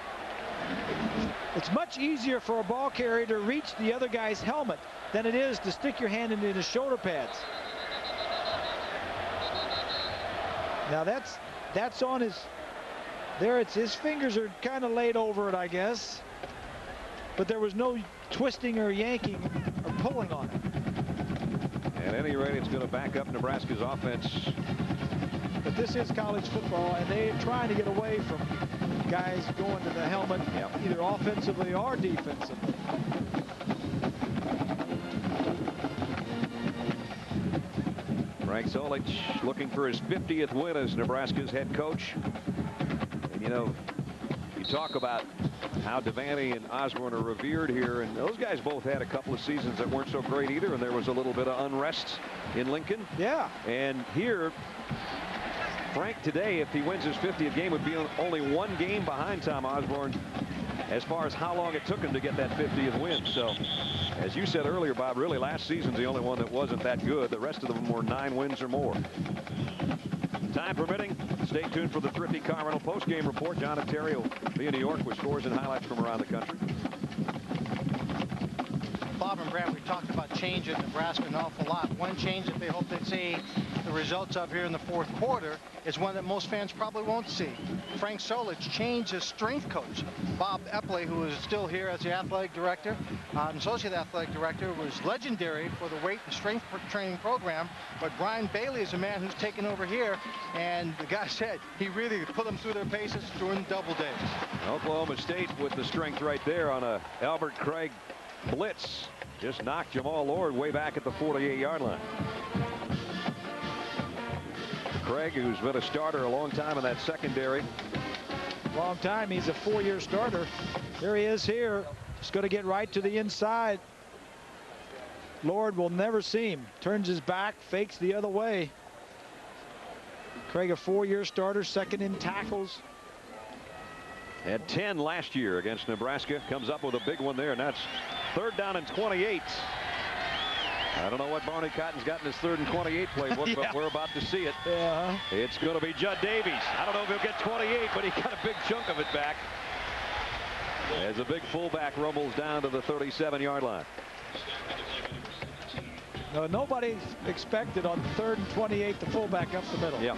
It's much easier for a ball carrier to reach the other guy's helmet than it is to stick your hand into his shoulder pads. Now that's on his, there it's his fingers are kind of laid over it, I guess, but there was no twisting or yanking or pulling on it. At any rate, it's going to back up Nebraska's offense. But this is college football, and they're trying to get away from guys going to the helmet, either offensively or defensively. Frank Solich looking for his 50th win as Nebraska's head coach. And you know, you talk about how Devaney and Osborne are revered here, and those guys both had a couple of seasons that weren't so great either, and there was a little bit of unrest in Lincoln. Yeah. And here, Frank today, if he wins his 50th game, would be only one game behind Tom Osborne as far as how long it took him to get that 50th win. So, as you said earlier, Bob, really last season's the only one that wasn't that good. The rest of them were 9 wins or more. Time permitting, stay tuned for the Thrifty Car Rental post-game report. John and Terry will be in New York with scores and highlights from around the country. Bob and Brad, we talked about change in Nebraska an awful lot. One change that they hope to see the results of here in the fourth quarter is one that most fans probably won't see. Frank Solich changed his strength coach. Bob Epley, who is still here as the athletic director, associate athletic director, was legendary for the weight and strength training program. But Brian Bailey is a man who's taken over here, and the guy said he really put them through their paces during double days. Oklahoma State with the strength right there on a Albert Craig blitz. Just knocked Jamal Lord way back at the 48-yard line. Craig, who's been a starter a long time in that secondary. Long time. He's a 4-year starter. There he is here. Just going to get right to the inside. Lord will never see him. Turns his back, fakes the other way. Craig, a 4-year starter, second in tackles. Had 10 last year against Nebraska. Comes up with a big one there, and that's 3rd down and 28. I don't know what Barney Cotton's got in his 3rd and 28 playbook, but we're about to see it. Yeah. It's going to be Judd Davies. I don't know if he'll get 28, but he got a big chunk of it back as a big fullback rumbles down to the 37-yard line. No, nobody expected on 3rd and 28 the fullback up the middle. Yeah.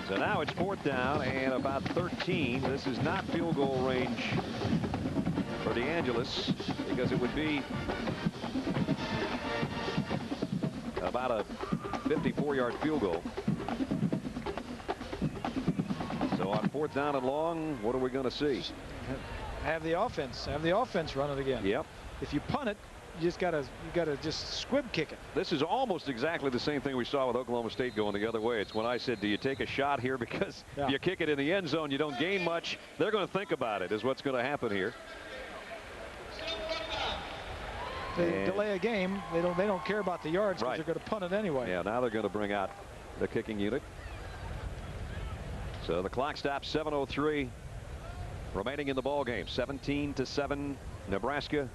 So now it's 4th down and about 13. This is not field goal range for DeAngelis, because it would be about a 54-yard field goal. So on 4th down and long, what are we going to see? Have the offense run it again. Yep. If you punt it, you gotta just squib kick it. This is almost exactly the same thing we saw with Oklahoma State going the other way. It's when I said, do you take a shot here, because if you kick it in the end zone, you don't gain much. They're going to think about it, is what's going to happen here. They delay a game. They don't care about the yards, because Right. they're going to punt it anyway. Yeah, now they're going to bring out the kicking unit. So the clock stops, 7:03 remaining in the ball game. 17-7 Nebraska.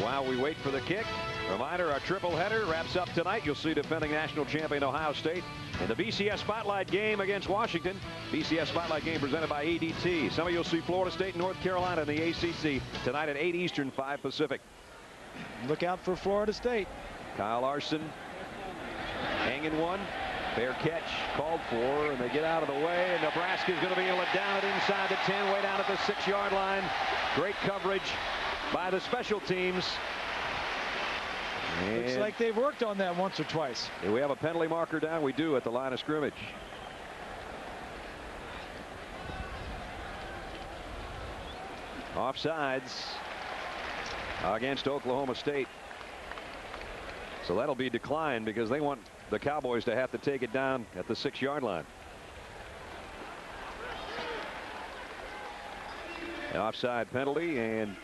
While we wait for the kick, reminder, our triple header wraps up tonight. You'll see defending national champion Ohio State in the BCS Spotlight game against Washington. BCS Spotlight game presented by ADT. Some of you'll see Florida State and North Carolina in the ACC tonight at 8 Eastern, 5 Pacific. Look out for Florida State. Kyle Larson hanging one. Fair catch called for, and they get out of the way, and Nebraska's going to be able to down it inside the 10, way down at the 6-yard line. Great coverage by the special teams. And looks like they've worked on that once or twice. do we have a penalty marker down? We do at the line of scrimmage. Offsides against Oklahoma State. So that'll be declined because they want the Cowboys to have to take it down at the 6-yard line. An offside penalty, and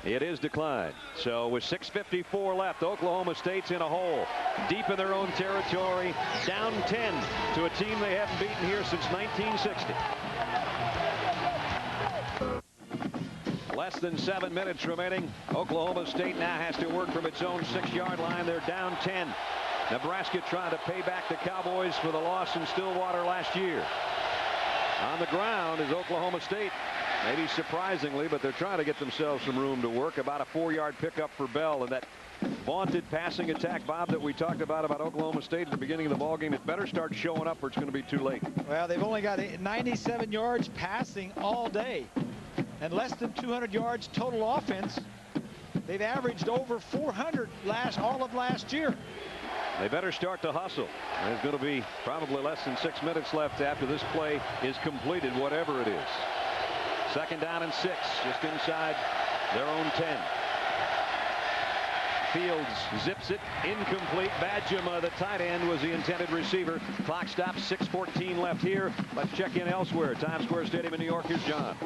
it is declined. So with 6:54 left, Oklahoma State's in a hole, deep in their own territory, down 10 to a team they haven't beaten here since 1960. Less than 7 minutes remaining. Oklahoma State now has to work from its own 6-yard line. They're down 10. Nebraska trying to pay back the Cowboys for the loss in Stillwater last year. On the ground is Oklahoma State. Maybe surprisingly, but they're trying to get themselves some room to work. About a 4-yard pickup for Bell, and that vaunted passing attack, Bob, that we talked about Oklahoma State at the beginning of the ballgame. It better start showing up or it's going to be too late. Well, they've only got 97 yards passing all day and less than 200 yards total offense. They've averaged over 400 all of last year. They better start to hustle. There's going to be probably less than 6 minutes left after this play is completed, whatever it is. 2nd down and 6, just inside their own 10. Fields zips it, incomplete. Badgema, the tight end, was the intended receiver. Clock stops, 6:14 left here. Let's check in elsewhere. Times Square Stadium in New York. Here's John.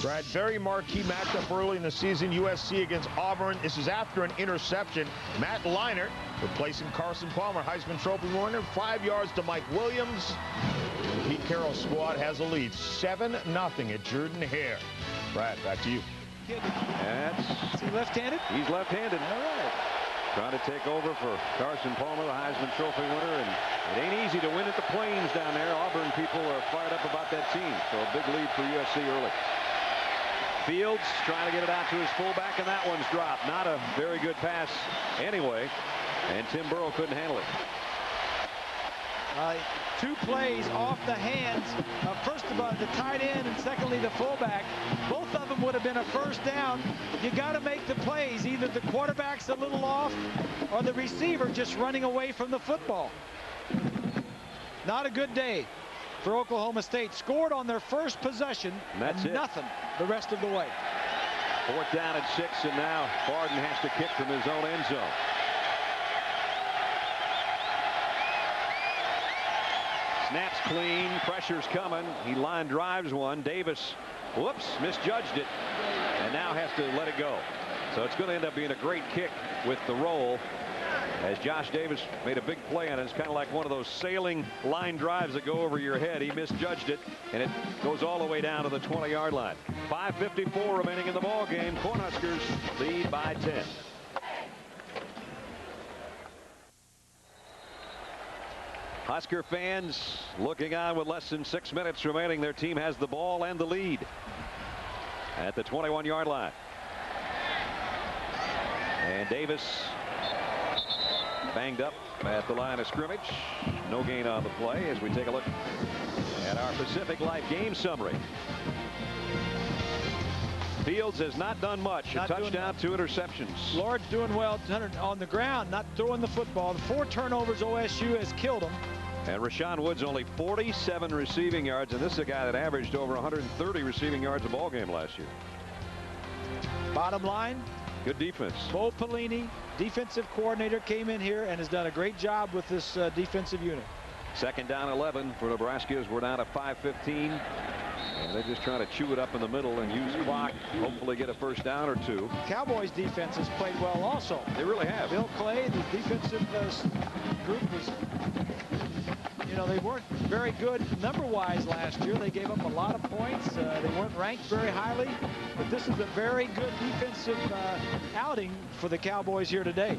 Brad, very marquee matchup early in the season. USC against Auburn. This is after an interception. Matt Leinart replacing Carson Palmer, Heisman Trophy winner. 5 yards to Mike Williams. Pete Carroll's squad has a lead, 7-0 at Jordan Hare. Brad, back to you. Is he left-handed? He's left-handed. All right. Trying to take over for Carson Palmer, the Heisman Trophy winner, and it ain't easy to win at the Plains down there. Auburn people are fired up about that team, so a big lead for USC early. Fields trying to get it out to his fullback, and that one's dropped. Not a very good pass anyway, and Tim Burrow couldn't handle it. 2 plays off the hands of, first of all, the tight end, and secondly the fullback. Both of them would have been a first down. You got to make the plays. Either the quarterback's a little off or the receiver just running away from the football. Not a good day for Oklahoma State. Scored on their first possession, and that's nothing the rest of the way. 4th down and 6, and now Barden has to kick from his own end zone. Snaps clean, pressure's coming. He line drives one. Davis, whoops, misjudged it, and now has to let it go. So it's going to end up being a great kick with the roll, as Josh Davis made a big play on it. It's kind of like one of those sailing line drives that go over your head. He misjudged it, and it goes all the way down to the 20-yard line. 5:54 remaining in the ball game. Cornhuskers lead by 10. Husker fans looking on with less than 6 minutes remaining. Their team has the ball and the lead at the 21-yard line. And Davis banged up at the line of scrimmage. No gain on the play as we take a look at our Pacific Life game summary. Fields has not done much. A touchdown, 2 interceptions. Lord's doing well on the ground, not throwing the football. The 4 turnovers OSU has killed him. And Rashawn Woods only 47 receiving yards, and this is a guy that averaged over 130 receiving yards a ball game last year. Bottom line, good defense. Bo Pelini, defensive coordinator, came in here and has done a great job with this defensive unit. 2nd down 11 for Nebraska as we're down to 5:15. And they're just trying to chew it up in the middle and use clock, hopefully get a first down or 2. Cowboys defense has played well also. They really have. Bill Clay, the defensive group was, they weren't very good number-wise last year. They gave up a lot of points. They weren't ranked very highly. But this is a very good defensive outing for the Cowboys here today.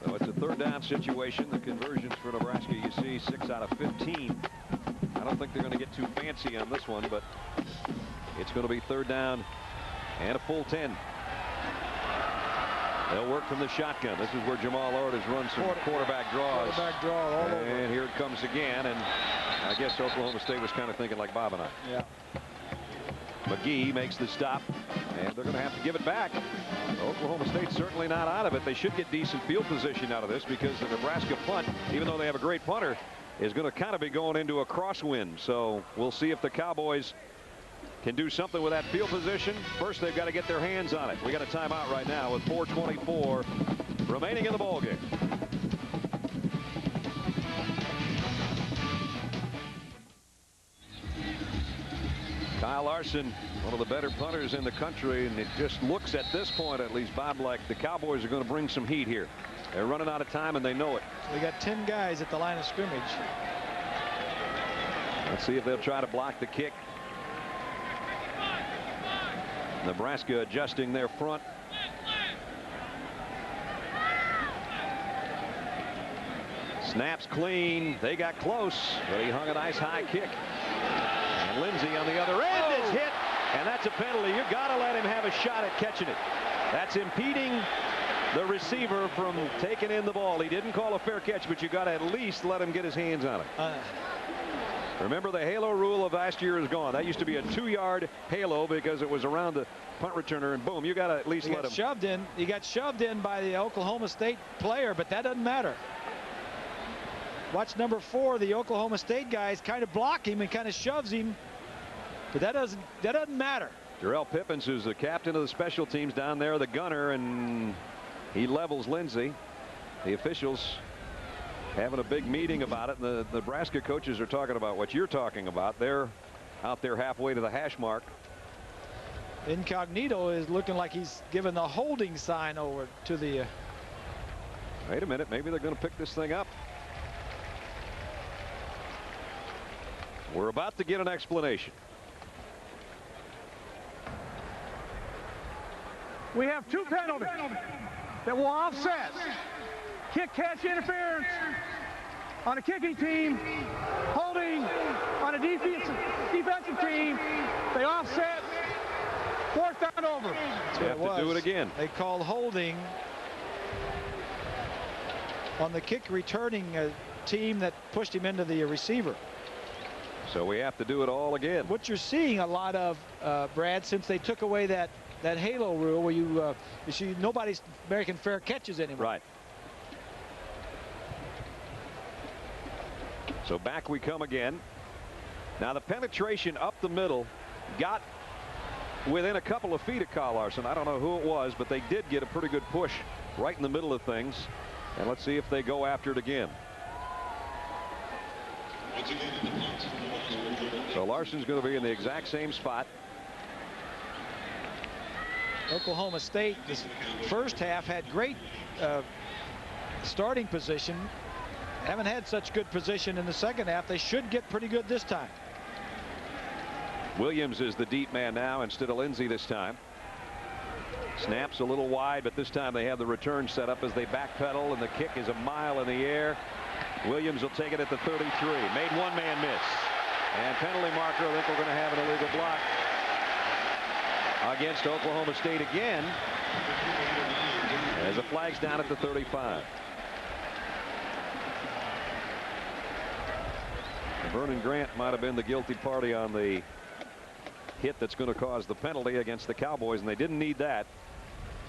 So it's a 3rd down situation. The conversions for Nebraska, you see, 6 out of 15. I don't think they're going to get too fancy on this one, but it's going to be 3rd down and a full 10. They'll work from the shotgun. This is where Jamal Ord has run some quarterback draws. Quarterback draw all over. And here it comes again. And I guess Oklahoma State was kind of thinking like Bob and I. Yeah. McGee makes the stop, and they're going to have to give it back. Oklahoma State's certainly not out of it. They should get decent field position out of this because the Nebraska punt, even though they have a great punter, is going to kind of be going into a crosswind. So we'll see if the Cowboys can do something with that field position. First, they've got to get their hands on it. We got a timeout right now with 4:24 remaining in the ballgame. Kyle Larson, one of the better punters in the country, and it just looks at this point, at least, Bob, like the Cowboys are going to bring some heat here. They're running out of time, and they know it. We got 10 guys at the line of scrimmage. Let's see if they'll try to block the kick. Nebraska adjusting their front. Snaps clean. They got close, but he hung a nice high kick. And Lindsey on the other end is hit, and that's a penalty. You got to let him have a shot at catching it. That's impeding the receiver from taking in the ball. He didn't call a fair catch, but you got to at least let him get his hands on it. Remember, the halo rule of last year is gone. That used to be a 2-yard halo because it was around the punt returner, and boom, you got to at least let him. Shoved in. He got shoved in by the Oklahoma State player, but that doesn't matter. Watch number 4. The Oklahoma State guys kind of block him and kind of shoves him, but that doesn't matter. Jarrell Pippins, who's the captain of the special teams down there, the gunner, and he levels Lindsey. The officials having a big meeting about it, and the Nebraska coaches are talking about what you're talking about. They're out there halfway to the hash mark. Incognito is looking like he's giving the holding sign over to the. Wait a minute, maybe they're going to pick this thing up. We're about to get an explanation. We have 2 penalties that will offset kick catch interference on a kicking team, holding on a defensive team. They offset. 4th down over. They have to do it again. They called holding on the kick returning team that pushed him into the receiver. So we have to do it all again. What you're seeing a lot of, Brad, since they took away that halo rule where you see nobody's American fair catches anymore. Right. So back we come again. Now the penetration up the middle got within a couple of feet of Kyle Larson. I don't know who it was, but they did get a pretty good push right in the middle of things. And let's see if they go after it again. So Larson's going to be in the exact same spot. Oklahoma State this first half had great starting position. Haven't had such good position in the second half. They should get pretty good this time. Williams is the deep man now instead of Lindsey this time. Snaps a little wide, but this time they have the return set up as they backpedal, and the kick is a mile in the air. Williams will take it at the 33. Made one man miss. And penalty marker. I think we're going to have an illegal block against Oklahoma State again as the flag's down at the 35. Vernon Grant might have been the guilty party on the hit that's going to cause the penalty against the Cowboys, and they didn't need that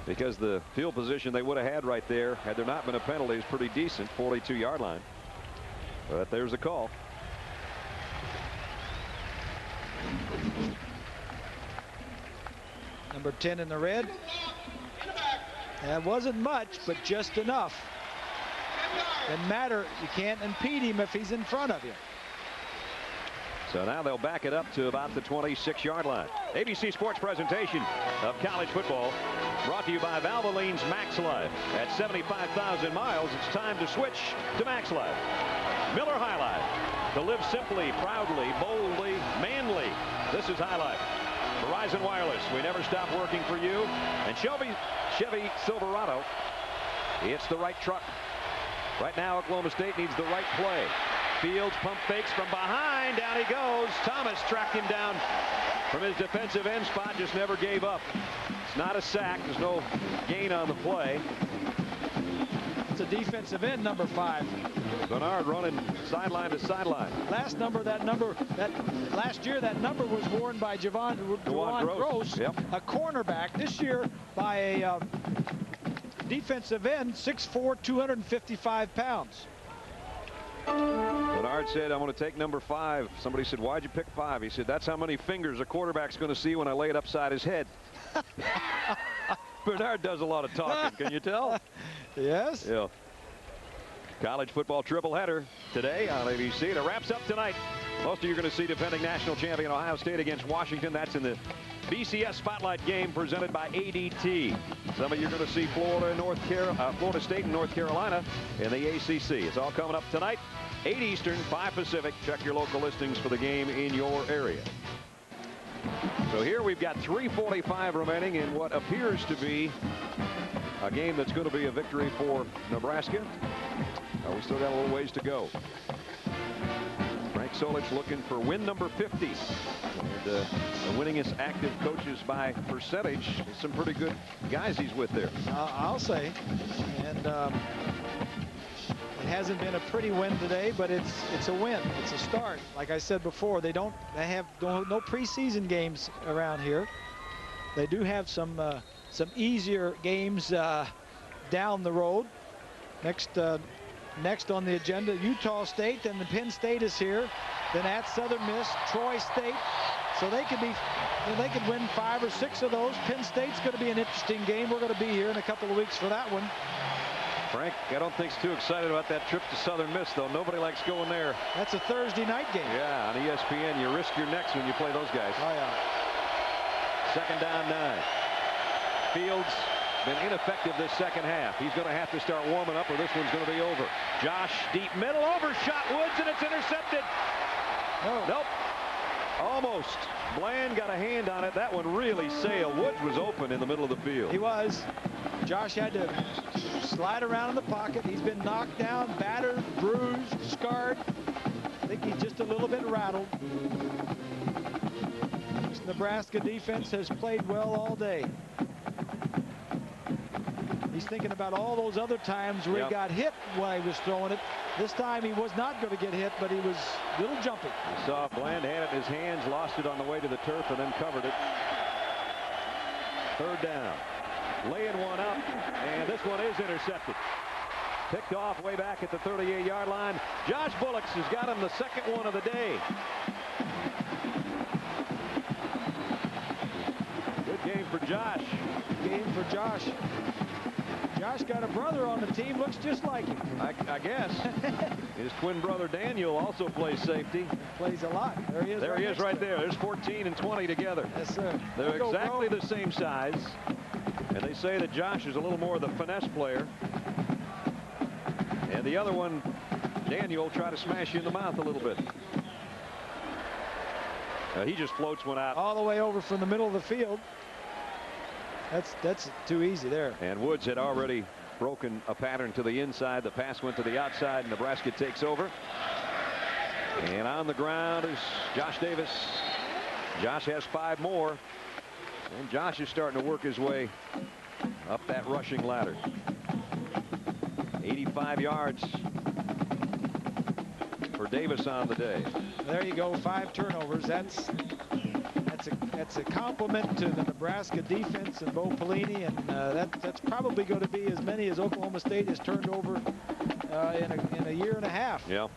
because the field position they would have had right there had there not been a penalty is pretty decent, 42-yard line. But there's the call. Number 10 in the red. That wasn't much, but just enough. Doesn't matter. You can't impede him if he's in front of you. So now they'll back it up to about the 26-yard line. ABC Sports presentation of college football brought to you by Valvoline's Max Life. At 75,000 miles, it's time to switch to Max Life. Miller High Life. To live simply, proudly, boldly, manly. This is High Life. Verizon Wireless. We never stop working for you. And Chevy Silverado. It's the right truck. Right now, Oklahoma State needs the right play. Fields pump fakes from behind. Down he goes. Thomas tracked him down from his defensive end spot, just never gave up. It's not a sack. There's no gain on the play. It's a defensive end, number 5. Bernard running sideline to sideline. Last year that number was worn by Javon Gross, yep. a cornerback. This year by a defensive end, 6'4", 255 pounds. Bernard said, I'm going to take number 5. Somebody said, why'd you pick 5? He said, that's how many fingers a quarterback's going to see when I lay it upside his head. Bernard does a lot of talking. Can you tell? Yes. Yeah. College football triple-header today on ABC. And it wraps up tonight. Most of you are going to see defending national champion Ohio State against Washington. That's in the BCS Spotlight game presented by ADT. Some of you are going to see Florida State and North Carolina in the ACC. It's all coming up tonight, 8 Eastern, 5 Pacific. Check your local listings for the game in your area. So here we've got 3:45 remaining in what appears to be a game that's going to be a victory for Nebraska. We still got a little ways to go. Frank Solich looking for win number 50. And the winningest active coaches by percentage. Some pretty good guys he's with there. I'll say. And it hasn't been a pretty win today, but it's a win. It's a start. Like I said before, they have no preseason games around here. They do have some easier games down the road. Next on the agenda, Utah State, and Penn State is here. Then at Southern Miss, Troy State. So they could win 5 or 6 of those. Penn State's going to be an interesting game. We're going to be here in a couple of weeks for that one. Frank, I don't think he's too excited about that trip to Southern Miss, though. Nobody likes going there. That's a Thursday night game. Yeah, on ESPN, you risk your necks when you play those guys. Oh, yeah. 2nd down 9. Fields been ineffective this second half. He's going to have to start warming up or this one's going to be over. Josh deep middle, overshot Woods, and it's intercepted. Oh. Nope. Almost. Bland got a hand on it. That one really sailed. Woods was open in the middle of the field. He was. Josh had to slide around in the pocket. He's been knocked down, battered, bruised, scarred. I think he's just a little bit rattled. This Nebraska defense has played well all day. He's thinking about all those other times where he got hit while he was throwing it. This time he was not going to get hit, but he was a little jumpy. You saw Bland had it in his hands, lost it on the way to the turf, and then covered it. 3rd down. Laying one up, and this one is intercepted. Picked off way back at the 38-yard line. Josh Bullocks has got him the 2nd one of the day. Good game for Josh. Game for Josh. Josh got a brother on the team, looks just like him. I guess. His twin brother Daniel also plays safety. Plays a lot. There he is. There he is right there. There's 14 and 20 together. Yes, sir. They're exactly the same size. And they say that Josh is a little more of the finesse player. And the other one, Daniel, try to smash you in the mouth a little bit. He just floats one out. All the way over from the middle of the field. That's too easy there. And Woods had already broken a pattern to the inside. The pass went to the outside, and Nebraska takes over. And on the ground is Josh Davis. Josh has 5 more. And Josh is starting to work his way up that rushing ladder. 85 yards for Davis on the day. There you go, 5 turnovers. That's a compliment to the Nebraska defense and Bo Pelini, and that's probably going to be as many as Oklahoma State has turned over in a year and a half. Yeah.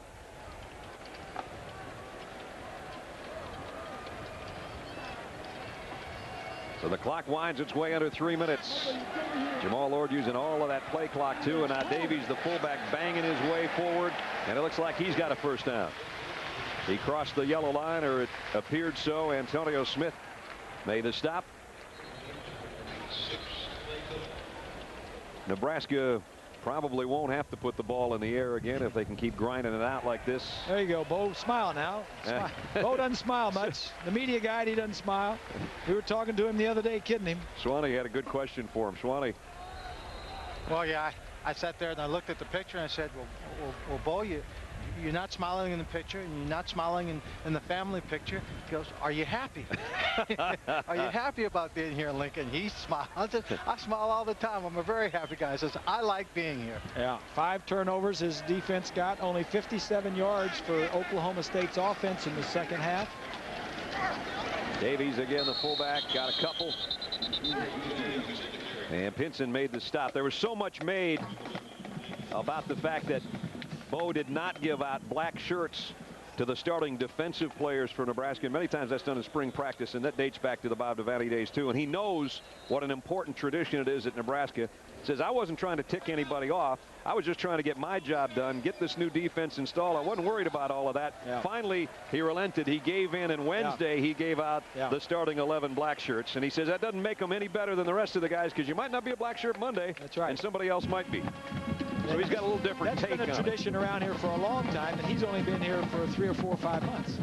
So the clock winds its way under 3 minutes. Jamal Lord using all of that play clock too, and now Davies, the fullback, banging his way forward, and it looks like he's got a 1st down. He crossed the yellow line, or it appeared so. Antonio Smith made the stop. Nebraska probably won't have to put the ball in the air again if they can keep grinding it out like this. There you go, Bo. Smile now. Bo doesn't smile much. The media guy, he doesn't smile. We were talking to him the other day, kidding him. Swanee had a good question for him. Swanee. Well, yeah, I sat there and I looked at the picture and I said, well, Bo, you're not smiling in the picture, and you're not smiling in the family picture. He goes, are you happy? Are you happy about being here in Lincoln? He smiles. I smile all the time. I'm a very happy guy. He says, I like being here. Yeah, 5 turnovers his defense got. Only 57 yards for Oklahoma State's offense in the second half. Davies again, the fullback, got a couple. And Pinson made the stop. There was so much made about the fact that Bo did not give out black shirts to the starting defensive players for Nebraska. And many times that's done in spring practice, and that dates back to the Bob Devaney days too. And he knows what an important tradition it is at Nebraska. Says, I wasn't trying to tick anybody off. I was just trying to get my job done, get this new defense installed. I wasn't worried about all of that. Yeah. Finally, he relented. He gave in, and Wednesday he gave out the starting 11 black shirts. And he says that doesn't make them any better than the rest of the guys, because you might not be a black shirt Monday. That's right. And somebody else might be. So he's got a little different take on it. That's been a tradition around here for a long time, and he's only been here for 3 or 4 or 5 months.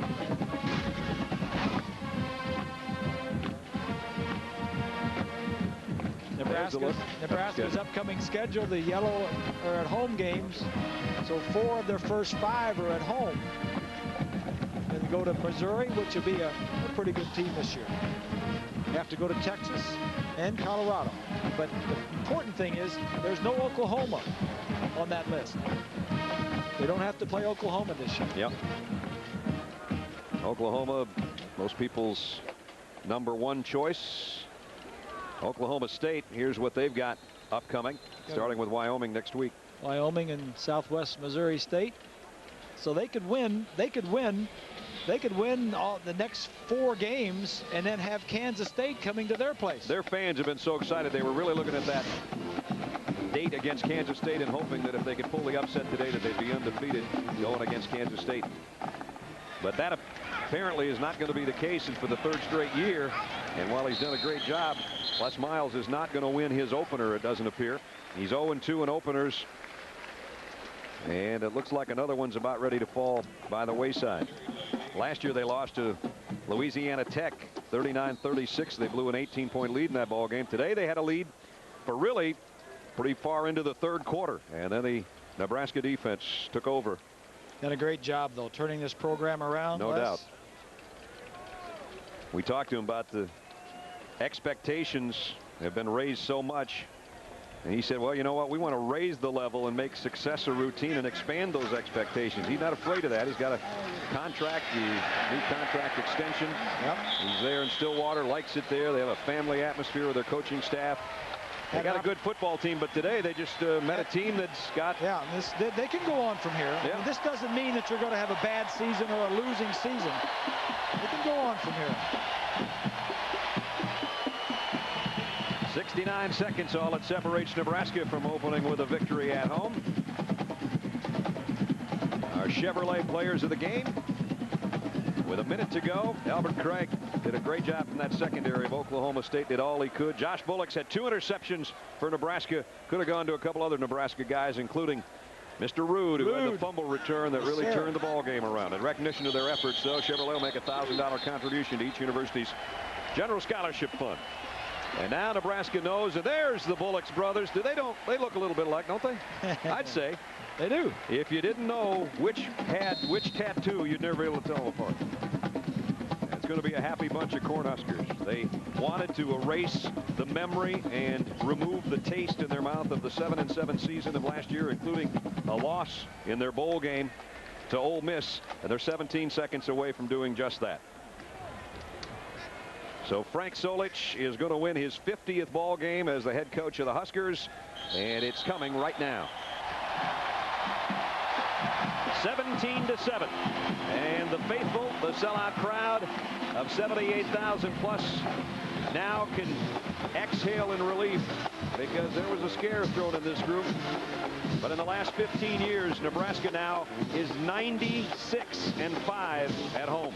Nebraska's upcoming schedule, the yellow are at home games, so 4 of their first 5 are at home. Then they go to Missouri, which will be a pretty good team this year. They have to go to Texas and Colorado. But the important thing is there's no Oklahoma on that list. They don't have to play Oklahoma this year. Yep. Oklahoma, most people's #1 choice. Oklahoma State, here's what they've got upcoming, starting with Wyoming next week. Wyoming and Southwest Missouri State. So they could win. They could win all the next 4 games and then have Kansas State coming to their place. Their fans have been so excited. They were really looking at that date against Kansas State and hoping that if they could pull the upset today that they'd be undefeated going against Kansas State. But that apparently is not going to be the case, and for the 3rd straight year. And while he's done a great job, Les Miles is not going to win his opener, it doesn't appear. He's 0-2 in openers. And it looks like another one's about ready to fall by the wayside. Last year they lost to Louisiana Tech 39-36. They blew an 18-point lead in that ball game. Today they had a lead for really pretty far into the 3rd quarter. And then the Nebraska defense took over. Done a great job, though, turning this program around. No doubt. We talked to him about the expectations have been raised so much. And he said, well, you know what? We want to raise the level and make success a routine and expand those expectations. He's not afraid of that. He's got a contract, the new contract extension. Yep. He's there in Stillwater, likes it there. They have a family atmosphere with their coaching staff. They got a good football team, but today they just met a team that's got... Yeah, they can go on from here. Yeah. I mean, this doesn't mean that you're going to have a bad season or a losing season. They can go on from here. 69 seconds all that separates Nebraska from opening with a victory at home. Our Chevrolet players of the game. With a minute to go, Albert Craig did a great job from that secondary of Oklahoma State, did all he could. Josh Bullocks had 2 interceptions for Nebraska. Could have gone to a couple other Nebraska guys, including Mr. Rude, who had the fumble return that really turned the ball game around. In recognition of their efforts, though, Chevrolet will make a $1,000 contribution to each university's general scholarship fund. And now Nebraska knows, and there's the Bullocks brothers. They look a little bit alike, don't they? I'd say. They do. If you didn't know which had which tattoo, you'd never be able to tell them apart. It's going to be a happy bunch of Cornhuskers. They wanted to erase the memory and remove the taste in their mouth of the 7-7 season of last year, including a loss in their bowl game to Ole Miss, and they're 17 seconds away from doing just that. So Frank Solich is going to win his 50th ball game as the head coach of the Huskers, and it's coming right now. 17-7, and the faithful, the sellout crowd of 78,000 plus now can exhale in relief, because there was a scare thrown in this group. But in the last 15 years, Nebraska now is 96-5 at home.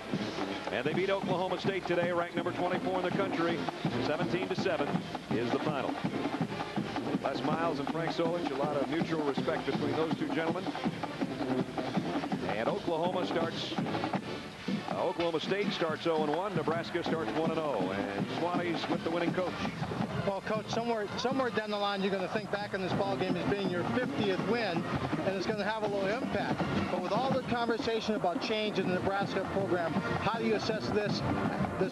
And they beat Oklahoma State today, ranked number 24 in the country. 17-7 is the final. Les Miles and Frank Solich, a lot of mutual respect between those two gentlemen. And Oklahoma State starts 0-1. Nebraska starts 1-0. And Swannies with the winning coach. Well, Coach, somewhere down the line, you're going to think back on this ball game as being your 50th win, and it's going to have a little impact. But with all the conversation about change in the Nebraska program, how do you assess this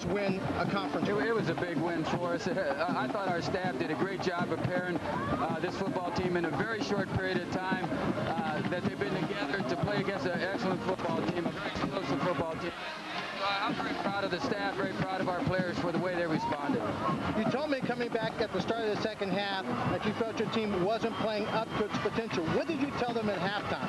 win a conference? It was a big win for us. I thought our staff did a great job preparing this football team in a very short period of time that they've been together to play against an excellent football team, a very explosive football team. I'm very proud of the staff, very proud of our players for the way they responded. You told me coming back at the start of the second half that you felt your team wasn't playing up to its potential. What did you tell them at halftime?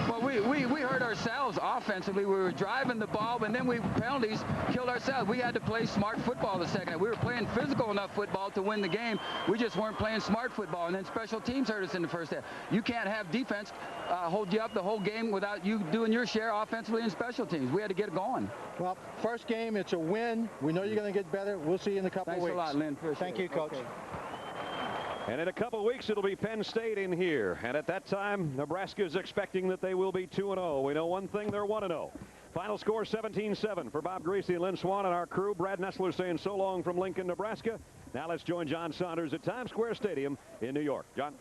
Well, we hurt ourselves offensively. We were driving the ball, and then penalties killed ourselves. We had to play smart football the second half. We were playing physical enough football to win the game. We just weren't playing smart football, and then special teams hurt us in the first half. You can't have defense hold you up the whole game without you doing your share offensively and special teams. We had to get it going. Well, first game, it's a win. We know you're going to get better. We'll see you in a couple of weeks. Thanks a lot, Lynn. Thank you, Coach. Okay. And in a couple of weeks, it'll be Penn State in here. And at that time, Nebraska is expecting that they will be 2-0. We know one thing, they're 1-0. Final score 17-7 for Bob Greasy and Lynn Swan and our crew. Brad Nessler saying so long from Lincoln, Nebraska. Now let's join John Saunders at Times Square Stadium in New York. John.